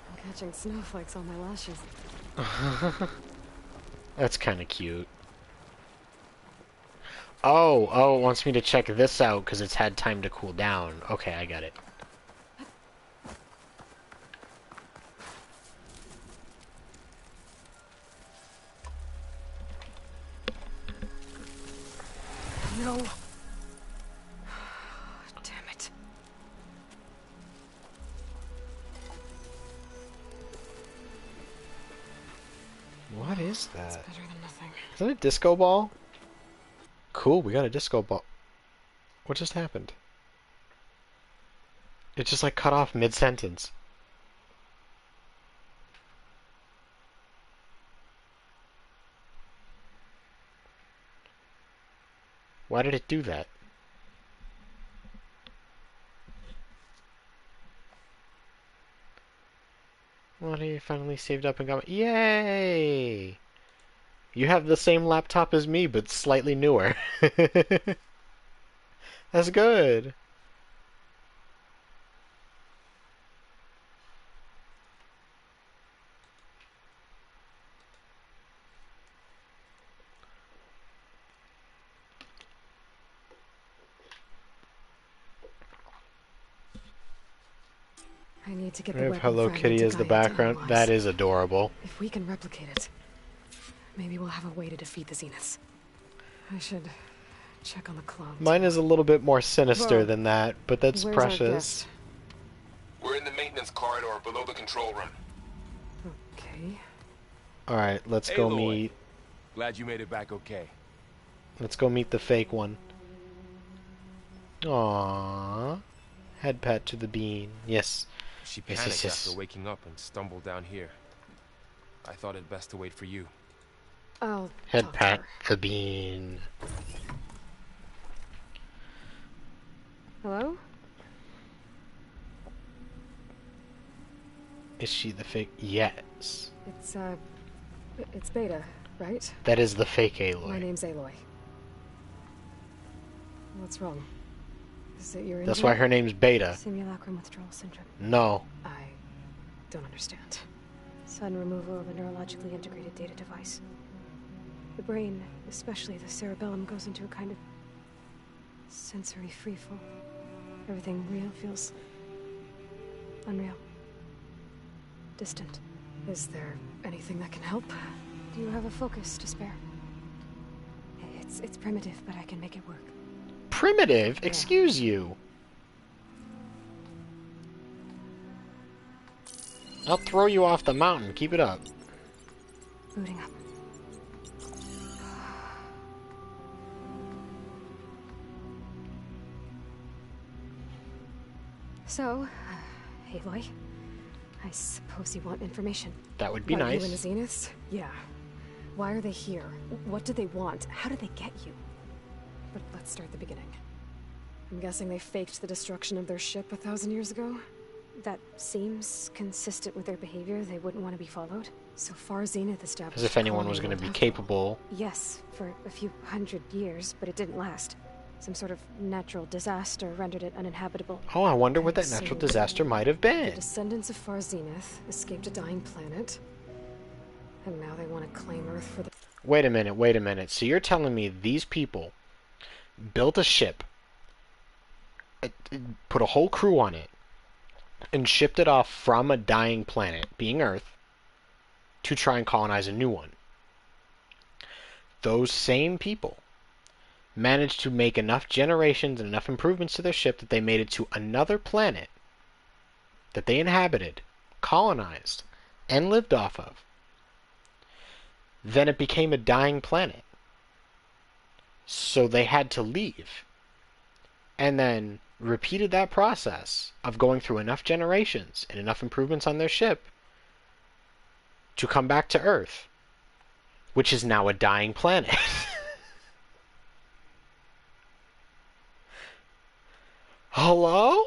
I'm catching snowflakes on my lashes. That's kind of cute. Oh, it wants me to check this out because it's had time to cool down. Okay, I got it. No. Damn it. What is that? It's better than nothing. Is that a disco ball? Cool, we got a disco ball. What just happened? It just like cut off mid-sentence. Why did it do that? Well, he finally saved up and got... Yay! You have the same laptop as me, but slightly newer. That's good. I need to get I the have weapon Hello fragment Kitty to as the Gaia to background. analyze. That is adorable. If we can replicate it, maybe we'll have a way to defeat the Zeniths. I should check on the clones. Mine is a little bit more sinister Whoa. than that, but that's Where's our precious. guest? We're in the maintenance corridor below the control room. Okay. Alright, let's go Aloy. meet... Glad you made it back okay. Let's go meet the fake one. Aww. Head pat to the bean. Yes. She Yes, panicked yes, yes. after waking up and stumbled down here. I thought it best to wait for you. I'll Head talk to pat her. the bean. Hello? Is she the fake? Yes. It's Beta, right? That is the fake My Aloy. name's Aloy. What's wrong? Is it your That's injury? why her name's Beta. Simulacrum withdrawal syndrome. No. I don't understand. Sudden removal of a neurologically integrated data device. The brain, especially the cerebellum, goes into a kind of sensory freefall. Everything real feels unreal. Distant. Is there anything that can help? Do you have a focus to spare? It's primitive, but I can make it work. Primitive? Yeah. Excuse you. I'll throw you off the mountain. Keep it up. Booting up. So, Aloy, I suppose you want information. That would be About nice. You and the Zeniths? Yeah. Why are they here? What do they want? How did they get you? But let's start at the beginning. I'm guessing they faked the destruction of their ship 1,000 years ago? That seems consistent with their behavior. They wouldn't want to be followed. So far, Zenith established As if a anyone was colony going to be after all. capable. Yes, for a few hundred years, but it didn't last. Some sort of natural disaster rendered it uninhabitable. Oh, I wonder what that So- natural disaster might have The been. descendants of Far Zenith escaped a dying planet, and now they want to claim Earth for the... Wait a minute, wait a minute. So you're telling me these people built a ship, put a whole crew on it, and shipped it off from a dying planet, being Earth, to try and colonize a new one. Those same people managed to make enough generations and enough improvements to their ship that they made it to another planet that they inhabited, colonized, and lived off of. Then it became a dying planet. So they had to leave. And then repeated that process of going through enough generations and enough improvements on their ship to come back to Earth, which is now a dying planet. Hello?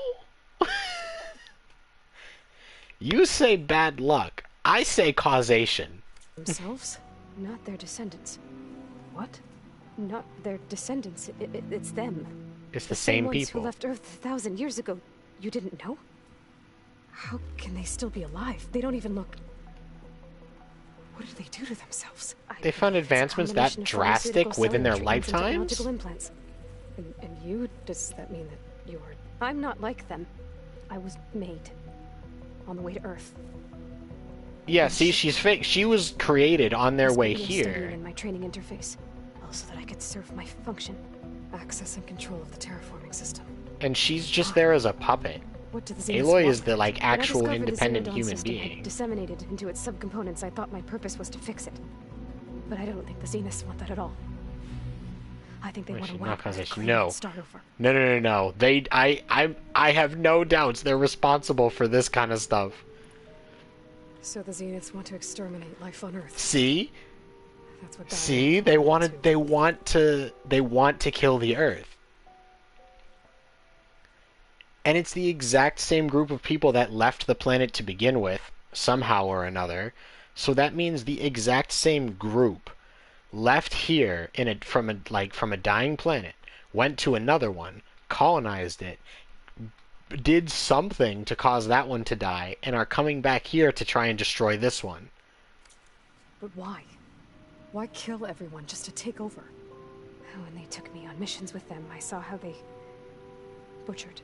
You say bad luck. I say causation. Themselves, not their descendants. What? Not their descendants. It's them. It's the same ones people. Who left Earth 1,000 years ago. You didn't know? How can they still be alive? They don't even look... What did they do to themselves? They found advancements that drastic within their lifetimes? Implants. And you, does that mean that you're... I'm not like them. I was made. On the way to Earth. Yeah, see, she's fake. She was created on their way here. In my training interface, also that I could serve my function, access and control of the terraforming system. And she's just there as a puppet. What do the Aloy is the like actual independent human being. Disseminated into its subcomponents, I thought my purpose was to fix it, but I don't think the Zeniths want that at all. I think they want to wipe out and start over. No. I have no doubts they're responsible for this kind of stuff. So the Zeniths want to exterminate life on Earth. See? That's what See, they want to kill the Earth. And it's the exact same group of people that left the planet to begin with, somehow or another. So that means the exact same group left here from a dying planet, went to another one, colonized it, did something to cause that one to die, and are coming back here to try and destroy this one. But why? Why kill everyone just to take over? When they took me on missions with them, I saw how they butchered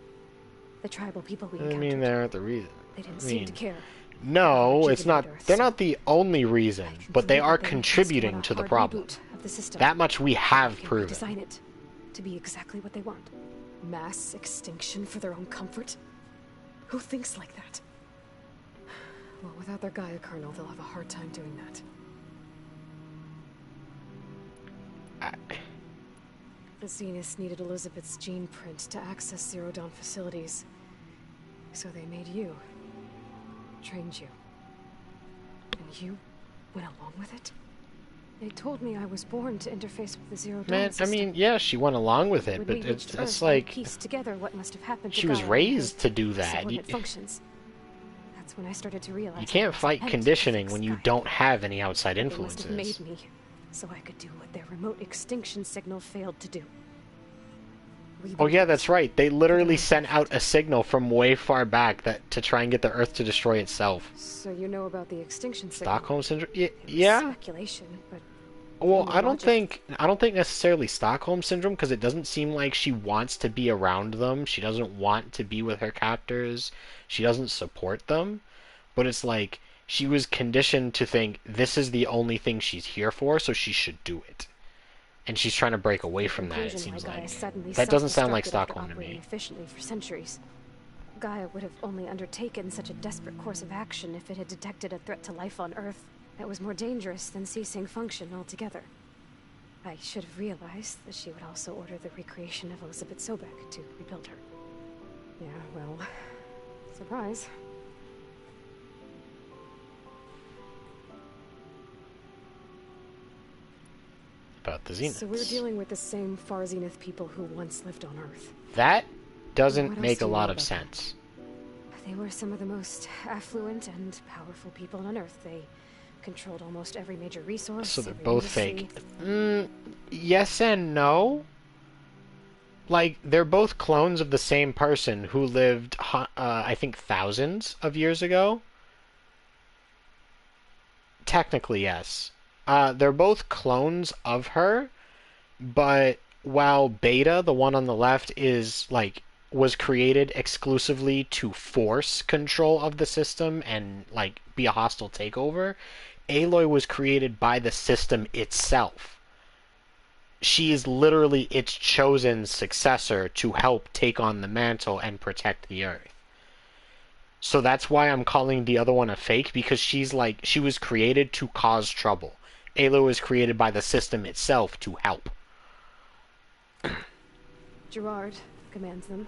the tribal people we encountered. I mean, they're the reason. They didn't seem to care. No, it's not. They're not the only reason, but they are contributing to the problem. That much we have proven. Design it to be exactly what they want. Mass extinction for their own comfort? Who thinks like that? Well, without their Gaia kernel, they'll have a hard time doing that. The Zeniths needed Elizabeth's gene print to access Zero Dawn facilities. So they made you. Trained you. And you went along with it? They told me I was born to interface with the Zero Dawn Man, system. I mean, yeah, she went along with it, but it's like piece together what must have happened she was raised to do that. Functions. That's when I started to realize you can't fight conditioning when you don't have any outside influences. They must have made me so I could do what their remote extinction signal failed to do. Oh yeah, that's right. They literally sent out a signal from way far back to try and get the Earth to destroy itself. So you know about the extinction signal? Stockholm syndrome? Yeah. Speculation, but well, I don't think necessarily Stockholm syndrome, because it doesn't seem like she wants to be around them. She doesn't want to be with her captors. She doesn't support them. But it's like she was conditioned to think this is the only thing she's here for, so she should do it. And she's trying to break away from that, it seems like. That doesn't sound like Stockholm to me. Efficiently for centuries. Gaia would have only undertaken such a desperate course of action if it had detected a threat to life on Earth that was more dangerous than ceasing function altogether. I should have realized that she would also order the recreation of Elizabeth Sobek to rebuild her. Yeah, well, surprise. About the Zeniths. So we're dealing with the same Far Zenith people who once lived on Earth. That doesn't make a lot of sense. They were some of the most affluent and powerful people on Earth. They controlled almost every major resource. So they're both fake. Yes and no. Like, they're both clones of the same person who lived, I think, thousands of years ago. Technically, yes. They're both clones of her, but while Beta, the one on the left, was created exclusively to force control of the system and, be a hostile takeover, Aloy was created by the system itself. She is literally its chosen successor to help take on the mantle and protect the Earth. So that's why I'm calling the other one a fake, because she was created to cause trouble. Aloy was created by the system itself to help. Gerard commands them.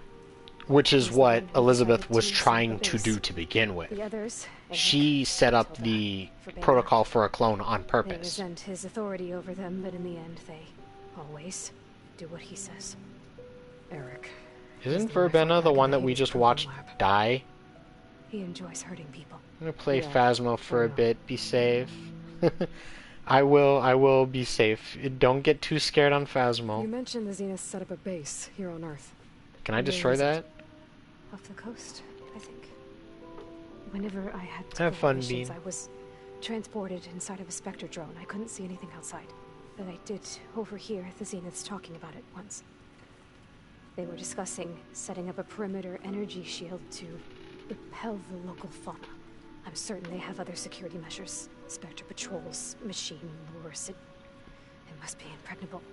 Which is He's the what one who Elizabeth decided was to trying set the to base. do to begin with. The others, She set up the protocol for a clone on They purpose. resent his authority over them, but in the end, they always do what he says. Eric. Isn't Verbena the one that we just watched die? He enjoys hurting people. I'm gonna play Yeah, Phasmo for I a know. bit. Be safe. I will be safe. Don't get too scared on You Phasmo. mentioned the Zenith set up a base here on Earth. Can I Where destroy is it? that? Off the coast, I think. Whenever I had Have go fun, missions, Bean. I was transported inside of a Spectre drone. I couldn't see anything outside. But I did overhear the Zeniths talking about it once. They were discussing setting up a perimeter energy shield to repel the local fauna. I'm certain they have other security measures. Spectre patrols, machine wars. It must be impregnable.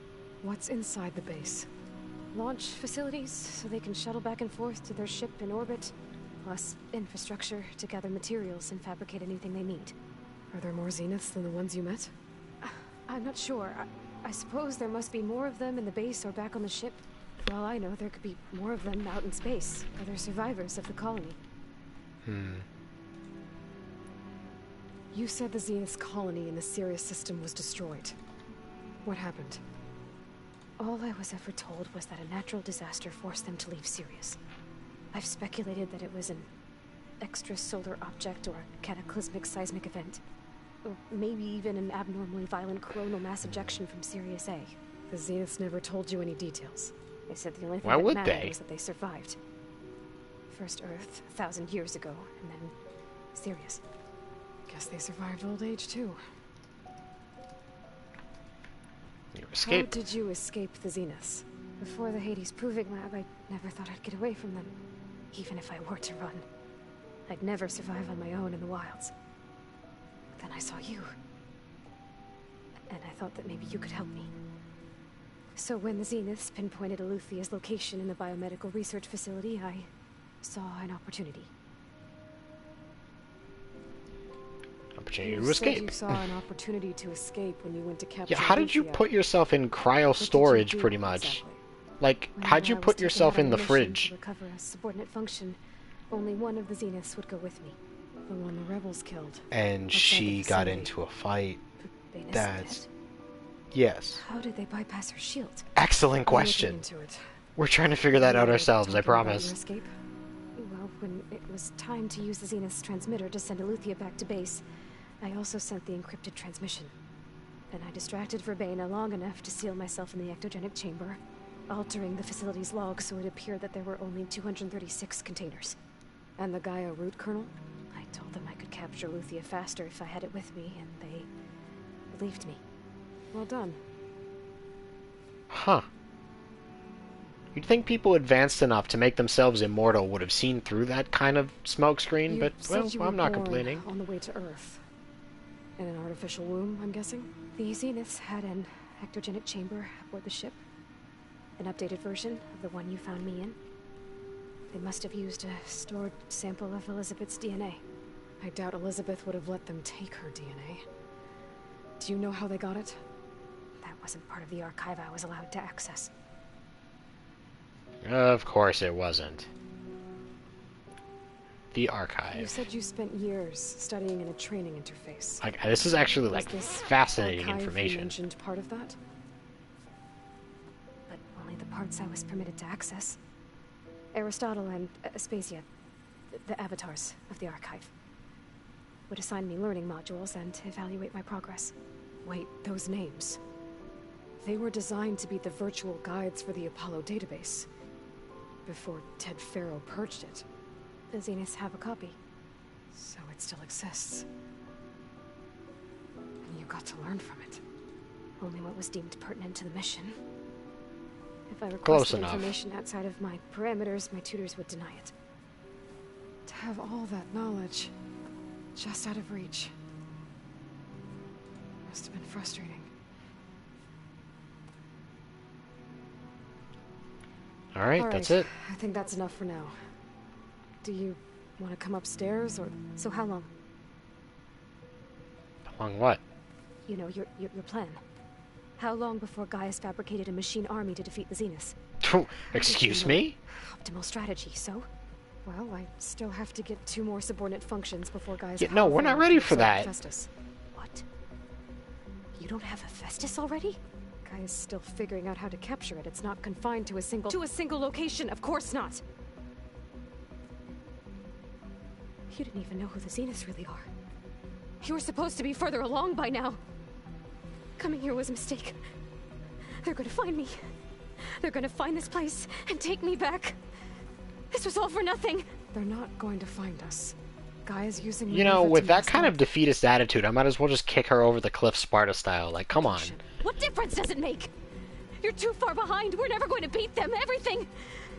What's inside the base? Launch facilities so they can shuttle back and forth to their ship in orbit, plus infrastructure to gather materials and fabricate anything they need. Are there more Zeniths than the ones you met? I'm not sure. I suppose there must be more of them in the base or back on the ship. For all I know, there could be more of them out in space, other survivors of the colony. You said the Zenith's colony in the Sirius system was destroyed. What happened? All I was ever told was that a natural disaster forced them to leave Sirius. I've speculated that it was an extrasolar object or a cataclysmic seismic event. Or maybe even an abnormally violent coronal mass ejection from Sirius A. The Zeniths never told you any details. They said the only thing Why that would mattered they? was that they survived. First Earth, 1,000 years ago, and then Sirius. Guess they survived old age too. You How escaped. did you escape the Zeniths? Before the Hades Proving Lab, I never thought I'd get away from them, even if I were to run. I'd never survive on my own in the wilds. But then I saw you. And I thought that maybe you could help me. So when the Zeniths pinpointed Eluthia's location in the biomedical research facility, I saw an opportunity. Opportunity You to said escape. you saw an opportunity to escape when you went to capture Yeah, how did you Luthia. put yourself in cryo What did you storage, do pretty much? exactly? Like, Whenever how'd you I was put taken yourself out on in a the mission fridge? to recover a subordinate function, only one of the Zeniths would go with me. The one the rebels killed. And Outside the she got facility. into a fight. Banis That's... dead? Yes. How did they bypass her shield? Excellent I'm looking question. into it. We're trying to figure that You out were ourselves, I talking about promise. your escape? Well, when it was time to use the Zenith's transmitter to send Eluthia back to base, I also sent the encrypted transmission. Then I distracted Verbena long enough to seal myself in the ectogenic chamber, altering the facility's log so it appeared that there were only 236 containers. And the Gaia root kernel? I told them I could capture Eluthia faster if I had it with me, and they believed me. Well done. Huh. You'd think people advanced enough to make themselves immortal would have seen through that kind of smokescreen, You but, said well, you were I'm not born complaining. on the way to Earth. In an artificial womb, I'm guessing? The Zeniths had an ectogenic chamber aboard the ship. An updated version of the one you found me in. They must have used a stored sample of Elizabeth's DNA. I doubt Elizabeth would have let them take her DNA. Do you know how they got it? That wasn't part of the archive I was allowed to access. Of course it wasn't. The You archive. said you spent years studying in a training interface. Like, this is actually, Was like, this fascinating archive you information. mentioned part of that? But only the parts I was permitted to access. Aristotle and Aspasia, the avatars of the archive, would assign me learning modules and evaluate my progress. Wait, those names. They were designed to be the virtual guides for the Apollo database. Before Ted Faro purged it. The Zeniths have a copy. So it still exists. And you got to learn from it. Only what was deemed pertinent to the mission. If I Close requested enough. information outside of my parameters, my tutors would deny it. To have all that knowledge just out of reach. Must have been frustrating. Alright, All that's right, it. I think that's enough for now. Do you want to come upstairs, or... So how long? Along what? You know, your plan. How long before Gaius fabricated a machine army to defeat the Zeniths? Excuse me? Optimal strategy, so? Well, I still have to get 2 more subordinate functions before guys. Yeah, no, we're not ready for that. Hephaestus. What? You don't have Hephaestus already? Guy is still figuring out how to capture it. It's not confined to a single location. Of course not. You didn't even know who the Zeniths really are. You were supposed to be further along by now. Coming here was a mistake. They're gonna find me. They're gonna find this place and take me back. This was all for nothing. They're not going to find us. Guy is using. You know, with that kind of defeatist attitude, I might as well just kick her over the cliff Sparta style. Like, come on. What difference does it make? You're too far behind. We're never going to beat them. Everything.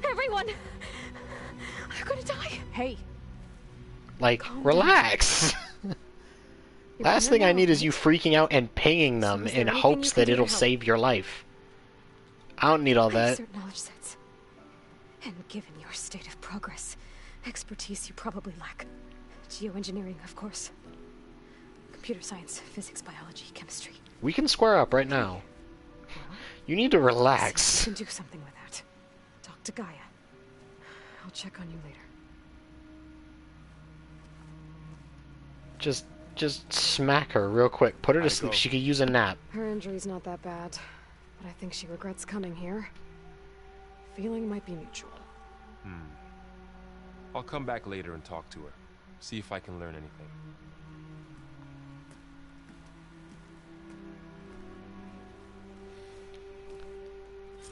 Everyone. They're gonna die. Hey. Like, relax. Last thing I need is you freaking out and pinging them in hopes that it'll save your life. I don't need all that. Certain knowledge sets. And given your state of progress, expertise you probably lack. Geoengineering, of course. Computer science, physics, biology, chemistry. We can square up right now. You need to relax. You can do something with that. Talk to Gaia. I'll check on you later. Just smack her real quick. Put her to sleep. She could use a nap. Her injury's not that bad, but I think she regrets coming here. Feeling might be mutual. I'll come back later and talk to her. See if I can learn anything.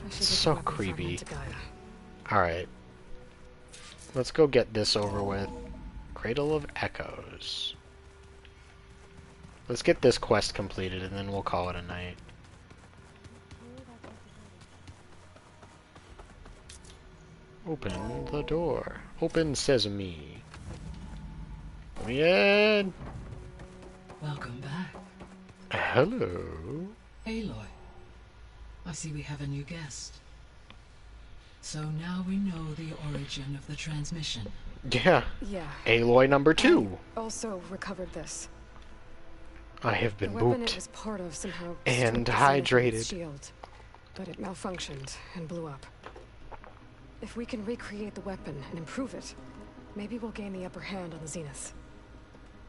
It's so creepy. Alright. Let's go get this over with. Cradle of Echoes. Let's get this quest completed and then we'll call it a night. Open the door. Open sesame. Come in. Welcome back. Hello. Aloy. I see we have a new guest. So now we know the origin of the transmission. Yeah. Yeah. Aloy number 2. I also recovered this. I have been the weapon booped it was part of somehow and stripped the hydrated. Shield, but it malfunctioned and blew up. If we can recreate the weapon and improve it, maybe we'll gain the upper hand on the Zenith.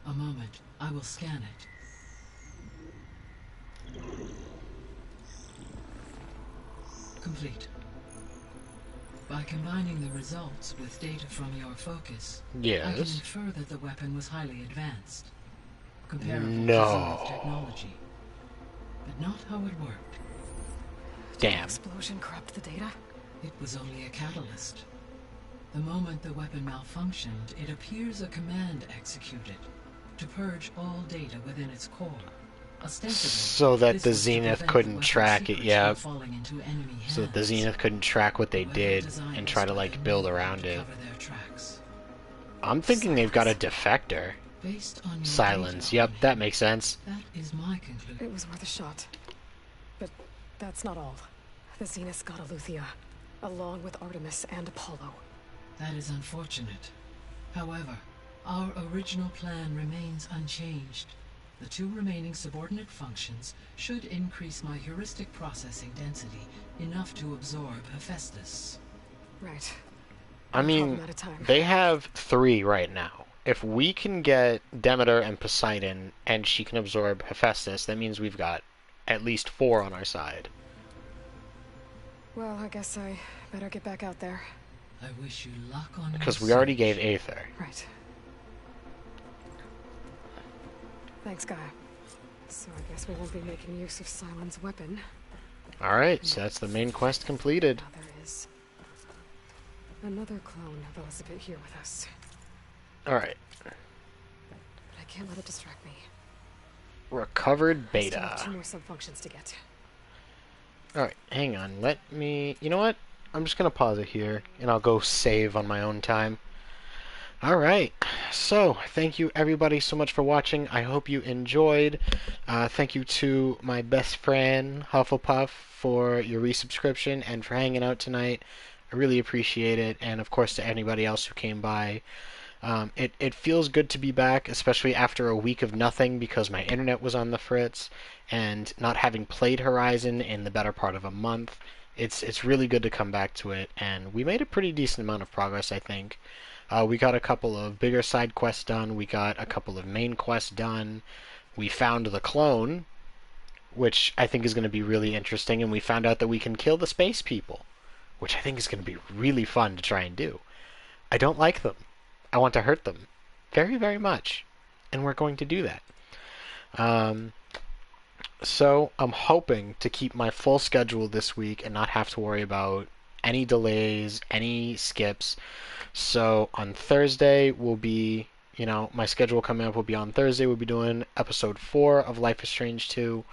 A moment. I will scan it. Complete. By combining the results with data from your focus, I can Yes. infer that the weapon was highly advanced. Comparable No. to Zenith technology. But not how it worked. Did the Damn. explosion corrupt the data? It was only a catalyst. The moment the weapon malfunctioned, it appears a command executed to purge all data within its core. Ostensibly, So that this the was to Zenith prevent the couldn't weapon's track it, secrets yeah. from falling into enemy So that the hands. Zenith couldn't track what they The did weapon design and was try to quite like build unusual around to it. cover their tracks. I'm thinking they've got a defector. Based on your Silence. data Yep, on it, that makes sense. That is my conclusion. It was worth a shot. But that's not all. The Zenith got Aletheia, along with Artemis and Apollo. That is unfortunate. However, our original plan remains unchanged. The 2 remaining subordinate functions should increase my heuristic processing density enough to absorb Hephaestus. Right. I mean, Problem at a time. they have 3 right now. If we can get Demeter and Poseidon and she can absorb Hephaestus, that means we've got at least 4 on our side. Well, I guess I better get back out there. I wish you luck on your Because we already search. gave Aether. Right. Thanks, Gaia. So I guess we won't be making use of Silent's weapon. Alright, so that's the main quest completed. Now there is another clone of Elizabeth here with us. Alright. But I can't let it distract me. Recovered I still have beta. 2 more subfunctions to get. Alright, hang on. Let me... You know what? I'm just going to pause it here, and I'll go save on my own time. Alright, so thank you everybody so much for watching. I hope you enjoyed. Thank you to my best friend, Hufflepuff, for your resubscription and for hanging out tonight. I really appreciate it, and of course to anybody else who came by. It feels good to be back, especially after a week of nothing because my internet was on the fritz, and not having played Horizon in the better part of a month. It's really good to come back to it, and we made a pretty decent amount of progress, I think. We got a couple of bigger side quests done. We got a couple of main quests done. We found the clone, which I think is going to be really interesting, and we found out that we can kill the space people, which I think is going to be really fun to try and do. I don't like them. I want to hurt them very, very much, and we're going to do that. So I'm hoping to keep my full schedule this week and not have to worry about any delays, any skips. So on Thursday will be, my schedule coming up will be on Thursday. We'll be doing episode 4 of Life is Strange 2.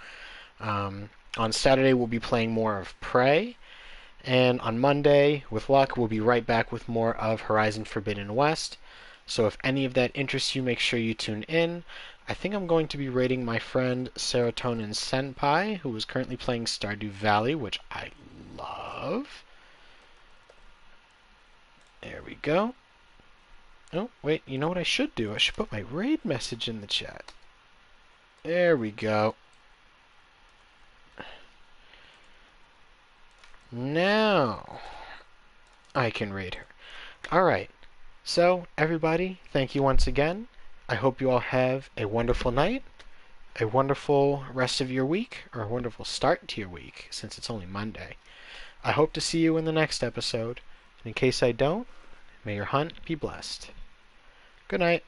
On Saturday we'll be playing more of Prey. And on Monday, with luck, we'll be right back with more of Horizon Forbidden West. So if any of that interests you, make sure you tune in. I think I'm going to be rating my friend Serotonin Senpai, who is currently playing Stardew Valley, which I love. There we go. Oh, wait, you know what I should do? I should put my raid message in the chat. There we go. Now I can raid her. Alright, so everybody, thank you once again. I hope you all have a wonderful night, a wonderful rest of your week, or a wonderful start to your week, since it's only Monday. I hope to see you in the next episode. And in case I don't, may your hunt be blessed. Good night.